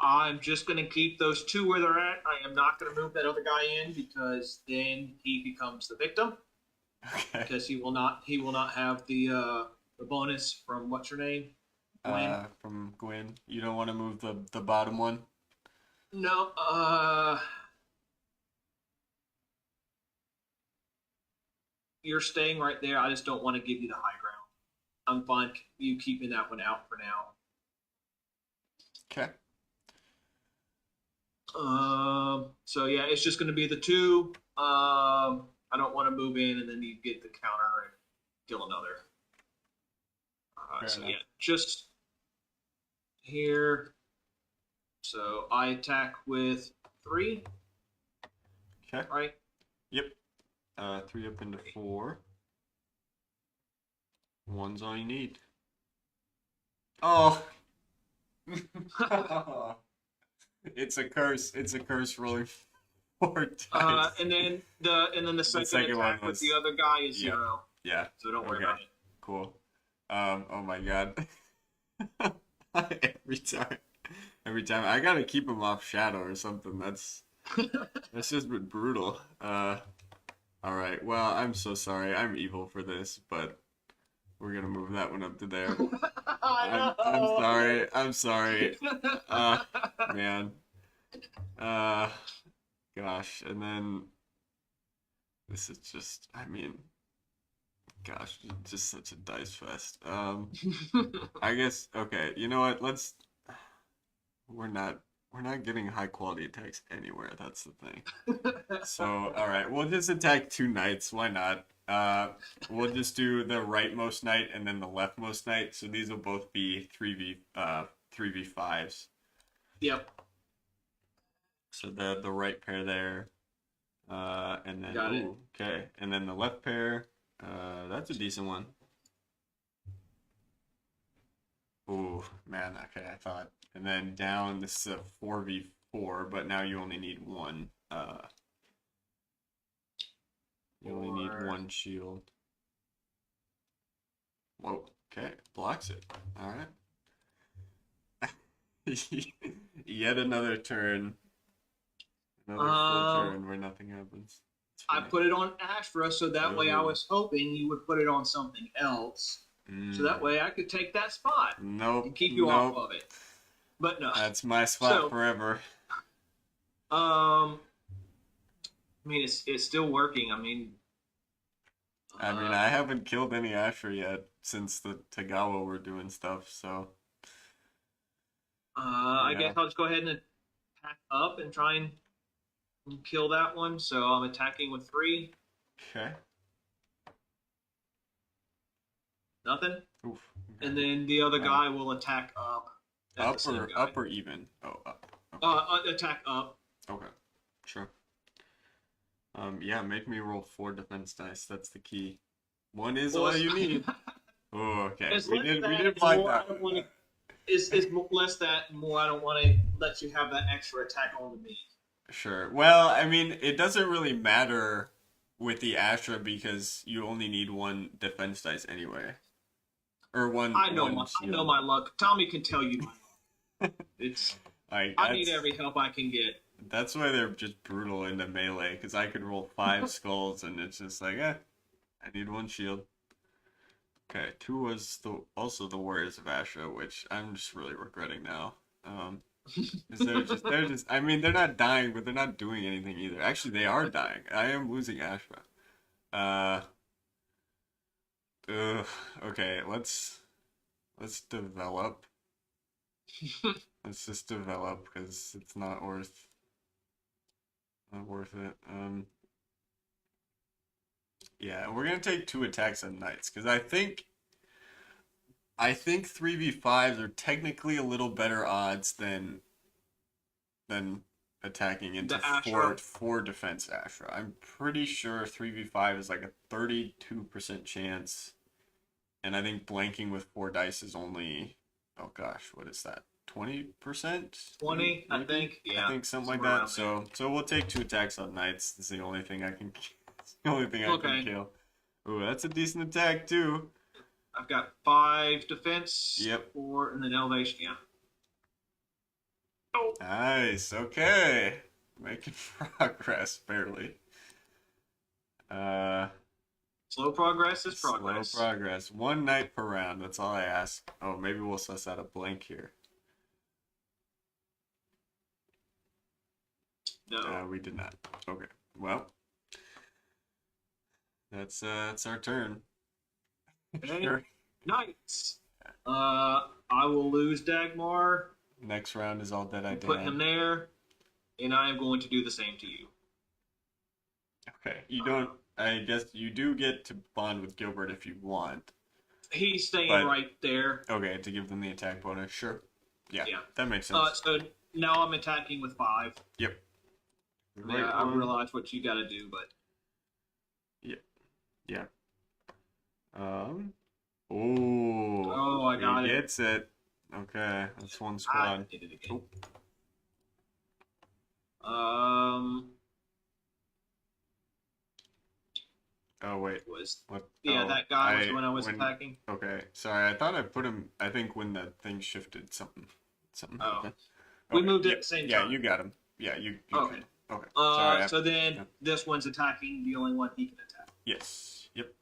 Speaker 2: I'm just gonna keep those 2 where they're at. I am not gonna move that other guy in because then he becomes the victim.
Speaker 1: Okay.
Speaker 2: Because he will not have the bonus from what's her name? Gwen.
Speaker 1: From Gwen, you don't want to move the bottom one.
Speaker 2: No, you're staying right there. I just don't want to give you the high ground. I'm fine you keeping that one out for now.
Speaker 1: Okay.
Speaker 2: So yeah, it's just going to be the 2. I don't want to move in and then you get the counter and kill another. So
Speaker 1: enough.
Speaker 2: yeah, just here. So I attack with 3.
Speaker 1: Okay.
Speaker 2: Right.
Speaker 1: Yep. 3 up into 4. 1's all you need. Oh. It's a curse. It's a curse rolling 4 times.
Speaker 2: And then the second attack with the other guy is 0.
Speaker 1: Yeah.
Speaker 2: So don't worry about it.
Speaker 1: Cool. Oh my god. Every time I gotta keep him off shadow or something. That's just been brutal. All right. Well, I'm so sorry. I'm evil for this, but we're gonna move that one up to there. I'm sorry. I'm sorry. Man. Gosh. And then this is just, I mean, gosh, just such a dice fest. I guess, okay, you know what? We're not getting high quality attacks anywhere. That's the thing. So, all right, we'll just attack 2 knights. Why not? We'll just do the rightmost knight and then the leftmost knight. So these will both be 3v5s.
Speaker 2: Yep.
Speaker 1: So the right pair there, and then
Speaker 2: Got it.
Speaker 1: okay, and then the left pair. That's a decent one. Ooh, man. Okay, I thought. And then down, this is a 4v4, but now you only need 1. You only need
Speaker 2: Or
Speaker 1: one shield. Whoa. Okay. Blocks it. All right. Yet another turn. Another full
Speaker 2: um,
Speaker 1: turn where nothing happens. It's
Speaker 2: I
Speaker 1: funny.
Speaker 2: put it on Astra, so that way I
Speaker 1: Ooh.
Speaker 2: was hoping you would put it on something else, so that
Speaker 1: Mm.
Speaker 2: way I could take that spot and
Speaker 1: Nope.
Speaker 2: keep you off
Speaker 1: Nope.
Speaker 2: of it. But no.
Speaker 1: That's my spot
Speaker 2: So,
Speaker 1: forever.
Speaker 2: um, I mean, it's still working. I mean,
Speaker 1: I mean,
Speaker 2: uh,
Speaker 1: I haven't killed any Asher yet since the Tagawa were doing stuff, so
Speaker 2: I guess
Speaker 1: yeah.
Speaker 2: I'll just go ahead and attack up and try and kill that one. So I'm attacking with 3.
Speaker 1: Okay.
Speaker 2: Nothing.
Speaker 1: Oof.
Speaker 2: And
Speaker 1: Okay.
Speaker 2: then the other guy will attack up at the same guy.
Speaker 1: Up or even? Oh, up. Okay.
Speaker 2: Attack up.
Speaker 1: Okay. Sure. Yeah, make me roll 4 defense dice. That's the key. One is
Speaker 2: Well,
Speaker 1: all you need. Oh, okay.
Speaker 2: it's
Speaker 1: We
Speaker 2: less
Speaker 1: did
Speaker 2: that
Speaker 1: find
Speaker 2: more. I
Speaker 1: that
Speaker 2: don't
Speaker 1: one.
Speaker 2: want to. It's less that more. I don't want to let you have that extra attack on me.
Speaker 1: Sure. Well, I mean, it doesn't really matter with the Astra because you only need one defense dice anyway. Or one
Speaker 2: I know
Speaker 1: shield.
Speaker 2: my luck. Tommy can tell you. It's.
Speaker 1: Like
Speaker 2: I need every help I can get.
Speaker 1: that's why they're just brutal into melee because I could roll 5 skulls and it's just like, I need one shield. Okay, 2 was also the Warriors of Astra, which I'm just really regretting now. 'Cause they're just I mean they're not dying, but they're not doing anything either. Actually, they are dying. I am losing Astra. Uh, ugh, okay, let's develop. Let's just develop because it's not worth it. Yeah, we're gonna take 2 attacks on knights because I think 3v5s are technically a little better odds than attacking into
Speaker 2: The Astra.
Speaker 1: four defense Astra. I'm pretty sure 3v5 is like a 32% chance, and I think blanking with 4 dice is only, oh gosh, what is that? 20%?
Speaker 2: 20, I think.
Speaker 1: I
Speaker 2: Yeah.
Speaker 1: think something like
Speaker 2: Somewhere
Speaker 1: that.
Speaker 2: around there.
Speaker 1: So we'll take 2 attacks on knights. It's the only thing I can it's the only thing I can
Speaker 2: Okay.
Speaker 1: kill. Ooh, that's a decent attack too.
Speaker 2: I've got 5 defense.
Speaker 1: Yep.
Speaker 2: 4, and then elevation. Yeah. Oh.
Speaker 1: Nice. Okay. Making progress barely. Uh
Speaker 2: Slow progress is progress.
Speaker 1: Slow progress. 1 knight per round. That's all I ask. Oh, maybe we'll suss out a blank here.
Speaker 2: No.
Speaker 1: We did not. Okay. Well, that's our turn.
Speaker 2: Okay.
Speaker 1: Sure.
Speaker 2: Nice. I will lose Dagmar,
Speaker 1: Next round is all Dead I
Speaker 2: put him
Speaker 1: Dad.
Speaker 2: there, and I am going to do the same to you.
Speaker 1: Okay. You don't. I guess you do get to bond with Gilbert if you want.
Speaker 2: He's staying
Speaker 1: But-
Speaker 2: right there.
Speaker 1: Okay, to give them the attack bonus. Sure. Yeah.
Speaker 2: Yeah.
Speaker 1: That makes sense.
Speaker 2: So now I'm attacking with 5.
Speaker 1: Yep.
Speaker 2: Yeah, I realize what you got to do, but
Speaker 1: Yeah. Oh.
Speaker 2: Oh, I got
Speaker 1: he
Speaker 2: it.
Speaker 1: gets it. Okay, that's 1
Speaker 2: I
Speaker 1: squad.
Speaker 2: did it again.
Speaker 1: Oh. Oh wait.
Speaker 2: Was
Speaker 1: What?
Speaker 2: yeah,
Speaker 1: Oh,
Speaker 2: that guy was when I was attacking.
Speaker 1: Okay, sorry. I thought I put him. I think when the thing shifted, something.
Speaker 2: Oh.
Speaker 1: happened.
Speaker 2: We
Speaker 1: Okay,
Speaker 2: moved it
Speaker 1: yeah,
Speaker 2: at the same
Speaker 1: Yeah,
Speaker 2: time.
Speaker 1: you got him. Yeah, you.
Speaker 2: Okay.
Speaker 1: Could. Okay. Sorry.
Speaker 2: So then
Speaker 1: yeah.
Speaker 2: this one's attacking the only one he can attack.
Speaker 1: Yes. Yep.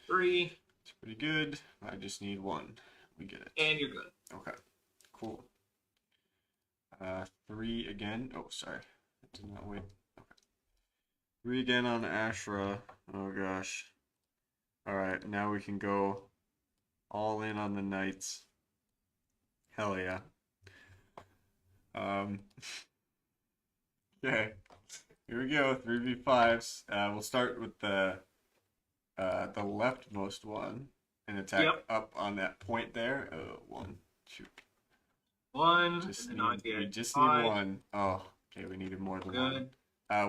Speaker 2: 3,
Speaker 1: It's pretty good. I just need 1. We get it.
Speaker 2: and you're good.
Speaker 1: Okay. Cool. 3 again. Oh, sorry. I did not wait. Okay. 3 again on Ashra. Oh gosh. Alright, now we can go all in on the knights. Hell yeah. Okay. Here we go. 3v5s. We'll start with the leftmost one and attack
Speaker 2: Yep.
Speaker 1: up on that point there. 1. Shoot.
Speaker 2: 1,
Speaker 1: Just
Speaker 2: and then I
Speaker 1: need,
Speaker 2: get
Speaker 1: we just
Speaker 2: 5.
Speaker 1: need 1. Oh, okay, we needed more than 1.
Speaker 2: Good.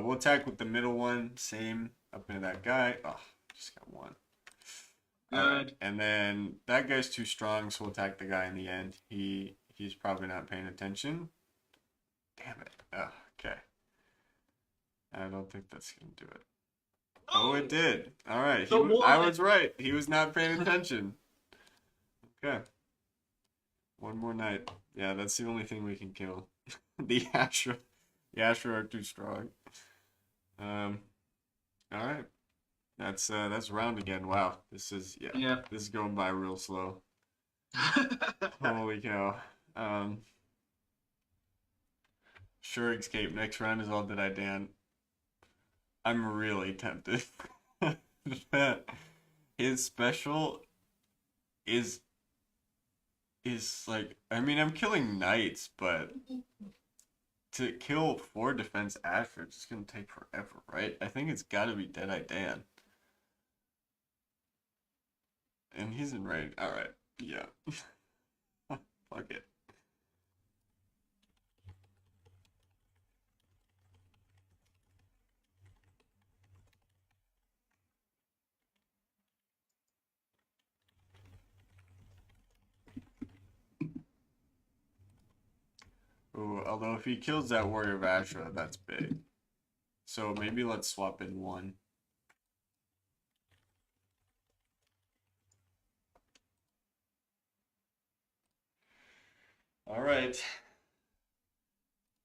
Speaker 1: We'll attack with the middle one. Same up into that guy. Oh, just got 1.
Speaker 2: Good.
Speaker 1: Alright, and then that guy's too strong, so we'll attack the guy in the end. He's probably not paying attention. Damn it. Oh, okay. I don't think that's gonna do it. Oh, it did. All right.
Speaker 2: The
Speaker 1: I
Speaker 2: one.
Speaker 1: was right. He was not paying attention. Okay. One more night. Yeah, that's the only thing we can kill. The Ashra. The Ashra are too strong. Um. All right. That's round again. Wow. This is yeah.
Speaker 2: Yeah.
Speaker 1: This is going by real slow. Holy cow. Um. Sure, escape. Next round is all that I Dan. I'm really tempted. His special is like, I mean, I'm killing knights, but to kill 4 defense after it's just gonna take forever, right? I think it's gotta be Deadeye Dan. And he's in range. Alright. Yeah. Fuck it. Ooh, although if he kills that Warrior of Ashra, that's big. So maybe let's swap in one. Alright.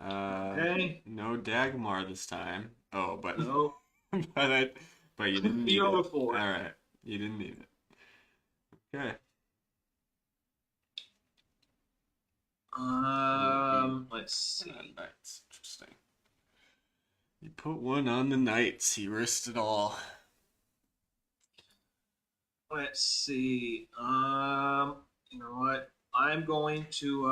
Speaker 2: Okay.
Speaker 1: No Dagmar this time. Oh, but
Speaker 2: No.
Speaker 1: but you didn't need
Speaker 2: You're
Speaker 1: it.
Speaker 2: for it.
Speaker 1: All right, you didn't need it. Okay.
Speaker 2: Let's see.
Speaker 1: Knights. Interesting. You put one on the knights. He risked it all.
Speaker 2: Let's see. You know what? I'm going to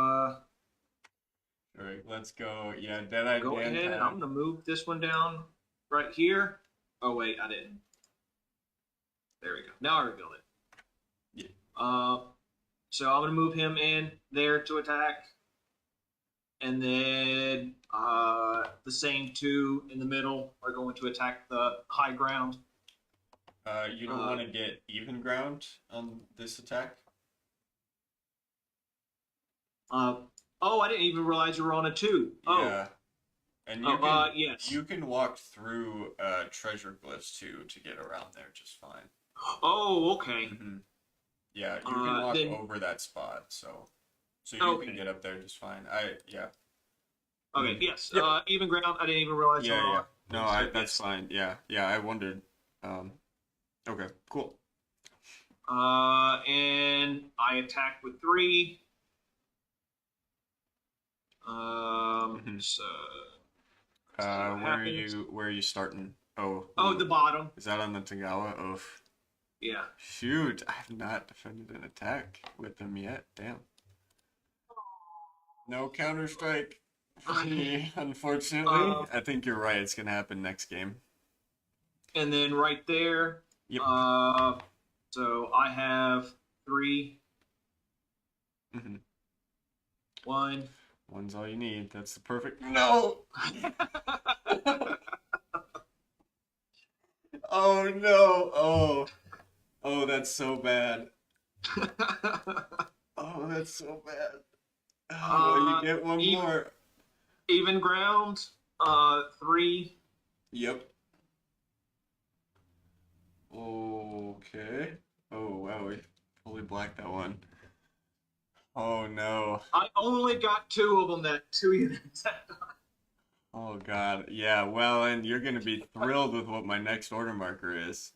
Speaker 1: All right, let's go. Yeah, Deadeye
Speaker 2: go
Speaker 1: Dan
Speaker 2: ahead and
Speaker 1: time.
Speaker 2: I'm gonna move this one down right here. Oh wait, I didn't. There we go. Now I revealed it.
Speaker 1: Yeah.
Speaker 2: So I'm gonna move him in there to attack, and then the same two in the middle are going to attack the high ground.
Speaker 1: You don't want to get even ground on this attack.
Speaker 2: Oh, I didn't even realize you were on a 2. Oh,
Speaker 1: Yeah. And you can
Speaker 2: yes.
Speaker 1: you can walk through treasure glyphs too to get around there just fine.
Speaker 2: Oh, okay.
Speaker 1: Mm-hmm. Yeah, you can walk over that spot, so you can get up there just fine. Yeah.
Speaker 2: Okay, yes.
Speaker 1: Yep.
Speaker 2: Even ground. I didn't even realize you were
Speaker 1: Yeah.
Speaker 2: on.
Speaker 1: No, that's fine. Yeah. I wondered. Okay, cool.
Speaker 2: And I attack with 3. So.
Speaker 1: Where are you starting? Oh.
Speaker 2: Oh, the bottom.
Speaker 1: Is that on the Tagawa? Oh.
Speaker 2: Yeah.
Speaker 1: Shoot, I have not defended an attack with them yet. Damn. No counter strike for me, unfortunately. I think you're right. It's gonna happen next game.
Speaker 2: And then right there.
Speaker 1: Yep.
Speaker 2: So I have 3.
Speaker 1: Mm-hmm.
Speaker 2: 1.
Speaker 1: One's all you need. That's the perfect. No. Oh no. Oh, that's so bad. Oh, that's so bad. Oh, you get one more.
Speaker 2: Even ground. 3.
Speaker 1: Yep. Okay. Oh wow, we fully blacked that one. Oh no.
Speaker 2: I only got 2 of them that 2 units.
Speaker 1: Oh god. Yeah, well, and you're gonna be thrilled with what my next order marker is.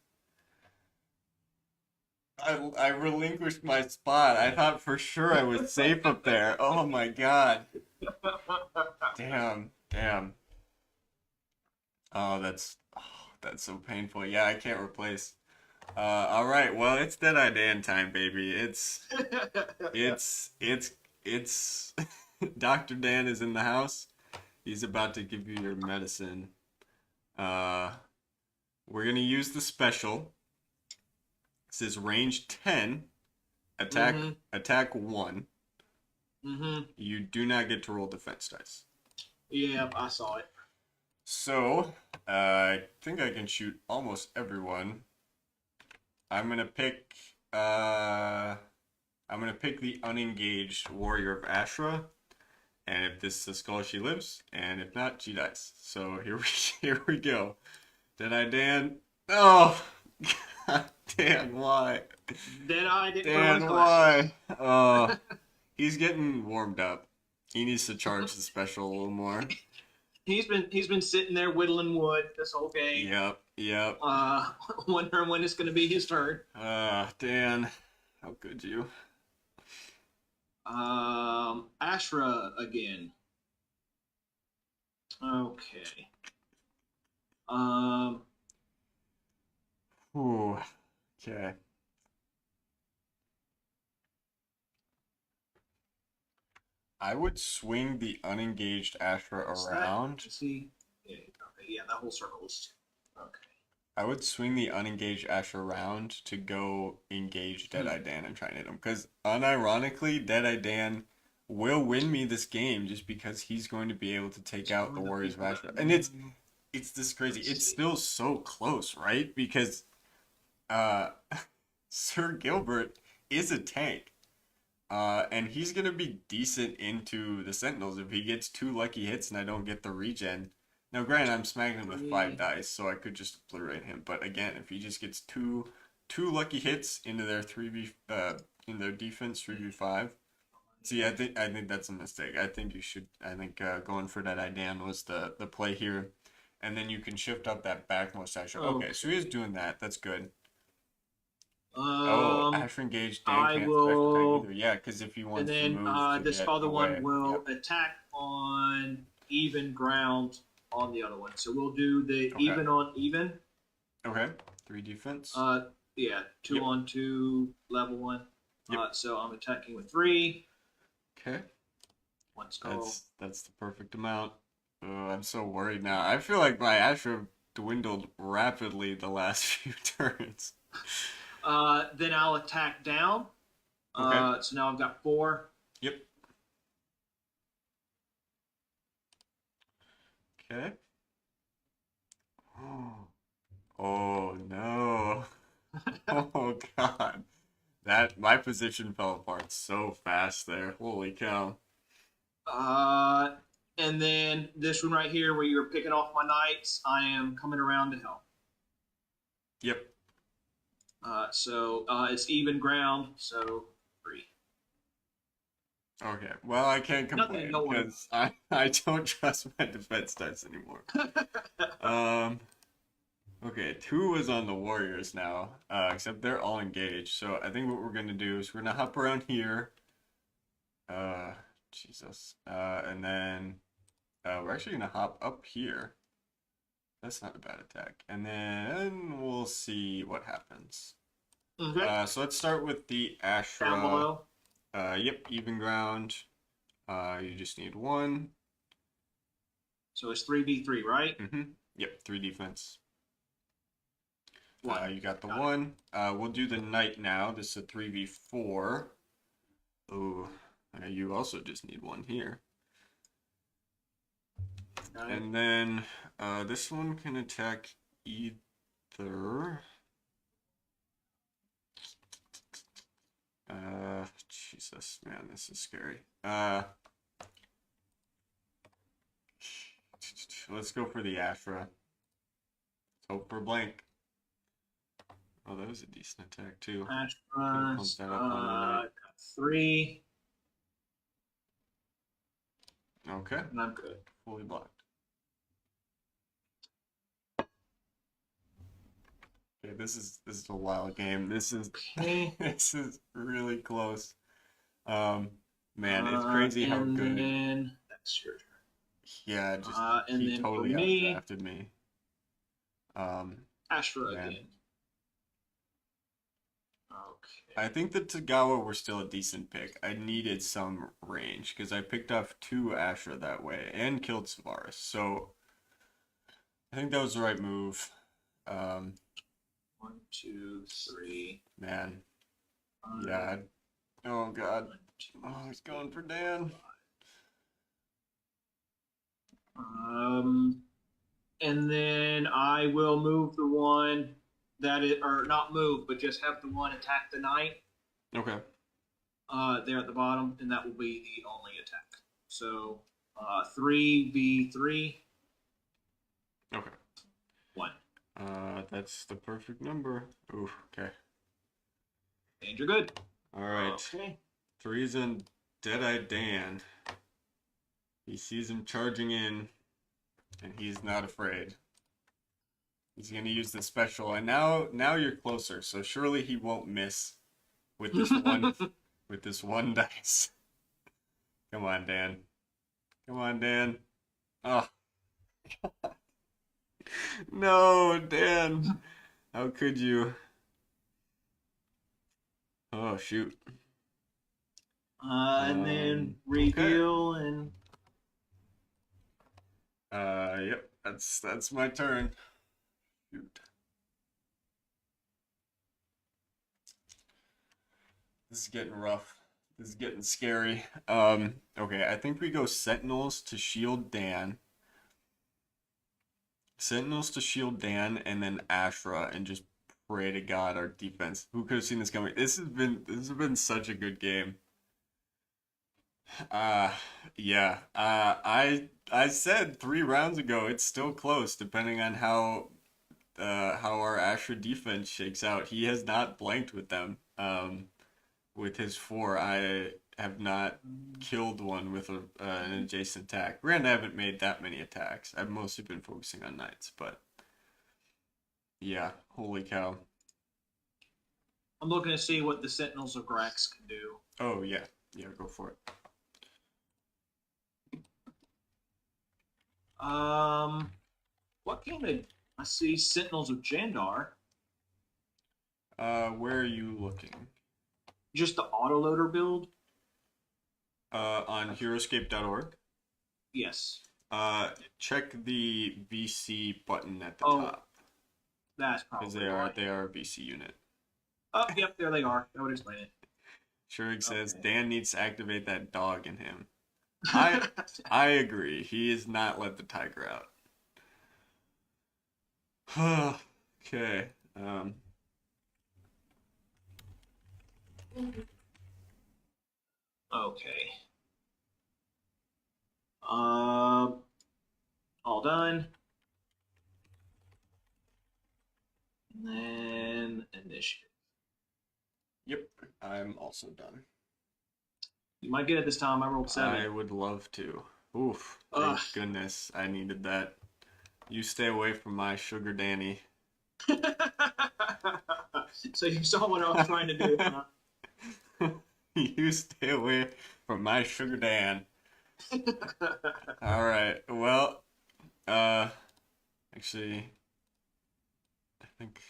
Speaker 1: I relinquished my spot. I thought for sure I was safe up there. Oh my god. Damn. Oh, that's so painful. Yeah, I can't replace. All right. Well, it's Deadeye Dan time, baby. It's Dr. Dan is in the house. He's about to give you your medicine. We're gonna use the special. It says range 10, attack 1. You do not get to roll defense dice.
Speaker 2: Yeah, I saw it.
Speaker 1: So, I think I can shoot almost everyone. I'm gonna pick the unengaged Warrior of Ashra, And if this is the skull, she lives, and if not, she dies. So here we here we go. Did I Dan? Oh, God, Dan, why?
Speaker 2: Then I didn't put on his
Speaker 1: Dan,
Speaker 2: glasses.
Speaker 1: why? He's getting warmed up. He needs to charge the special a little more.
Speaker 2: He's been sitting there whittling wood this whole game.
Speaker 1: Yep, yep.
Speaker 2: Uh, wondering when it's going to be his turn.
Speaker 1: Dan, how could you?
Speaker 2: Ashra again. Okay. Um,
Speaker 1: Ooh, okay. I would swing the unengaged Ashra around.
Speaker 2: see, yeah, okay, yeah, that whole circle is two. Okay.
Speaker 1: I would swing the unengaged Ashra around to go engage Deadeye Dan and try and hit him. Because unironically, Deadeye Dan will win me this game just because he's going to be able to take out the Warriors of Ashra. And it's this crazy. It's still so close, right? Because uh Sir Gilbert is a tank. And he's gonna be decent into the Sentinels if he gets 2 lucky hits and I don't get the regen. Now, granted, I'm smacking him with 5 dice, so I could just obliterate him. But again, if he just gets two lucky hits into their in their defense 3v5, see, I think that's a mistake. I think you should. I think going for that Idan was the play here, and then you can shift up that backmost Asher. Okay, so he is doing that. That's good. Oh, Asher engaged. Dan
Speaker 2: I
Speaker 1: can't special
Speaker 2: will.
Speaker 1: attack either. Yeah, because if he
Speaker 2: And
Speaker 1: wants to
Speaker 2: then
Speaker 1: move to
Speaker 2: this
Speaker 1: get
Speaker 2: other
Speaker 1: away.
Speaker 2: one will
Speaker 1: Yep.
Speaker 2: attack on even ground on the other one. So we'll do the
Speaker 1: Okay.
Speaker 2: even on even.
Speaker 1: Okay, 3 defense.
Speaker 2: Yeah, 2
Speaker 1: Yep.
Speaker 2: on 2, level 1.
Speaker 1: Yep.
Speaker 2: So I'm attacking with 3.
Speaker 1: Okay.
Speaker 2: 1 skull.
Speaker 1: That's the perfect amount. I'm so worried now. I feel like my Asher dwindled rapidly the last few turns.
Speaker 2: Then I'll attack down.
Speaker 1: Okay.
Speaker 2: So now I've got 4.
Speaker 1: Yep. Okay. Oh no. Oh God. That my position fell apart so fast there. Holy cow.
Speaker 2: And then this one right here, where you're picking off my knights, I am coming around to help.
Speaker 1: Yep.
Speaker 2: So it's even ground, so 3.
Speaker 1: Okay. Well, I can't complain
Speaker 2: no one.
Speaker 1: because I don't trust my defense dice anymore. Okay, 2 was on the Warriors now, except they're all engaged. So I think what we're gonna do is we're gonna hop around here. Jesus. And then we're actually gonna hop up here. That's not a bad attack. And then we'll see what happens.
Speaker 2: Okay.
Speaker 1: So let's start with the Ashra.
Speaker 2: Down below.
Speaker 1: Yep, even ground. You just need 1.
Speaker 2: So it's 3v3, right?
Speaker 1: Yep, 3 defense.
Speaker 2: 1.
Speaker 1: You got the 1. We'll do the knight now. This is a 3v4. Ooh, you also just need 1 here. And then this one can attack either. Jesus, man, this is scary. Let's go for the Afra. Let's hope for blank. Oh, that was a decent attack too.
Speaker 2: Ashra's, got 3.
Speaker 1: Okay.
Speaker 2: And I'm good.
Speaker 1: Fully blocked. Okay, this is a wild game. This is this is really close. Man, it's crazy how good.
Speaker 2: And then that's your turn.
Speaker 1: Yeah, just
Speaker 2: and
Speaker 1: he
Speaker 2: then
Speaker 1: totally
Speaker 2: for me,
Speaker 1: outdrafted me.
Speaker 2: Ashra
Speaker 1: man.
Speaker 2: again. Okay.
Speaker 1: I think the Tagawa were still a decent pick. I needed some range because I picked off 2 Ashra that way and killed Savaris. So I think that was the right move.
Speaker 2: 1, 2, 3.
Speaker 1: Man. Yeah. Oh God. Oh, he's going for Dan.
Speaker 2: And then I will move the one that is, or not move, but just have the one attack the knight.
Speaker 1: Okay.
Speaker 2: There at the bottom, and that will be the only attack. So 3v3,
Speaker 1: Okay.
Speaker 2: 1.
Speaker 1: That's the perfect number. Ooh, okay.
Speaker 2: And you're good.
Speaker 1: All right.
Speaker 2: Okay.
Speaker 1: Three's in Deadeye Dan. He sees him charging in, and he's not afraid. He's gonna use the special, and now you're closer, so surely he won't miss with this one with this one dice. Come on, Dan. Come on, Dan. Oh no, Dan. How could you? Oh shoot.
Speaker 2: And then
Speaker 1: Okay.
Speaker 2: reveal and
Speaker 1: Yep. That's my turn. Shoot. This is getting rough. This is getting scary. Okay, I think we go Sentinels to shield Dan. Sentinels to shield Dan, and then Ashra, and just pray to God our defense. Who could have seen this coming? This has been such a good game. Uh yeah. I said 3 rounds ago it's still close, depending on how our Ashra defense shakes out. He has not blanked with them. With his 4, I have not killed one with an adjacent attack. Granted, I haven't made that many attacks. I've mostly been focusing on knights, but yeah, holy cow.
Speaker 2: I'm looking to see what the Sentinels of Grax can do.
Speaker 1: Oh yeah, yeah, go for it.
Speaker 2: What game did I see? Sentinels of Jandar.
Speaker 1: Where are you looking?
Speaker 2: Just the autoloader build.
Speaker 1: On Heroescape.org.
Speaker 2: Yes.
Speaker 1: Check the VC button at the
Speaker 2: Oh,
Speaker 1: top,
Speaker 2: that's
Speaker 1: because
Speaker 2: probably
Speaker 1: they are a VC unit.
Speaker 2: Oh, yep, there they are. That would explain it.
Speaker 1: Shurig says
Speaker 2: Okay.
Speaker 1: Dan needs to activate that dog in him. I agree. He has not let the tiger out. Okay.
Speaker 2: Okay. Um, all done. And then initiative.
Speaker 1: Yep. I'm also done.
Speaker 2: You might get it this time. I rolled 7.
Speaker 1: I would love to. Oof.
Speaker 2: Ugh.
Speaker 1: Thank goodness I needed that. You stay away from my sugar Danny.
Speaker 2: So you saw what I was trying to do, huh?
Speaker 1: You stay away from my sugar Dan. All right. Well, actually, I think,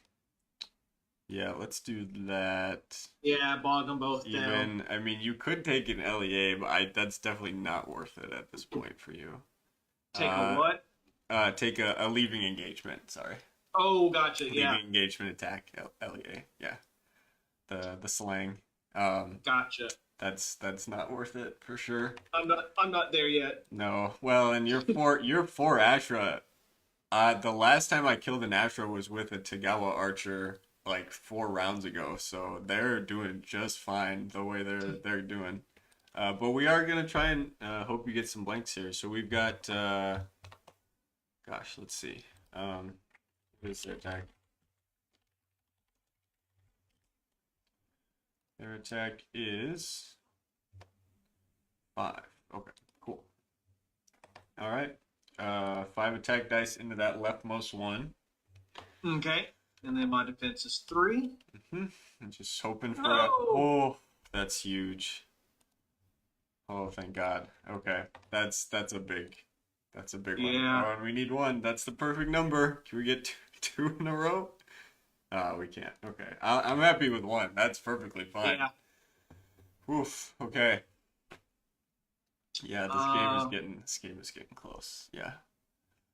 Speaker 1: yeah, let's do that.
Speaker 2: Yeah, bog them both down.
Speaker 1: Even, I mean, you could take an LEA, but that's definitely not worth it at this point for you.
Speaker 2: Take a what?
Speaker 1: Take a leaving engagement. Sorry.
Speaker 2: Oh, gotcha. Yeah,
Speaker 1: Leaving engagement attack LEA. Yeah. The slang.
Speaker 2: gotcha.
Speaker 1: That's not worth it for sure.
Speaker 2: I'm not there yet.
Speaker 1: No. Well, and your four Ashra. The last time I killed an Ashra was with a Tagawa archer like 4 rounds ago, so they're doing just fine the way they're doing. But we are gonna try and hope you get some blanks here. So we've got gosh, let's see. What is their attack? Their attack is 5. Okay, cool. All right. 5 attack dice into that leftmost one.
Speaker 2: Okay, and then my defense is 3.
Speaker 1: I'm just hoping for
Speaker 2: No!
Speaker 1: Oh, that's huge. Oh, thank God. Okay, that's a big one.
Speaker 2: Yeah.
Speaker 1: Oh, and we need 1. That's the perfect number. Can we get two in a row? We can't. Okay, I'm happy with 1. That's perfectly fine.
Speaker 2: Yeah.
Speaker 1: Oof. Okay. Yeah, this game is getting close. Yeah.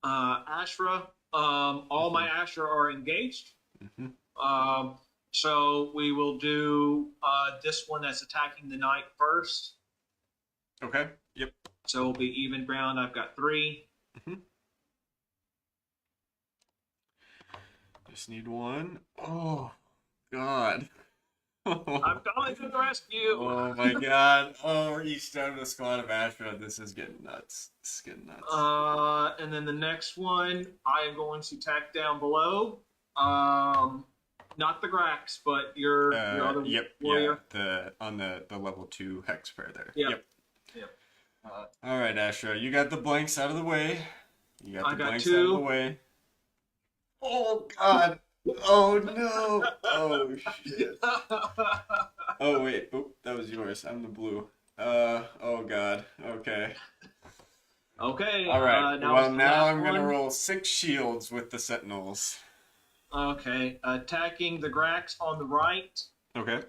Speaker 2: Ashra. All my Ashra are engaged.
Speaker 1: Mm-hmm.
Speaker 2: So we will do this one that's attacking the knight first.
Speaker 1: Okay. Yep.
Speaker 2: So it'll be even ground. I've got 3.
Speaker 1: Mm-hmm. Just need 1. Oh, God.
Speaker 2: I'm coming to the rescue.
Speaker 1: Oh my god. Oh, we're each down to a squad of Astra. This is getting nuts. This is getting nuts.
Speaker 2: And then the next one, I am going to tack down below. Not the Grax, but your other
Speaker 1: Yep,
Speaker 2: warrior.
Speaker 1: yeah. On the level 2 hex pair there.
Speaker 2: Yep.
Speaker 1: Yep.
Speaker 2: Yep.
Speaker 1: Alright, Astra. You got the blanks out of the way.
Speaker 2: I got
Speaker 1: Blanks out of the
Speaker 2: 2.
Speaker 1: way. Oh god. Oh no. Oh shit. Oh wait. Oop, that was yours. I'm the blue. Oh god. Okay.
Speaker 2: Okay.
Speaker 1: Alright.
Speaker 2: Now
Speaker 1: Well,
Speaker 2: is the
Speaker 1: now
Speaker 2: last
Speaker 1: I'm gonna
Speaker 2: one.
Speaker 1: roll 6 shields with the sentinels.
Speaker 2: Okay. Attacking the Grax on the right.
Speaker 1: Okay.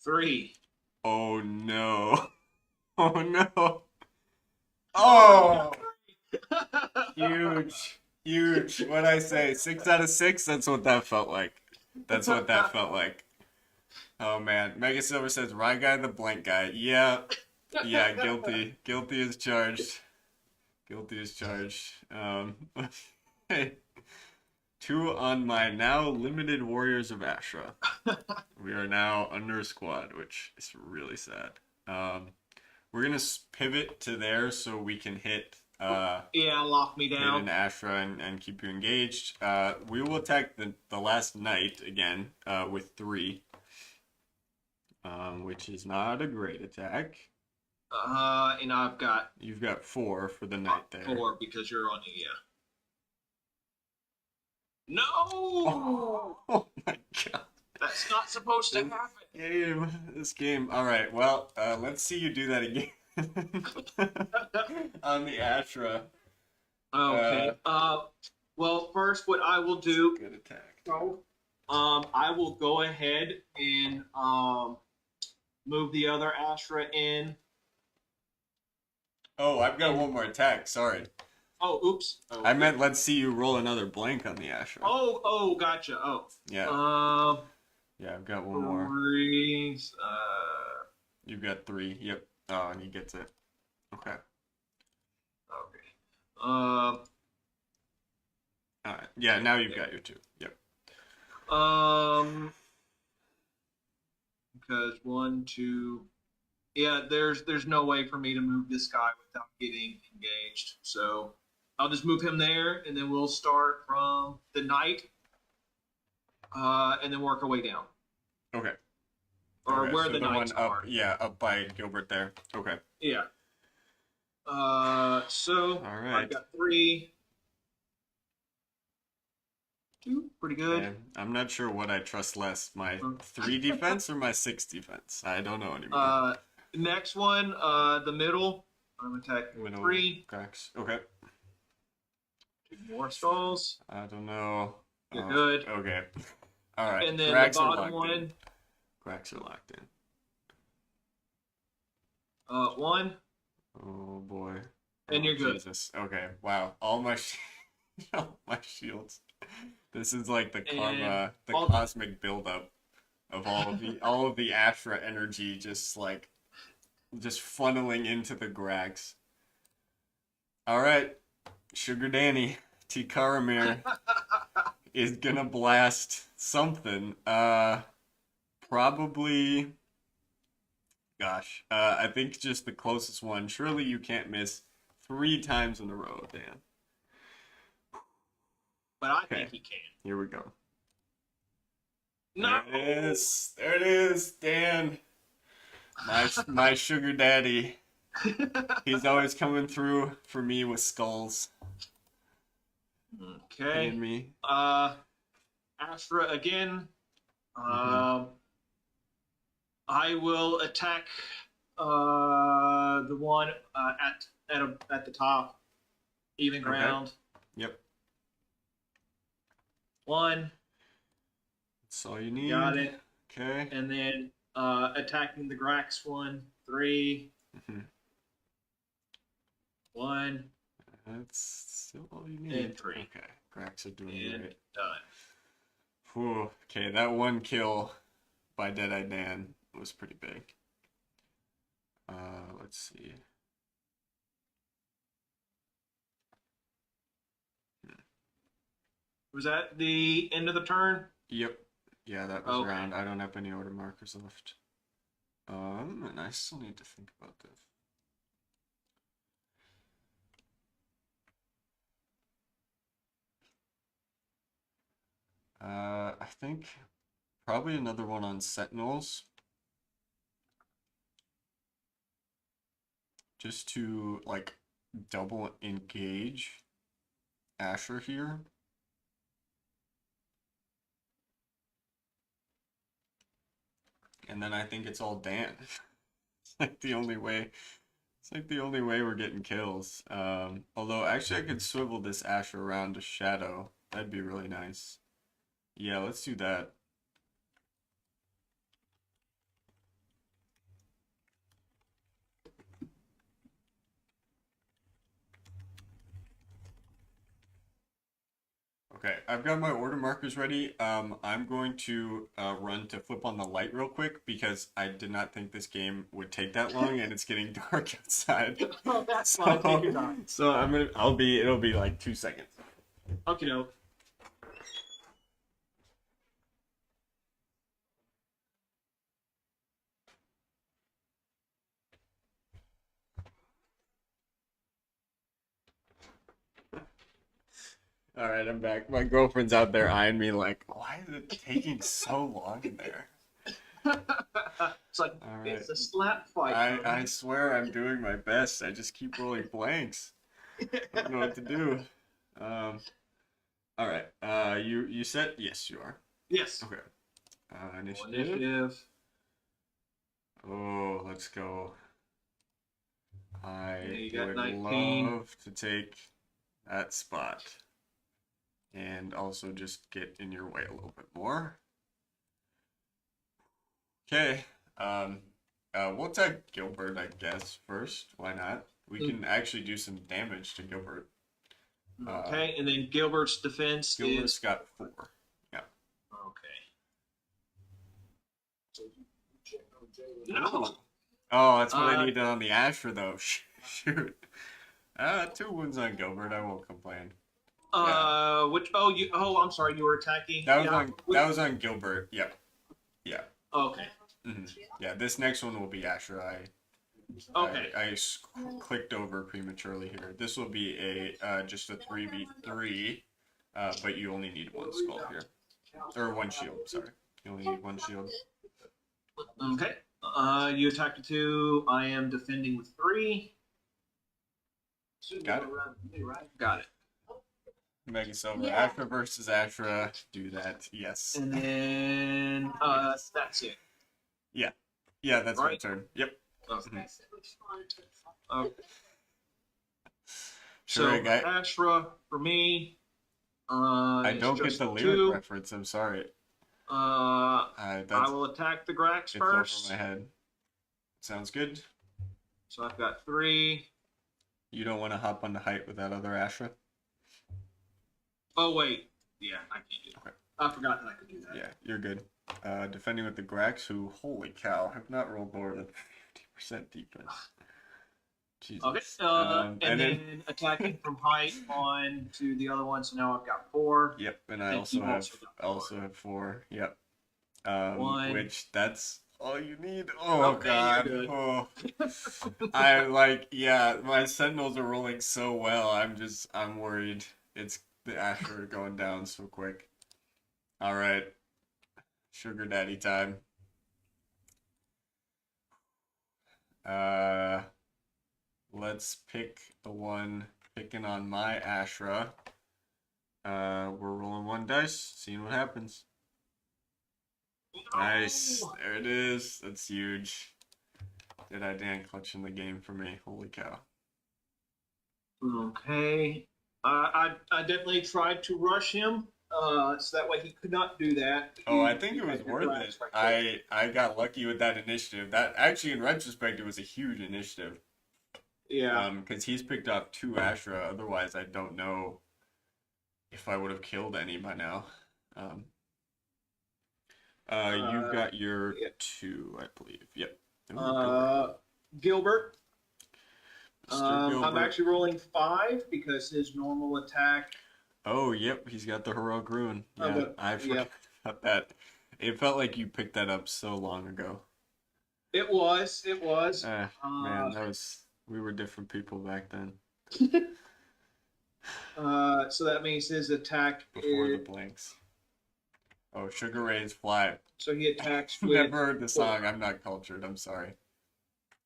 Speaker 2: 3.
Speaker 1: Oh no. Oh no. Oh! Huge. Huge. What'd I say? 6 out of 6? That's what that felt like. That's what that felt like. Oh man. Mega Silver says, Rye guy the blank guy. Yeah. Yeah, guilty. Guilty is charged. Guilty is charged. Hey. 2 on my now limited Warriors of Ashra. We are now under a squad, which is really sad. We're gonna pivot to there so we can hit
Speaker 2: Yeah, lock me
Speaker 1: hit
Speaker 2: down.
Speaker 1: an Ashra and keep you engaged. We will attack the last knight again with 3, which is not a great attack.
Speaker 2: And I've got
Speaker 1: You've got 4 for the knight there.
Speaker 2: 4 because you're on the No!
Speaker 1: Oh my god.
Speaker 2: That's not supposed to happen.
Speaker 1: This game. All right. Well, let's see you do that again on the Ashra.
Speaker 2: Okay. Well, first, what I will do,
Speaker 1: Good attack.
Speaker 2: I will go ahead and move the other Astra in.
Speaker 1: Oh, I've got one more attack. Sorry.
Speaker 2: Oh, oops. Oh,
Speaker 1: I meant let's see you roll another blank on the Ashra.
Speaker 2: Oh, gotcha. Oh.
Speaker 1: Yeah. Yeah, I've got one more.
Speaker 2: 3.
Speaker 1: You've got 3. Yep. Oh, and he gets it. Okay.
Speaker 2: Okay.
Speaker 1: All right. Yeah, now you've got your 2. Yep.
Speaker 2: Because 1, 2. Yeah, there's no way for me to move this guy without getting engaged. So I'll just move him there, and then we'll start from the knight, and then work our way down.
Speaker 1: Okay.
Speaker 2: Or
Speaker 1: Okay,
Speaker 2: where
Speaker 1: so
Speaker 2: the knights
Speaker 1: one up,
Speaker 2: are.
Speaker 1: yeah, up by Gilbert there. Okay.
Speaker 2: Yeah. So
Speaker 1: All right.
Speaker 2: I've got 3. 2, pretty good.
Speaker 1: Okay. I'm not sure what I trust less, my 3 defense or my 6 defense. I don't know anymore.
Speaker 2: Next one, the middle. I'm attacking with 3.
Speaker 1: Cracks. Okay.
Speaker 2: 2 more stalls.
Speaker 1: I don't know.
Speaker 2: You're good.
Speaker 1: Okay. All right.
Speaker 2: And then
Speaker 1: Cracks
Speaker 2: the
Speaker 1: are
Speaker 2: bottom
Speaker 1: locked in.
Speaker 2: one.
Speaker 1: Cracks are locked in.
Speaker 2: 1.
Speaker 1: Oh boy.
Speaker 2: And you're good.
Speaker 1: Jesus. Okay. Wow. All my all my shields. This is like the karma, the cosmic buildup of all of the Ashra energy just funneling into the Grags. All right. Sugar Danny, Ticharamir is gonna blast something. Probably. Gosh, I think just the closest one. Surely you can't miss 3 times in a row, Dan.
Speaker 2: But I think he can.
Speaker 1: Here we go.
Speaker 2: No.
Speaker 1: There it is. There it is, Dan. My sugar daddy. He's always coming through for me with skulls.
Speaker 2: Okay.
Speaker 1: Paying me.
Speaker 2: Astra again. I will attack the one at the top, even ground.
Speaker 1: Yep.
Speaker 2: 1.
Speaker 1: That's all you need.
Speaker 2: Got it.
Speaker 1: Okay.
Speaker 2: And then attacking the Grax one. 3. 1.
Speaker 1: That's still all you need.
Speaker 2: And 3.
Speaker 1: Okay. Grax are doing
Speaker 2: And
Speaker 1: great.
Speaker 2: done.
Speaker 1: Whew. Okay, that one kill by Deadeye Dan was pretty big. Let's see.
Speaker 2: Was that the end of the turn?
Speaker 1: Yep. Yeah, that was
Speaker 2: Okay.
Speaker 1: around. I don't have any order markers left. And I still need to think about this. I think probably another one on Sentinels. Just to like double engage Asher here. And then I think it's all Dan. It's like the only way. It's like the only way we're getting kills. Although actually I could swivel this Asher around to Shadow. That'd be really nice. Yeah, let's do that. Okay, I've got my order markers ready. I'm going to run to flip on the light real quick because I did not think this game would take that long, and it's getting dark outside.
Speaker 2: Oh, that's fine. Take your time.
Speaker 1: So it'll be like 2 seconds.
Speaker 2: Okay, no.
Speaker 1: All right, I'm back. My girlfriend's out there eyeing me like, why is it taking so long in there?
Speaker 2: It's like
Speaker 1: All right.
Speaker 2: it's a slap fight.
Speaker 1: I swear I'm doing my best. I just keep rolling blanks. I don't know what to do. All right. You said yes, you are.
Speaker 2: Yes.
Speaker 1: Okay. Initiative.
Speaker 2: Initiative.
Speaker 1: Oh, let's go.
Speaker 2: Yeah, you
Speaker 1: I
Speaker 2: got
Speaker 1: would
Speaker 2: 19.
Speaker 1: love to take that spot. And also just get in your way a little bit more. Okay. We'll attack Gilbert, I guess, first. Why not? We can actually do some damage to Gilbert.
Speaker 2: Okay, and then Gilbert's defense
Speaker 1: Gilbert's
Speaker 2: is
Speaker 1: got 4. Yeah.
Speaker 2: okay. No.
Speaker 1: Oh, that's what I needed on the Asher, though. Shoot. 2 wounds on Gilbert. I won't complain. Yeah.
Speaker 2: Which? Oh, you. Oh, I'm sorry. You were attacking.
Speaker 1: That was on Gilbert. Yep. Yeah.
Speaker 2: Okay.
Speaker 1: Yeah. This next one will be Asher.
Speaker 2: Okay.
Speaker 1: I clicked over prematurely here. This will be a just a 3v3, but you only need 1 skull here, or 1 shield. Sorry, you only need 1 shield.
Speaker 2: Okay. You attacked with 2. I am defending with 3.
Speaker 1: Got it.
Speaker 2: Got it.
Speaker 1: Mega Silver. Asher versus Ashra. Do that. Yes.
Speaker 2: And then that's it.
Speaker 1: Yeah. Yeah, that's my
Speaker 2: Right.
Speaker 1: turn. Yep.
Speaker 2: Okay.
Speaker 1: Sure,
Speaker 2: So Ashra for me.
Speaker 1: I don't get the lyric
Speaker 2: 2.
Speaker 1: reference. I'm sorry.
Speaker 2: I will attack the Grax
Speaker 1: It's
Speaker 2: first.
Speaker 1: over my head. Sounds good.
Speaker 2: So I've got 3.
Speaker 1: You don't want to hop on the height with that other Ashra?
Speaker 2: Oh wait, yeah, I can't do that.
Speaker 1: Okay.
Speaker 2: I forgot that I could do that.
Speaker 1: Yeah, you're good. Defending with the Grax, who, holy cow, have not rolled more than 50% defense. Jesus.
Speaker 2: Okay, and then attacking from height on to the other one. So now I've got 4.
Speaker 1: Yep, and I
Speaker 2: And
Speaker 1: also
Speaker 2: you
Speaker 1: have
Speaker 2: also got 4.
Speaker 1: 4. Yep.
Speaker 2: 1.
Speaker 1: Which that's all you need. Oh
Speaker 2: Okay,
Speaker 1: God.
Speaker 2: you're good.
Speaker 1: Oh. I like, yeah, my Sentinels are rolling so well. I'm worried. It's the Asher going down so quick. All right. Sugar daddy time. Let's pick the one picking on my Ashra. We're rolling 1 dice, seeing what happens. Nice. There it is. That's huge. Did I Dan clutching the game for me? Holy cow.
Speaker 2: Okay. I definitely tried to rush him, so that way he could not do that.
Speaker 1: Oh, I think it was worth it. I got lucky with that initiative. That actually, in retrospect, it was a huge initiative.
Speaker 2: Yeah.
Speaker 1: Because he's picked up 2 Ashra. Otherwise, I don't know if I would have killed any by now. You've got your 2, I believe. Yep.
Speaker 2: Gilbert.
Speaker 1: Mr. Gilbert.
Speaker 2: I'm actually rolling 5 because his normal attack
Speaker 1: Oh, yep, he's got the heroic rune. Yeah,
Speaker 2: But
Speaker 1: I
Speaker 2: yeah,
Speaker 1: forgot about that. It felt like you picked that up so long ago.
Speaker 2: it was. It was.
Speaker 1: Man, that was we were different people back then.
Speaker 2: So that means his attack
Speaker 1: Before the
Speaker 2: is.
Speaker 1: blanks. Oh, Sugar Ray's Fly.
Speaker 2: So he attacks with
Speaker 1: Never heard the
Speaker 2: 4.
Speaker 1: song. I'm not cultured. I'm sorry.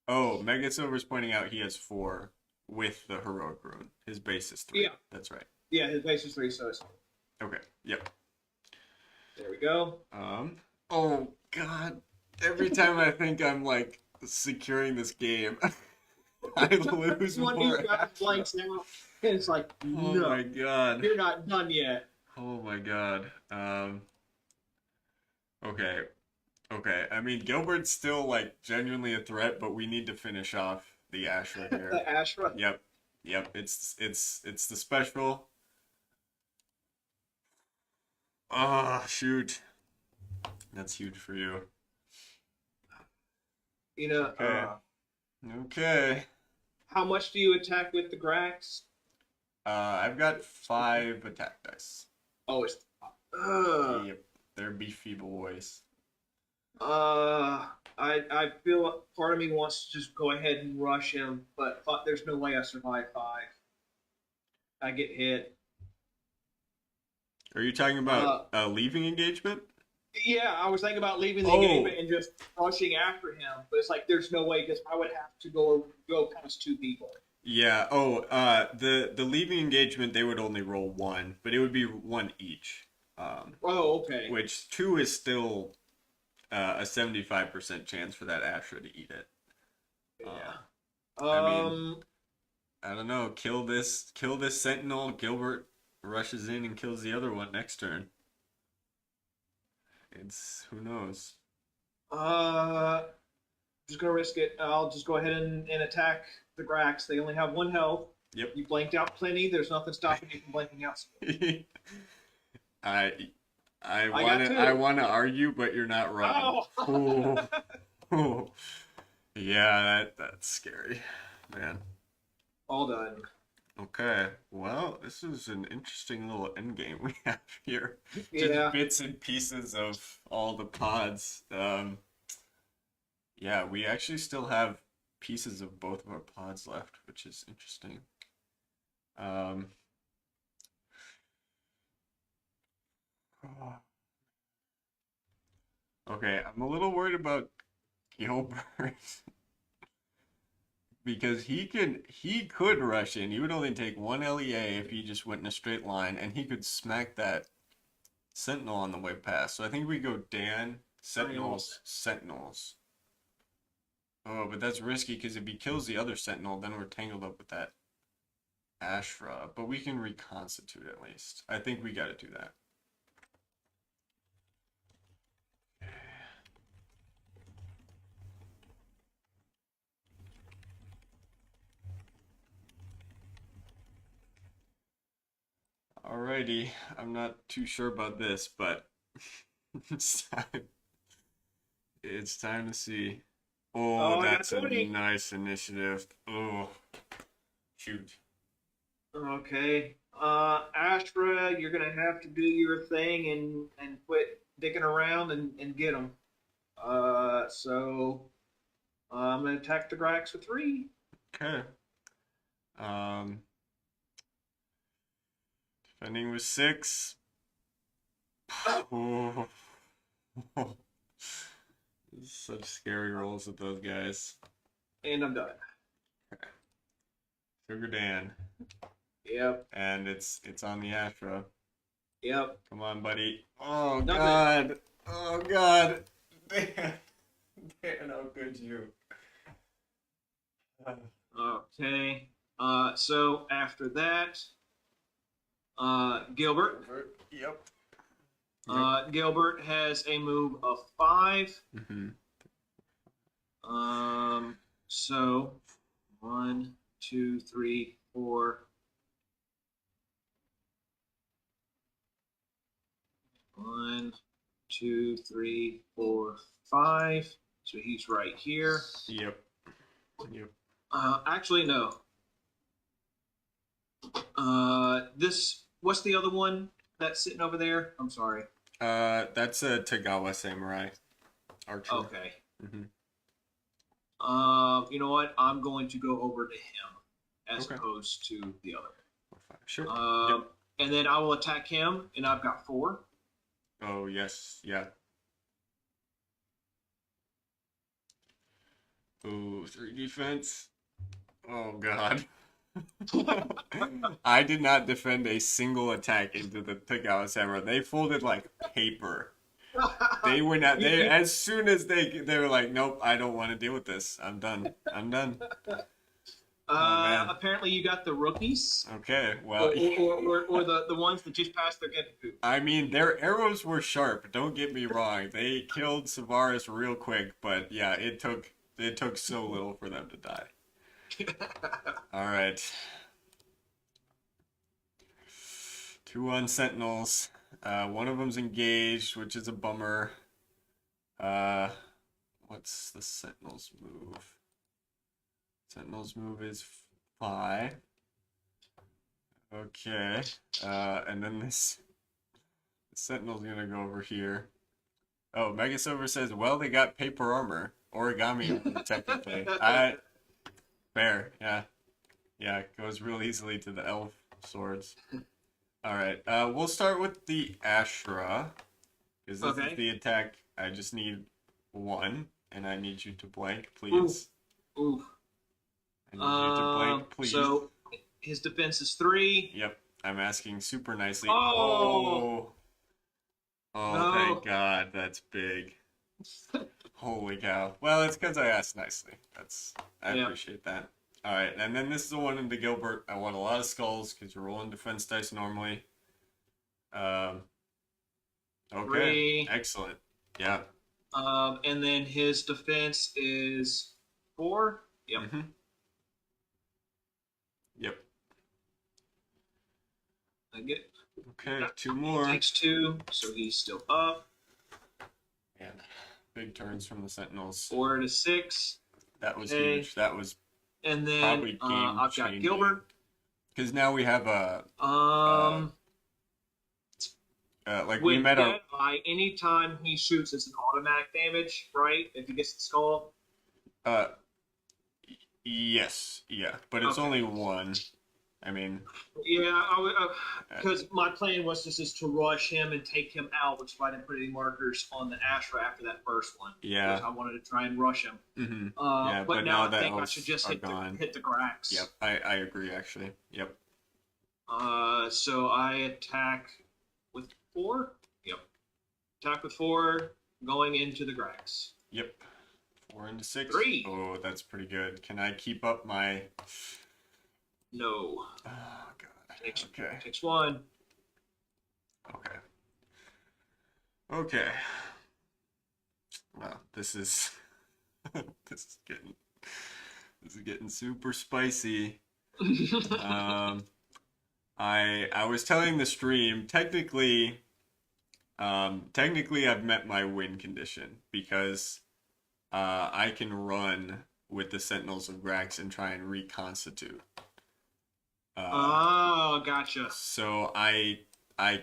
Speaker 1: Oh, Mega Silver's pointing out he has 4 with the heroic rune. His base is 3.
Speaker 2: Yeah,
Speaker 1: That's right.
Speaker 2: yeah. His base is 3, so it's.
Speaker 1: Okay. Yep.
Speaker 2: There we go.
Speaker 1: Um. Oh God. Every time I think I'm like securing this game, I lose
Speaker 2: One of
Speaker 1: more.
Speaker 2: these guys blanks out, and it's like,
Speaker 1: Oh
Speaker 2: no,
Speaker 1: my God.
Speaker 2: you're not done yet.
Speaker 1: Oh my God. Okay. Okay. I mean, Gilbert's still like genuinely a threat, but we need to finish off the Ashra here.
Speaker 2: The Ashra.
Speaker 1: Yep. Yep. It's the special. Ah, shoot. That's huge for you.
Speaker 2: You know,
Speaker 1: Okay. Okay.
Speaker 2: how much do you attack with the Grax?
Speaker 1: I've got 5 attack dice.
Speaker 2: Oh, it's.
Speaker 1: Yep. They're beefy boys.
Speaker 2: I feel part of me wants to just go ahead and rush him, but there's no way I survive 5. I get hit.
Speaker 1: Are you talking about leaving engagement?
Speaker 2: Yeah, I was thinking about leaving the
Speaker 1: Oh.
Speaker 2: engagement and just rushing after him, but it's like there's no way because I would have to go past 2 people.
Speaker 1: Yeah. Oh, the leaving engagement they would only roll 1, but it would be 1 each.
Speaker 2: Oh, okay.
Speaker 1: Which 2 is still a 75% chance for that Ashra to eat it.
Speaker 2: Yeah.
Speaker 1: I mean, I don't know. Kill this Sentinel. Gilbert rushes in and kills the other one next turn. It's who knows.
Speaker 2: Just gonna risk it. I'll just go ahead and attack the Grax. They only have 1 health.
Speaker 1: Yep.
Speaker 2: You blanked out plenty. There's nothing stopping you from blanking out.
Speaker 1: I
Speaker 2: got 2.
Speaker 1: I wanna argue, but you're not wrong.
Speaker 2: Oh.
Speaker 1: Oh. Yeah, that's scary, man.
Speaker 2: All done.
Speaker 1: Okay, well, this is an interesting little end game we have here.
Speaker 2: Yeah.
Speaker 1: Just bits and pieces of all the pods. Yeah, we actually still have pieces of both of our pods left, which is interesting. Okay, I'm a little worried about Gilbert because he could rush in. He would only take 1 LEA if he just went in a straight line, and he could smack that Sentinel on the way past. So I think we go Dan, Sentinels, Sentinels. Oh, but that's risky because if he kills the other Sentinel, then we're tangled up with that Ashra. But we can reconstitute at least. I think we got to do that. Alrighty, I'm not too sure about this, but it's time. It's time to see. Oh,
Speaker 2: I got
Speaker 1: that's a
Speaker 2: 20.
Speaker 1: nice initiative. Oh, shoot.
Speaker 2: Okay. Astra, you're gonna have to do your thing and quit dicking around and get them. So I'm gonna attack the Grax with 3.
Speaker 1: Okay. Um, defending with 6. Oh. Such scary rolls with those guys.
Speaker 2: And I'm done.
Speaker 1: Sugar Dan.
Speaker 2: Yep.
Speaker 1: And it's on the Ashra.
Speaker 2: Yep.
Speaker 1: Come on, buddy. Oh
Speaker 2: Nothing.
Speaker 1: God. Oh God. Dan. Dan, how could you?
Speaker 2: Okay. So after that, Gilbert.
Speaker 1: Yep.
Speaker 2: Gilbert has a move of 5.
Speaker 1: Mm-hmm.
Speaker 2: So 1, 2, 3, 4. 1, 2, 3, 4, 5. So he's right here.
Speaker 1: Yep. Yep.
Speaker 2: Actually, no. This what's the other one that's sitting over there? I'm sorry.
Speaker 1: That's a Tagawa Samurai archer.
Speaker 2: Okay.
Speaker 1: Mm-hmm.
Speaker 2: You know what? I'm going to go over to him as
Speaker 1: Okay.
Speaker 2: opposed to the other.
Speaker 1: Sure. Yep.
Speaker 2: Um, and then I will attack him, and I've got 4.
Speaker 1: Oh, yes. Yeah. Ooh, 3 defense. Oh, God. I did not defend a single attack into the Tagawa Samurai. They folded like paper. They went out.
Speaker 2: You,
Speaker 1: They
Speaker 2: you,
Speaker 1: as soon as they were like, nope, I don't want to deal with this. I'm done. I'm done. Oh man.
Speaker 2: apparently, you got the rookies,
Speaker 1: Okay.
Speaker 2: or,
Speaker 1: Well,
Speaker 2: or the ones that just passed their get poop.
Speaker 1: I mean, their arrows were sharp. Don't get me wrong. They killed Savaris real quick, but yeah, it took so little for them to die. All right. 2 on Sentinels. One of them's engaged, which is a bummer. Uh, what's the Sentinels move? Sentinels move is fly. Okay. And then this Sentinel's gonna go over here. Oh, Mega Silver says, well, they got paper armor. Origami armor, technically. Fair, yeah. Yeah, it goes real easily to the elf swords. Alright, we'll start with the Ashra. Because this is the attack. I just need 1, and I need you to blank, please.
Speaker 2: Ooh.
Speaker 1: I need you to blank, please.
Speaker 2: So his defense is 3.
Speaker 1: Yep, I'm asking super nicely.
Speaker 2: Oh!
Speaker 1: Oh,
Speaker 2: No.
Speaker 1: thank God, that's big. Holy cow. Well, it's because I asked nicely. I appreciate that. Alright, and then this is the one into Gilbert. I want a lot of skulls because you're rolling defense dice normally. Okay,
Speaker 2: 3.
Speaker 1: excellent. Yeah.
Speaker 2: And then his defense is 4. Yep.
Speaker 1: Mm-hmm. Yep.
Speaker 2: I get.
Speaker 1: Okay, 2 more.
Speaker 2: He takes 2, so he's still up.
Speaker 1: Man, big turns from the Sentinels.
Speaker 2: 4 to 6.
Speaker 1: That was huge. That was
Speaker 2: and then
Speaker 1: probably game
Speaker 2: I've got
Speaker 1: changing.
Speaker 2: Gilbert.
Speaker 1: Because now we have a like
Speaker 2: with
Speaker 1: we met
Speaker 2: that eye, anytime he shoots, it's an automatic damage, right? If he gets the skull.
Speaker 1: Yes, yeah, but it's only 1. I mean,
Speaker 2: yeah, because my plan was just to rush him and take him out, which is why I didn't put any markers on the Ashra after that first one.
Speaker 1: Yeah,
Speaker 2: because I wanted to try and rush him.
Speaker 1: Mm-hmm.
Speaker 2: Yeah, but now I think I should just hit the Grax.
Speaker 1: Yep, I agree actually. Yep.
Speaker 2: So I attack with 4. Yep. Attack with 4, going into the Grax.
Speaker 1: Yep. 4 into 6.
Speaker 2: 3.
Speaker 1: Oh, that's pretty good. Can I keep up my?
Speaker 2: No.
Speaker 1: Oh God.
Speaker 2: Okay. Takes 1.
Speaker 1: Okay. Okay. Well, this is this is getting super spicy. I was telling the stream, technically I've met my win condition because I can run with the Sentinels of Grax and try and reconstitute.
Speaker 2: Oh, gotcha.
Speaker 1: So I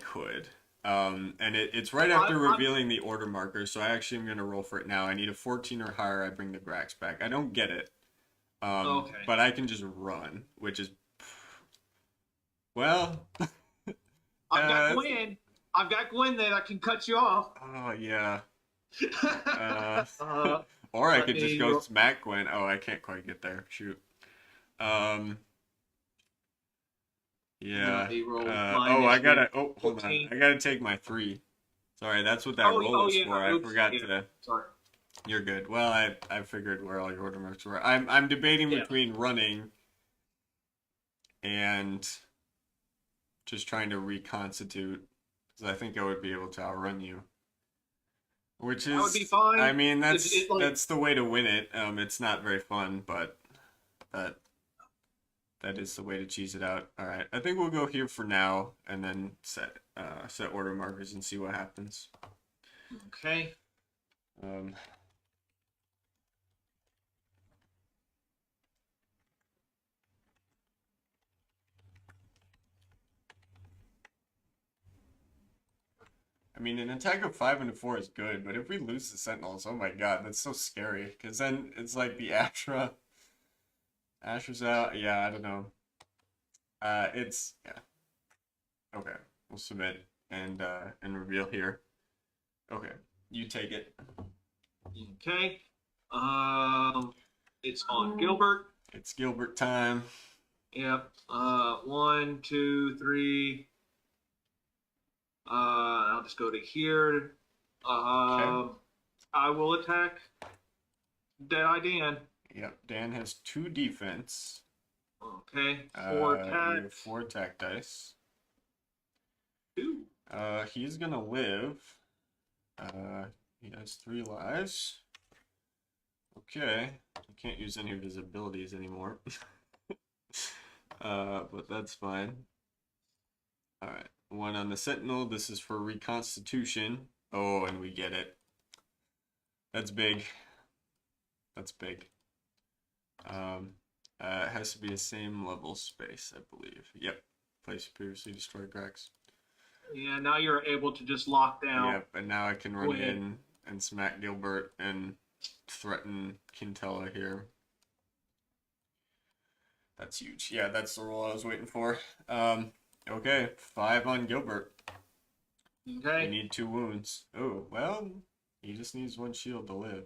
Speaker 1: could. And it's right after revealing the order marker, so I actually am going to roll for it now. I need a 14 or higher, I bring the Grax back. I don't get it. But I can just run, which is... Well...
Speaker 2: I've got Gwen. I've got Gwen that I can cut you off.
Speaker 1: Oh, yeah. Or I could just go smack Gwen. Oh, I can't quite get there. Shoot. Yeah. I gotta. Oh, hold 14. On. I gotta take my 3. Sorry, that's what that roll is for. I forgot to.
Speaker 2: Sorry.
Speaker 1: You're good. Well, I figured where all your order marks were. I'm debating between running and just trying to reconstitute because I think I would be able to outrun you. Which is,
Speaker 2: that would be fine.
Speaker 1: I mean, that's the way to win it. It's not very fun, but that is the way to cheese it out. All right, I think we'll go here for now, and then set order markers and see what happens.
Speaker 2: Okay.
Speaker 1: I mean, an attack of 5 and a 4 is good, but if we lose the Sentinels, oh my god, that's so scary. Because then it's like the Ashra. Ashra's out. Yeah, I don't know. Yeah. Okay, we'll submit and reveal here. Okay, you take it.
Speaker 2: Okay. It's on Gilbert.
Speaker 1: It's Gilbert time.
Speaker 2: Yep. 1, 2, 3. I'll just go to here.
Speaker 1: Okay.
Speaker 2: I will attack Deadeye Dan.
Speaker 1: Yep, Dan has 2 defense.
Speaker 2: Okay. 4
Speaker 1: You
Speaker 2: attack.
Speaker 1: have 4 attack dice.
Speaker 2: 2.
Speaker 1: He's gonna live. He has 3 lives. Okay. I can't use any of his abilities anymore. But that's fine. Alright. 1 on the Sentinel. This is for Reconstitution. Oh, and we get it. That's big. That's big. It has to be the same level space, I believe. Yep. Place previously destroyed Grex.
Speaker 2: Yeah, now you're able to just lock down.
Speaker 1: Yep, and now I can run in and smack Gilbert and threaten Quintella here. That's huge. Yeah, that's the roll I was waiting for. Okay, 5 on Gilbert.
Speaker 2: Okay.
Speaker 1: We need 2 wounds. Oh, well, he just needs 1 shield to live.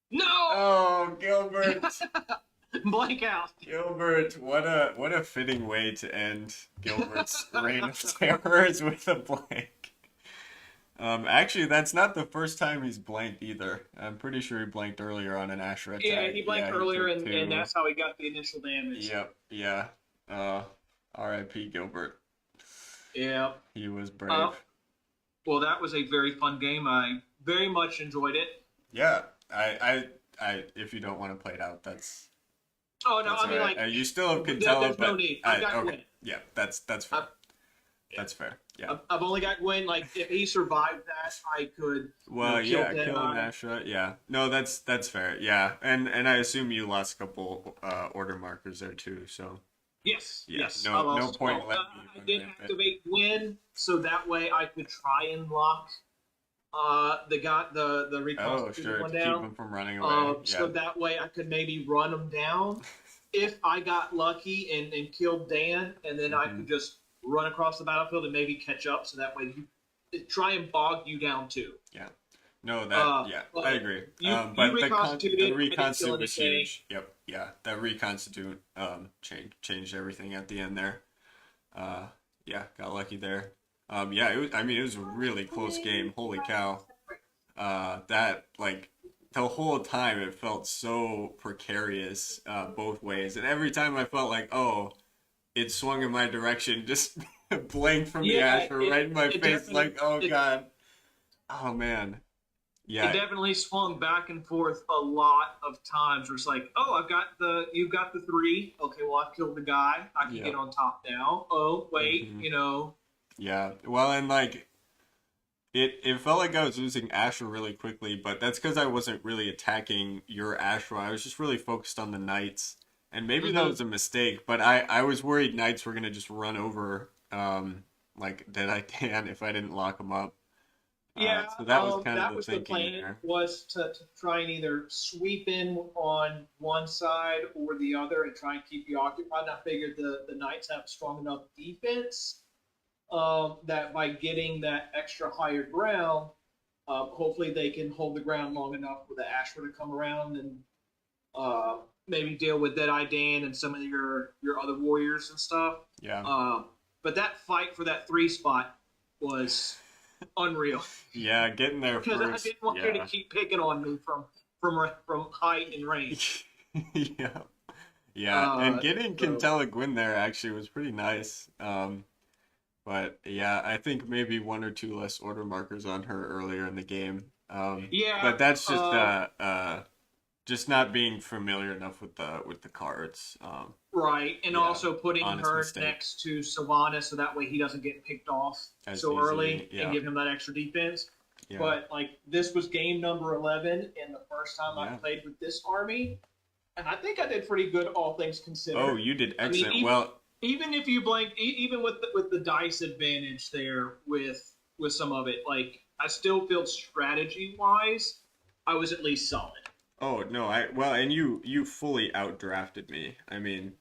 Speaker 2: No!
Speaker 1: Oh, Gilbert!
Speaker 2: Blank out.
Speaker 1: Gilbert, what a fitting way to end Gilbert's reign of terrors with a blank. Actually, that's not the first time he's blanked either. I'm pretty sure he blanked earlier on an Ashra attack.
Speaker 2: Yeah, he blanked earlier, and that's how he got the initial damage.
Speaker 1: Yep, yeah. R.I.P. Gilbert.
Speaker 2: Yeah.
Speaker 1: He was brave.
Speaker 2: Well, that was a very fun game. I very much enjoyed it.
Speaker 1: Yeah, I if you don't want to play it out, that's.
Speaker 2: Oh no, I mean
Speaker 1: right.
Speaker 2: like
Speaker 1: you still have Quintella,
Speaker 2: there's
Speaker 1: but
Speaker 2: no need. I've got Gwen.
Speaker 1: Yeah, that's fair. That's fair. Yeah.
Speaker 2: I've only got Gwen. Like if he survived that, I could.
Speaker 1: Well, kill an Ashra. Yeah. No, that's fair. Yeah, and I assume you lost a couple order markers there too. So.
Speaker 2: Yes.
Speaker 1: Yeah,
Speaker 2: yes.
Speaker 1: No point.
Speaker 2: I did activate Gwen, so that way I could try and lock the reconstituted one down.
Speaker 1: Keep him from running away.
Speaker 2: So that way I could maybe run him down if I got lucky and killed Dan, and then I could just run across the battlefield and maybe catch up. So that way you try and bog you down too.
Speaker 1: Yeah. No, that I agree. But the reconstitute was huge. Yep. Yeah, that reconstitute changed everything at the end there. Yeah, got lucky there. Yeah, it was a really close game. Holy cow. That like the whole time it felt so precarious both ways, and every time I felt like, oh, it swung in my direction, just blanked from the Ashra right in my face, like, oh god, oh man. Yeah,
Speaker 2: it definitely swung back and forth a lot of times. Where it's like, oh, you've got the 3. Okay, well, I've killed the guy. I can get on top now. Oh, wait,
Speaker 1: Yeah, well, and like, it felt like I was losing Ashra really quickly, but that's because I wasn't really attacking your Ashra. I was just really focused on the Knights, and maybe that was a mistake. But I was worried Knights were gonna just run over like Deadeye Dan if I didn't lock them up.
Speaker 2: Yeah,
Speaker 1: so that was kind of the
Speaker 2: thinking plan
Speaker 1: there.
Speaker 2: Was to try and either sweep in on one side or the other and try and keep you occupied. I figured the Knights have strong enough defense that by getting that extra higher ground, hopefully they can hold the ground long enough for the Ashra to come around and maybe deal with Deadeye Dan and some of your other warriors and stuff.
Speaker 1: Yeah.
Speaker 2: But that fight for that 3 spot was unreal.
Speaker 1: Yeah, getting there first.
Speaker 2: Because I didn't want you to keep picking on me from height and range.
Speaker 1: Yeah, and getting Quintella Gwyn there actually was pretty nice. But yeah, I think maybe 1 or 2 less order markers on her earlier in the game. But that's just not being familiar enough with the cards.
Speaker 2: Right, and also putting her next to Sylvanas so that way he doesn't get picked off so early and give him that extra defense. Yeah. But like this was game number 11 and the first time I played with this army, and I think I did pretty good, all things considered.
Speaker 1: Oh, you did excellent.
Speaker 2: Even if you blank, even with the dice advantage there with with some of it. Like I still feel strategy wise, I was at least solid.
Speaker 1: Oh no, I well, and you fully outdrafted me. I mean,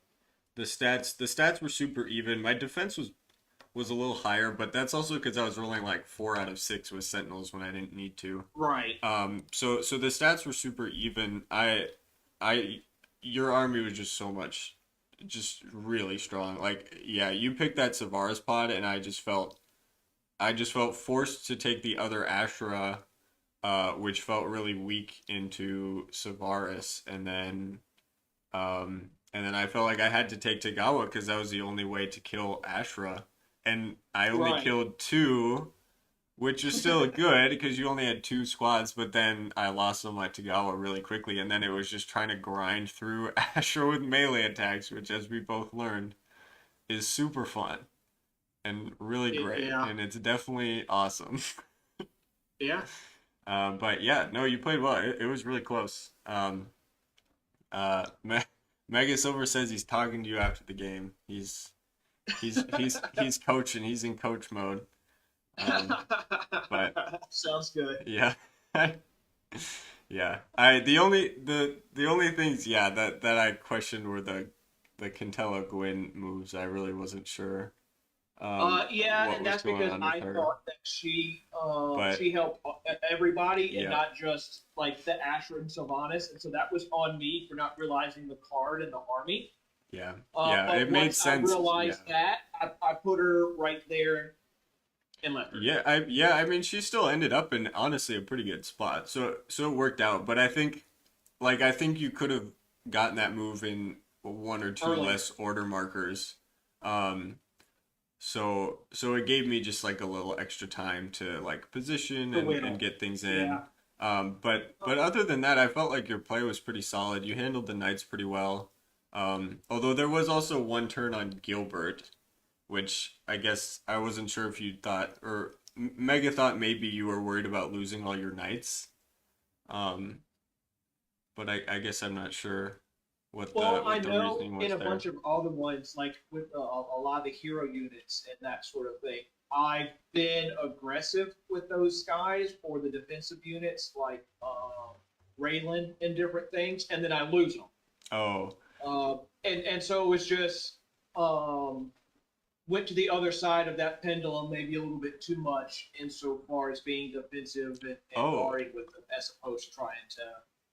Speaker 1: the stats were super even. My defense was a little higher, but that's also because I was rolling like 4 out of 6 with Sentinels when I didn't need to.
Speaker 2: Right.
Speaker 1: So the stats were super even. I your army was just so much, just really strong. Like yeah, you picked that Savaris pod, and I just felt forced to take the other Ashra, which felt really weak into Savaris, and then I felt like I had to take Tagawa because that was the only way to kill Ashra, and I only
Speaker 2: Right.
Speaker 1: killed two, which is still good because you only had two squads. But then I lost on my Tagawa really quickly, and then it was just trying to grind through Ashra with melee attacks, which, as we both learned, is super fun and really great,
Speaker 2: Yeah.
Speaker 1: and it's definitely awesome.
Speaker 2: Yeah.
Speaker 1: But yeah, no, you played well. It was really close. Mega Silver says he's talking to you after the game. He's coaching. He's in coach mode. Um, but
Speaker 2: Sounds good.
Speaker 1: yeah, yeah. The only things that I questioned were the Quintella Gwyn moves. I really wasn't sure
Speaker 2: Yeah,
Speaker 1: what
Speaker 2: and
Speaker 1: was
Speaker 2: that's
Speaker 1: going
Speaker 2: because
Speaker 1: on with
Speaker 2: I
Speaker 1: her.
Speaker 2: thought that
Speaker 1: But
Speaker 2: she helped everybody and
Speaker 1: yeah,
Speaker 2: not just like the Asher and Sylvanas, and so that was on me for not realizing the card in the army.
Speaker 1: yeah, yeah.
Speaker 2: But
Speaker 1: It made
Speaker 2: once I
Speaker 1: sense. Yeah.
Speaker 2: realized that, I put her right there and left her.
Speaker 1: I mean she still ended up in honestly a pretty good spot. So it worked out, but I think you could have gotten that move in one or two
Speaker 2: Earlier.
Speaker 1: less order markers. Um so it gave me just like a little extra time to like position
Speaker 2: To
Speaker 1: and
Speaker 2: whittle.
Speaker 1: get things in.
Speaker 2: Yeah.
Speaker 1: But other than that, I felt like your play was pretty solid. You handled the knights pretty well. Although there was also one turn on Gilbert, which I guess I wasn't sure if you thought or Mega thought maybe you were worried about losing all your knights. Um, but I guess I'm not sure what the
Speaker 2: Well, I
Speaker 1: what the
Speaker 2: know
Speaker 1: reasoning
Speaker 2: in
Speaker 1: was
Speaker 2: a
Speaker 1: there.
Speaker 2: bunch of other ones, like with a lot of the hero units and that sort of thing, I've been aggressive with those guys for the defensive units, like Raylan and different things, and then I lose them.
Speaker 1: Oh,
Speaker 2: And so it was just um, went to the other side of that pendulum maybe a little bit too much insofar as being defensive and
Speaker 1: oh,
Speaker 2: guarding with them as opposed to trying to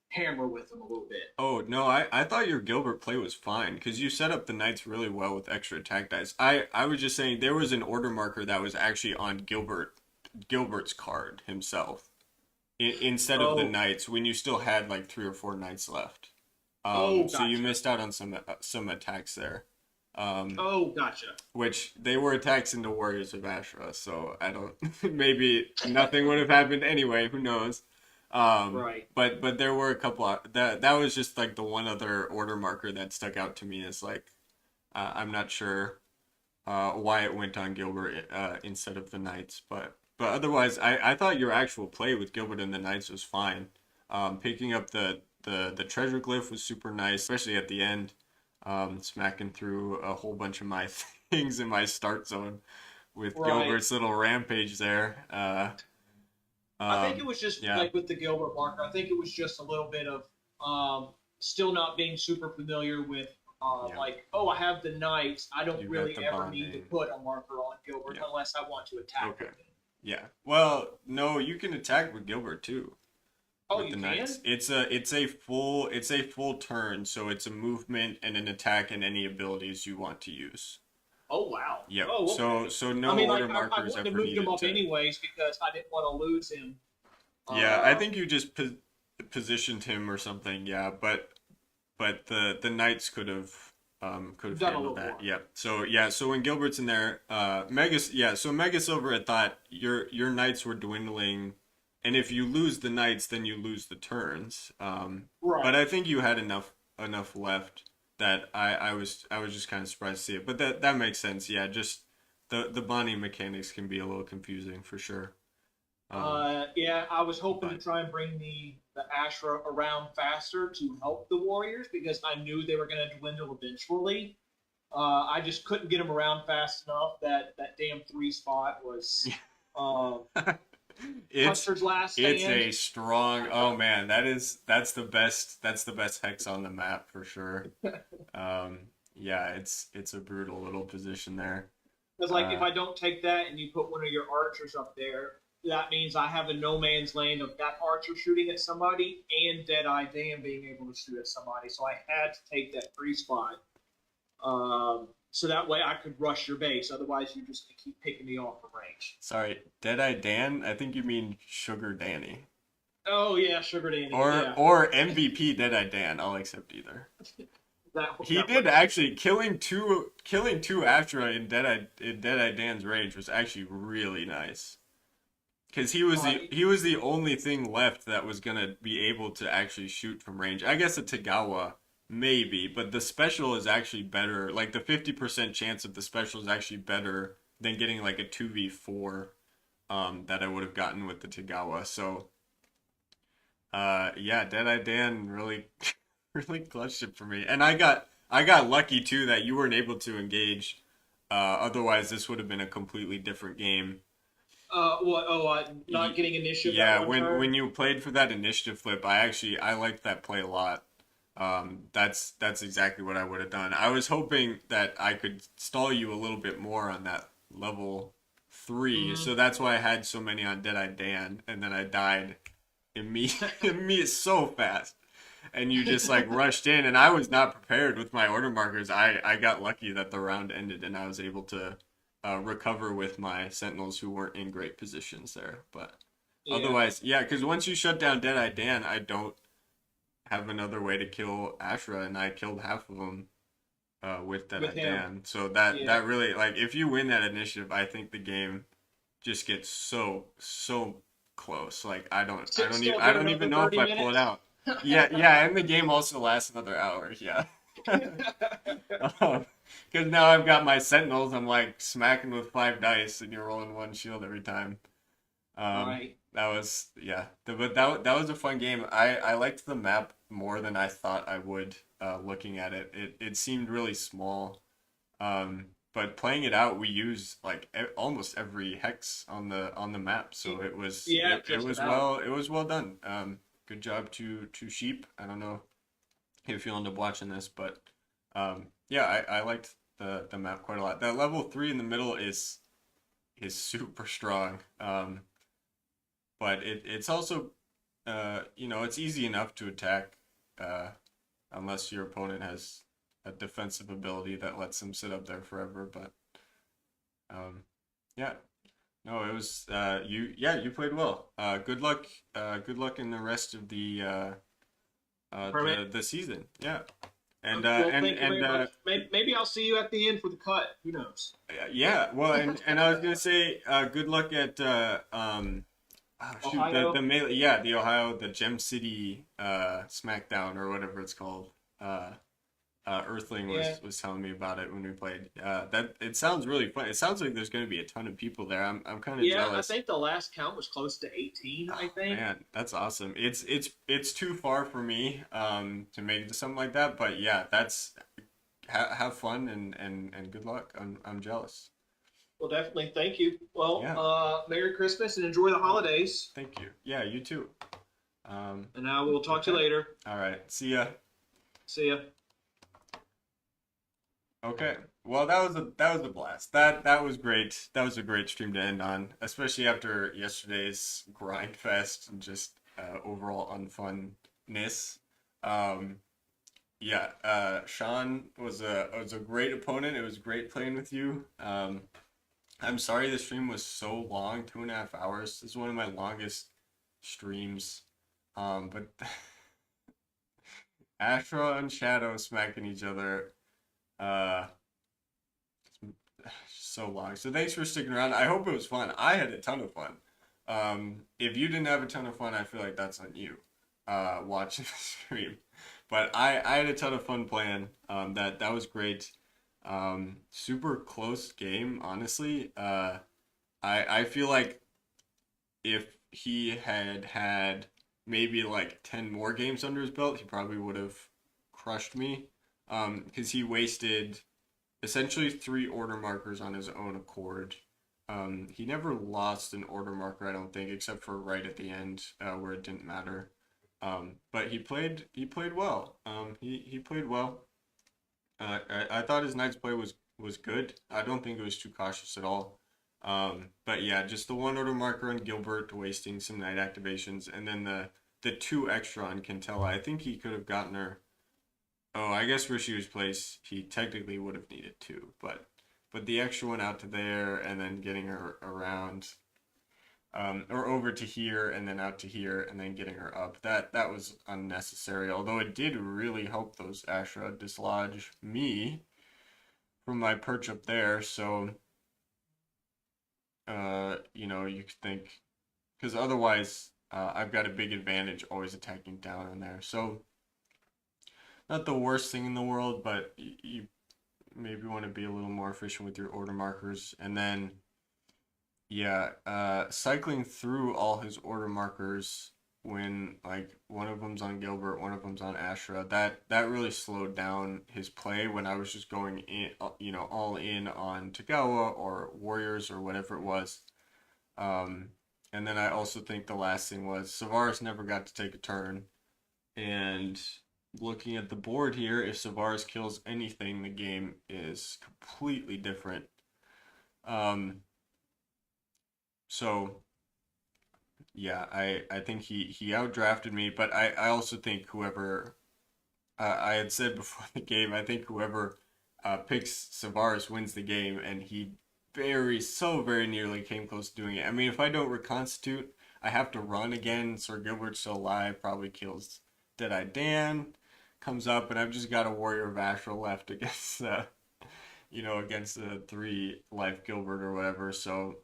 Speaker 2: hammer with them a little bit.
Speaker 1: oh no! I thought your Gilbert play was fine because you set up the knights really well with extra attack dice. I was just saying there was an order marker that was actually on Gilbert's card himself instead of the
Speaker 2: Oh,
Speaker 1: knights when you still had like 3 or 4 knights left.
Speaker 2: oh,
Speaker 1: So you
Speaker 2: gotcha.
Speaker 1: missed out on some attacks there. Um,
Speaker 2: Oh, gotcha.
Speaker 1: which they were attacks into Warriors of Ashra, so I don't maybe nothing would have happened anyway, who knows.
Speaker 2: Right.
Speaker 1: But there were a couple that was just like the one other order marker that stuck out to me as like I'm not sure why it went on Gilbert instead of the Knights, but otherwise I thought your actual play with Gilbert and the Knights was fine. Picking up the treasure glyph was super nice, especially at the end, smacking through a whole bunch of my things in my start zone with
Speaker 2: Right.
Speaker 1: Gilbert's little rampage there.
Speaker 2: I think it was just
Speaker 1: Yeah,
Speaker 2: like with the Gilbert marker. I think it was just a little bit of still not being super familiar with
Speaker 1: yeah,
Speaker 2: like, oh, I have the knights. I don't
Speaker 1: you got
Speaker 2: really
Speaker 1: the
Speaker 2: ever need to
Speaker 1: bonding.
Speaker 2: put a marker on Gilbert
Speaker 1: Yeah,
Speaker 2: unless I want to attack
Speaker 1: okay.
Speaker 2: with it.
Speaker 1: Yeah. Well, no, you can attack with Gilbert too
Speaker 2: Oh,
Speaker 1: with the
Speaker 2: you
Speaker 1: knights.
Speaker 2: can?
Speaker 1: It's a full turn, so it's a movement and an attack and any abilities you want to use.
Speaker 2: Oh, wow.
Speaker 1: Yep.
Speaker 2: Oh,
Speaker 1: So
Speaker 2: okay.
Speaker 1: so
Speaker 2: I
Speaker 1: no
Speaker 2: mean, like,
Speaker 1: order
Speaker 2: I
Speaker 1: markers
Speaker 2: wouldn't have
Speaker 1: ever
Speaker 2: moved him
Speaker 1: needed
Speaker 2: up
Speaker 1: to.
Speaker 2: anyways because I didn't want to lose him.
Speaker 1: Yeah, I
Speaker 2: Uh,
Speaker 1: think you just positioned him or something. Yeah, but the knights could have
Speaker 2: Done a
Speaker 1: handled
Speaker 2: little
Speaker 1: that.
Speaker 2: more.
Speaker 1: Yep. So yeah, so when Gilbert's in there, so Mega Silver had thought your knights were dwindling, and if you lose the knights, then you lose the turns. But
Speaker 2: Right.
Speaker 1: I think you had enough left that I was just kind of surprised to see it. But that makes sense. Yeah, just the bonding mechanics can be a little confusing for sure. Um,
Speaker 2: Yeah, I was hoping to
Speaker 1: but
Speaker 2: try and bring the Ashra around faster to help the Warriors because I knew they were going to dwindle eventually. I just couldn't get them around fast enough. That damn three spot was Um,
Speaker 1: It's
Speaker 2: Custer's Last
Speaker 1: it's
Speaker 2: Stand.
Speaker 1: a strong. Oh man, that's the best hex on the map for sure. Um, yeah, it's a brutal little position there.
Speaker 2: Because like if
Speaker 1: Uh,
Speaker 2: I don't take that and you put one of your archers up there, that means I have a no man's land of that archer shooting at somebody and Deadeye Dan being able to shoot at somebody. So I had to take that free spot. So that way I could rush your base. Otherwise, you're just gonna keep picking me off from range.
Speaker 1: sorry, Deadeye Dan. I think you mean Sugar Danny
Speaker 2: Oh yeah, Sugar Danny.
Speaker 1: or
Speaker 2: Yeah,
Speaker 1: MVP Deadeye Dan. I'll accept either. He
Speaker 2: that
Speaker 1: did
Speaker 2: works.
Speaker 1: actually killing two Astra in Deadeye Dan's range was actually really nice. Because
Speaker 2: Uh,
Speaker 1: he was the only thing left that was gonna be able to actually shoot from range. I guess a Tagawa maybe, but the special is actually better. Like the 50% chance of the special is actually better than getting like a 2v4 that I would have gotten with the Tagawa. So yeah, Deadeye Dan really really clutched it for me. And I got lucky too that you weren't able to engage. Otherwise this would have been a completely different game.
Speaker 2: what? Oh, not getting initiative that
Speaker 1: Yeah,
Speaker 2: one turn.
Speaker 1: when you played for that initiative flip, I liked that play a lot. That's exactly what I would have done. I was hoping that I could stall you a little bit more on that level 3,
Speaker 2: Mm-hmm.
Speaker 1: so that's why I had so many on Deadeye Dan, and then I died immediately so fast, and you just like rushed in, and I was not prepared with my order markers. I got lucky that the round ended, and I was able to recover with my sentinels who weren't in great positions there, but.
Speaker 2: Yeah,
Speaker 1: Otherwise, yeah, because once you shut down Deadeye Dan, I don't have another way to kill Ashra, and I killed half of them with
Speaker 2: with
Speaker 1: Deadeye
Speaker 2: him.
Speaker 1: Dan. So that
Speaker 2: Yeah.
Speaker 1: that really like if you win that initiative, I think the game just gets so close. Like
Speaker 2: Still
Speaker 1: I
Speaker 2: good
Speaker 1: don't
Speaker 2: another
Speaker 1: even know if
Speaker 2: 30
Speaker 1: I pull it
Speaker 2: minutes.
Speaker 1: out. Yeah, yeah, and the game also lasts another hour. Yeah. Because now I've got my sentinels, I'm like smacking with 5 dice, and you're rolling one shield every time.
Speaker 2: Right.
Speaker 1: That was yeah, but that was a fun game. I liked the map more than I thought I would. Looking at it, it seemed really small. But playing it out, we used like almost every hex on the map, so
Speaker 2: Yeah,
Speaker 1: it
Speaker 2: just
Speaker 1: was
Speaker 2: about.
Speaker 1: well done. Good job to Sheep. I don't know if you'll end up watching this, but yeah, I liked the map quite a lot. That level 3 in the middle is super strong. But it's also it's easy enough to attack uh, unless your opponent has a defensive ability that lets them sit up there forever. But um, yeah, no, it was you played well. Good luck in the rest of
Speaker 2: Permit.
Speaker 1: the season. Yeah, and
Speaker 2: Well, thank you very much. Maybe I'll see you at the end for the cut. Who knows?
Speaker 1: yeah, well, and I was gonna say good luck at oh shoot,
Speaker 2: Ohio.
Speaker 1: the melee, yeah, the Ohio, the Gem City SmackDown or whatever it's called. Earthling
Speaker 2: Yeah.
Speaker 1: was telling me about it when we played. That it sounds really fun. It sounds like there's going to be a ton of people there. I'm kind of
Speaker 2: Yeah, I
Speaker 1: jealous.
Speaker 2: think the last count was close to 18, I
Speaker 1: Oh,
Speaker 2: think.
Speaker 1: man, that's awesome. It's too far for me to make it to something like that. But yeah, that's have fun and good luck. I'm jealous.
Speaker 2: Well, definitely. Thank you. Well,
Speaker 1: Yeah,
Speaker 2: Merry Christmas and enjoy the holidays.
Speaker 1: thank you. Yeah, you too. Um,
Speaker 2: And I will talk to you
Speaker 1: okay.
Speaker 2: later.
Speaker 1: All right. See ya.
Speaker 2: See ya.
Speaker 1: Okay. Well, that was a blast. That was great. That was a great stream to end on, especially after yesterday's grind fest and just overall unfunness. Um, yeah. Sean was a great opponent. It was great playing with you. I'm sorry the stream was so long, 2.5 hours. This is one of my longest streams. But Astra and Shadow smacking each other. Uh, so long. So thanks for sticking around. I hope it was fun. I had a ton of fun. If you didn't have a ton of fun, I feel like that's on you watching the stream. But I had a ton of fun playing. That was great. Super close game, honestly. I feel like if he had had maybe like 10 more games under his belt, he probably would have crushed me. Because he wasted essentially 3 order markers on his own accord. He never lost an order marker, I don't think, except for right at the end where it didn't matter. But he played well. He played well. I thought his knight's play was good. I don't think it was too cautious at all. But yeah, just the one order marker on Gilbert wasting some knight activations, and then the two extra on Quintella. I think he could have gotten her. Oh, I guess where she was placed, he technically would have needed two, but the extra one out to there and then getting her around, or over to here and then out to here and then getting her up. That was unnecessary. Although it did really help those Astra dislodge me from my perch up there. So, you could think because otherwise, I've got a big advantage always attacking down on there. So not the worst thing in the world, but you maybe want to be a little more efficient with your order markers. And then, yeah, cycling through all his order markers when like one of them's on Gilbert, one of them's on Ashra, that really slowed down his play when I was just going in, all in on Tagawa or Warriors or whatever it was. Um, and then I also think the last thing was Savaris never got to take a turn. And looking at the board here, if Savaris kills anything, the game is completely different. Um, so yeah, I think he outdrafted me, but I also think whoever I had said before the game, I think whoever picks Savaris wins the game, and he very nearly came close to doing it. I mean, if I don't reconstitute, I have to run again. Sir Gilbert's still alive, probably kills Deadeye Dan, comes up, and I've just got a Warrior of Astral left against against the three life Gilbert or whatever. So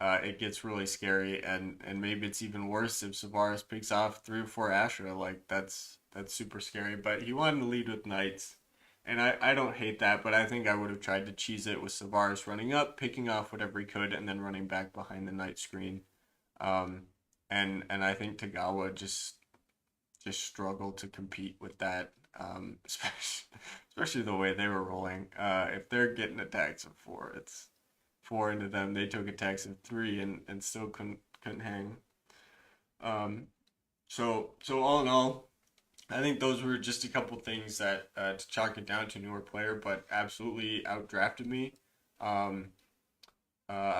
Speaker 1: it gets really scary, and maybe it's even worse if Savaris picks off 3 or 4 Astra. Like that's super scary. But he wanted to lead with knights, and I don't hate that, but I think I would have tried to cheese it with Savaris running up, picking off whatever he could, and then running back behind the knight screen. Um, and I think Tagawa just struggled to compete with that. Especially the way they were rolling. If they're getting attacks of 4, it's 4 into them. They took attacks of 3 and still couldn't hang. Um, so all in all, I think those were just a couple things that to chalk it down to a newer player, but absolutely outdrafted me. Um,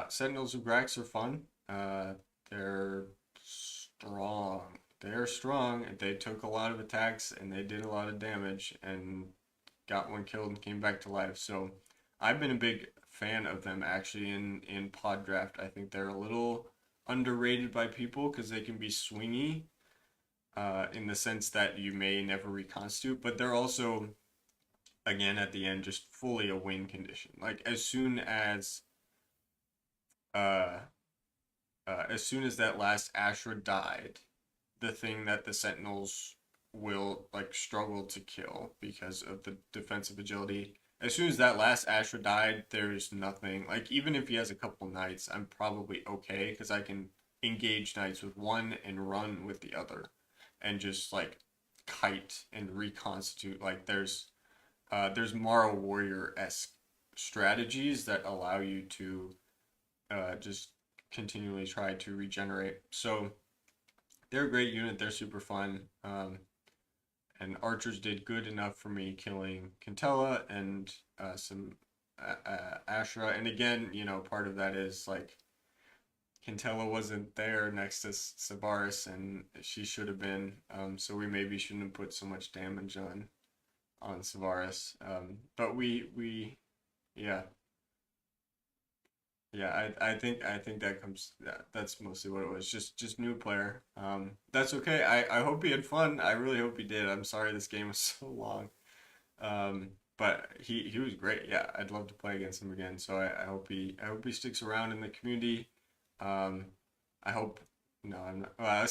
Speaker 1: Sentinels of Grax are fun. They're strong. They're strong, and they took a lot of attacks and they did a lot of damage and got one killed and came back to life. So I've been a big fan of them actually in pod draft. I think they're a little underrated by people because they can be swingy in the sense that you may never reconstitute, but they're also again at the end just fully a win condition. Like uh, as soon as that last Ashra died, the thing that the Sentinels will like struggle to kill because of the defensive agility. As soon as that last Ashra died, there's nothing like even if he has a couple knights, I'm probably okay because I can engage knights with one and run with the other, and just like kite and reconstitute. Like there's Mara Warrior esque strategies that allow you to just continually try to regenerate. So they're a great unit. They're super fun. And archers did good enough for me killing Quintella and some Ashra. And again, part of that is like Quintella wasn't there next to Savaris, and she should have been. So we maybe shouldn't have put so much damage on Savaris. But we yeah. Yeah, I think that comes that's mostly what it was. Just new player. That's okay. I hope he had fun. I really hope he did. I'm sorry this game was so long. But he was great. Yeah, I'd love to play against him again. So I hope he sticks around in the community. Um, I hope no, I'm not. Well,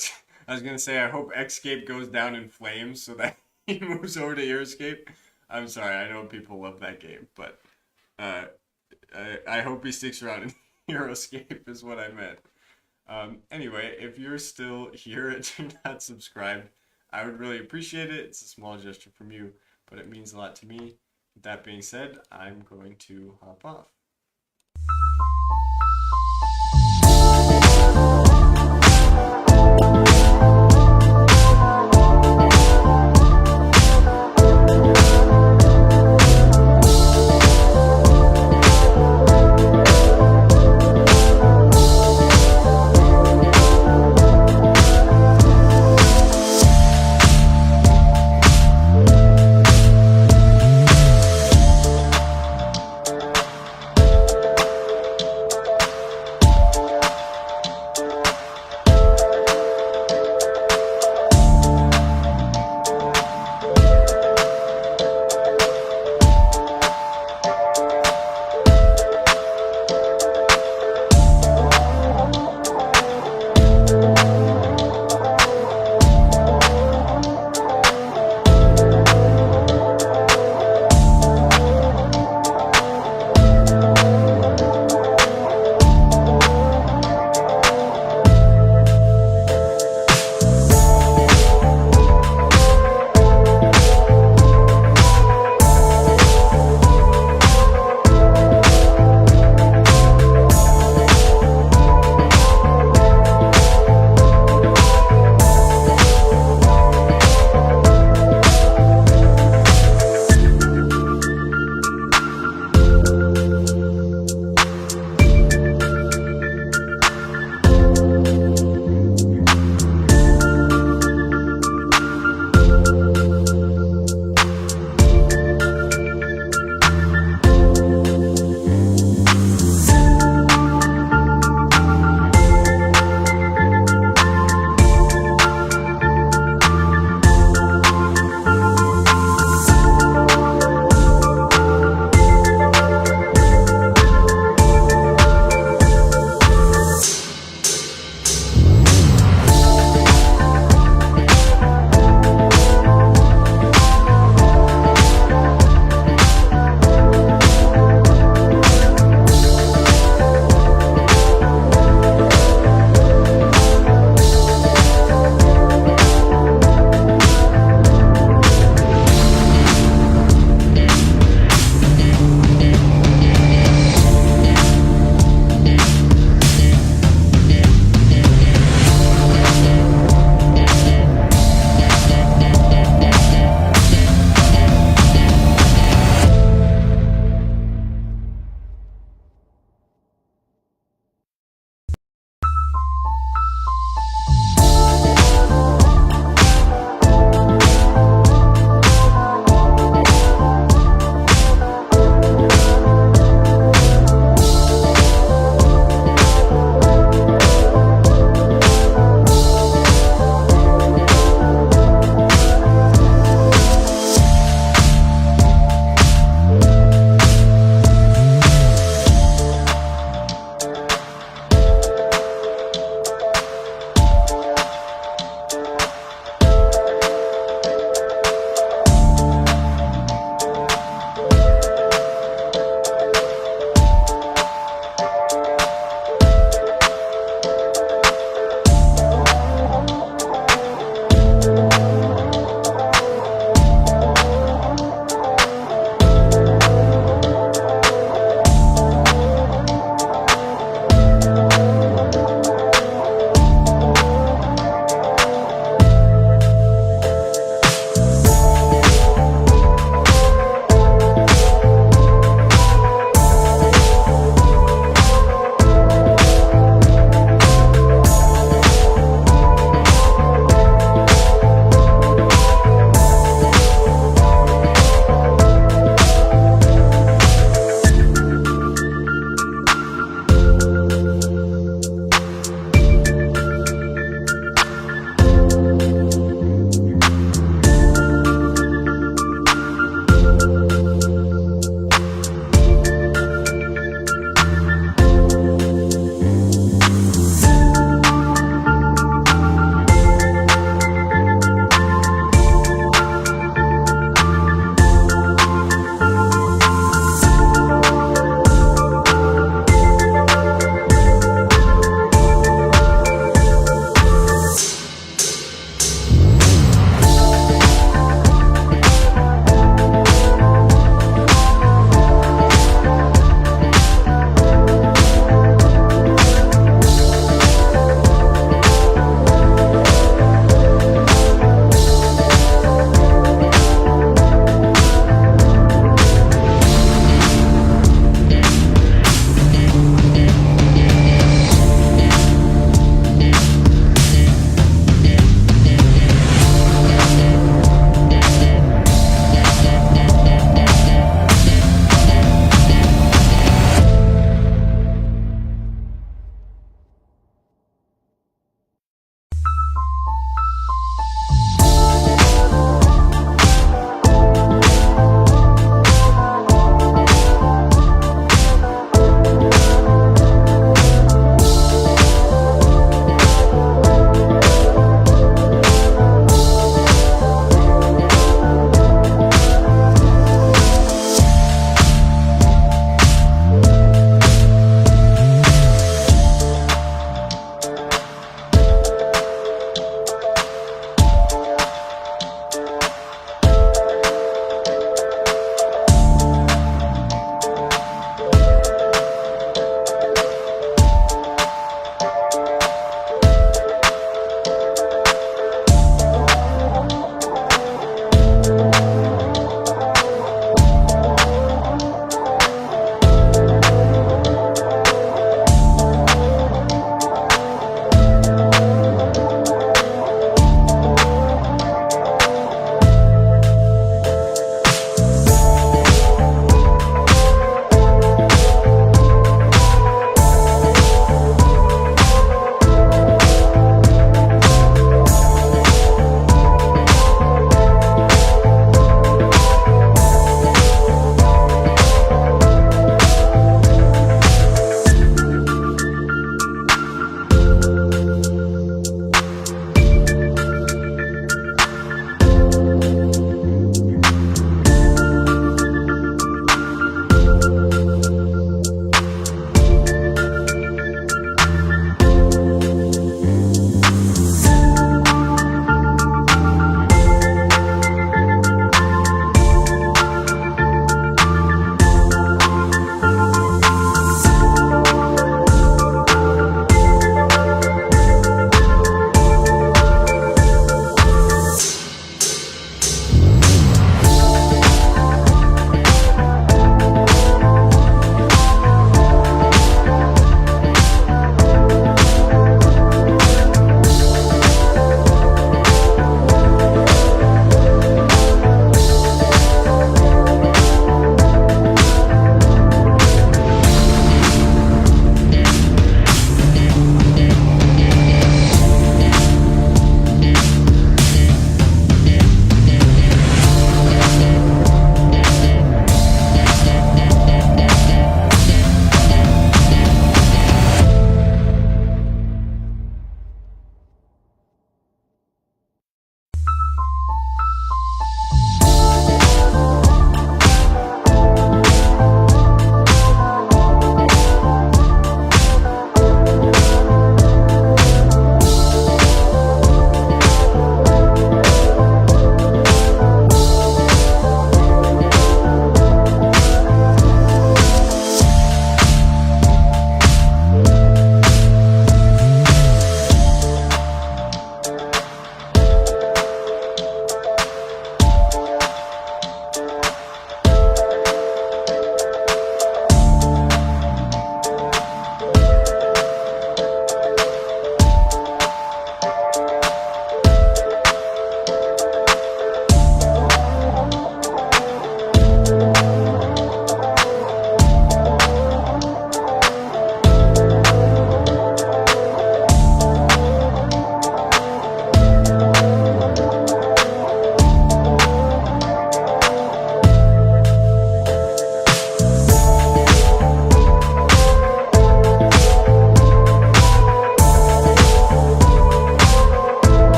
Speaker 1: I was gonna say I hope Escape goes down in flames so that he moves over to Earscape. I'm sorry. I know people love that game, but uh, I hope he sticks around in Euroscape is what I meant. Anyway, if you're still here and you're not subscribed, I would really appreciate it. It's a small gesture from you, but it means a lot to me. With that being said, I'm going to hop off.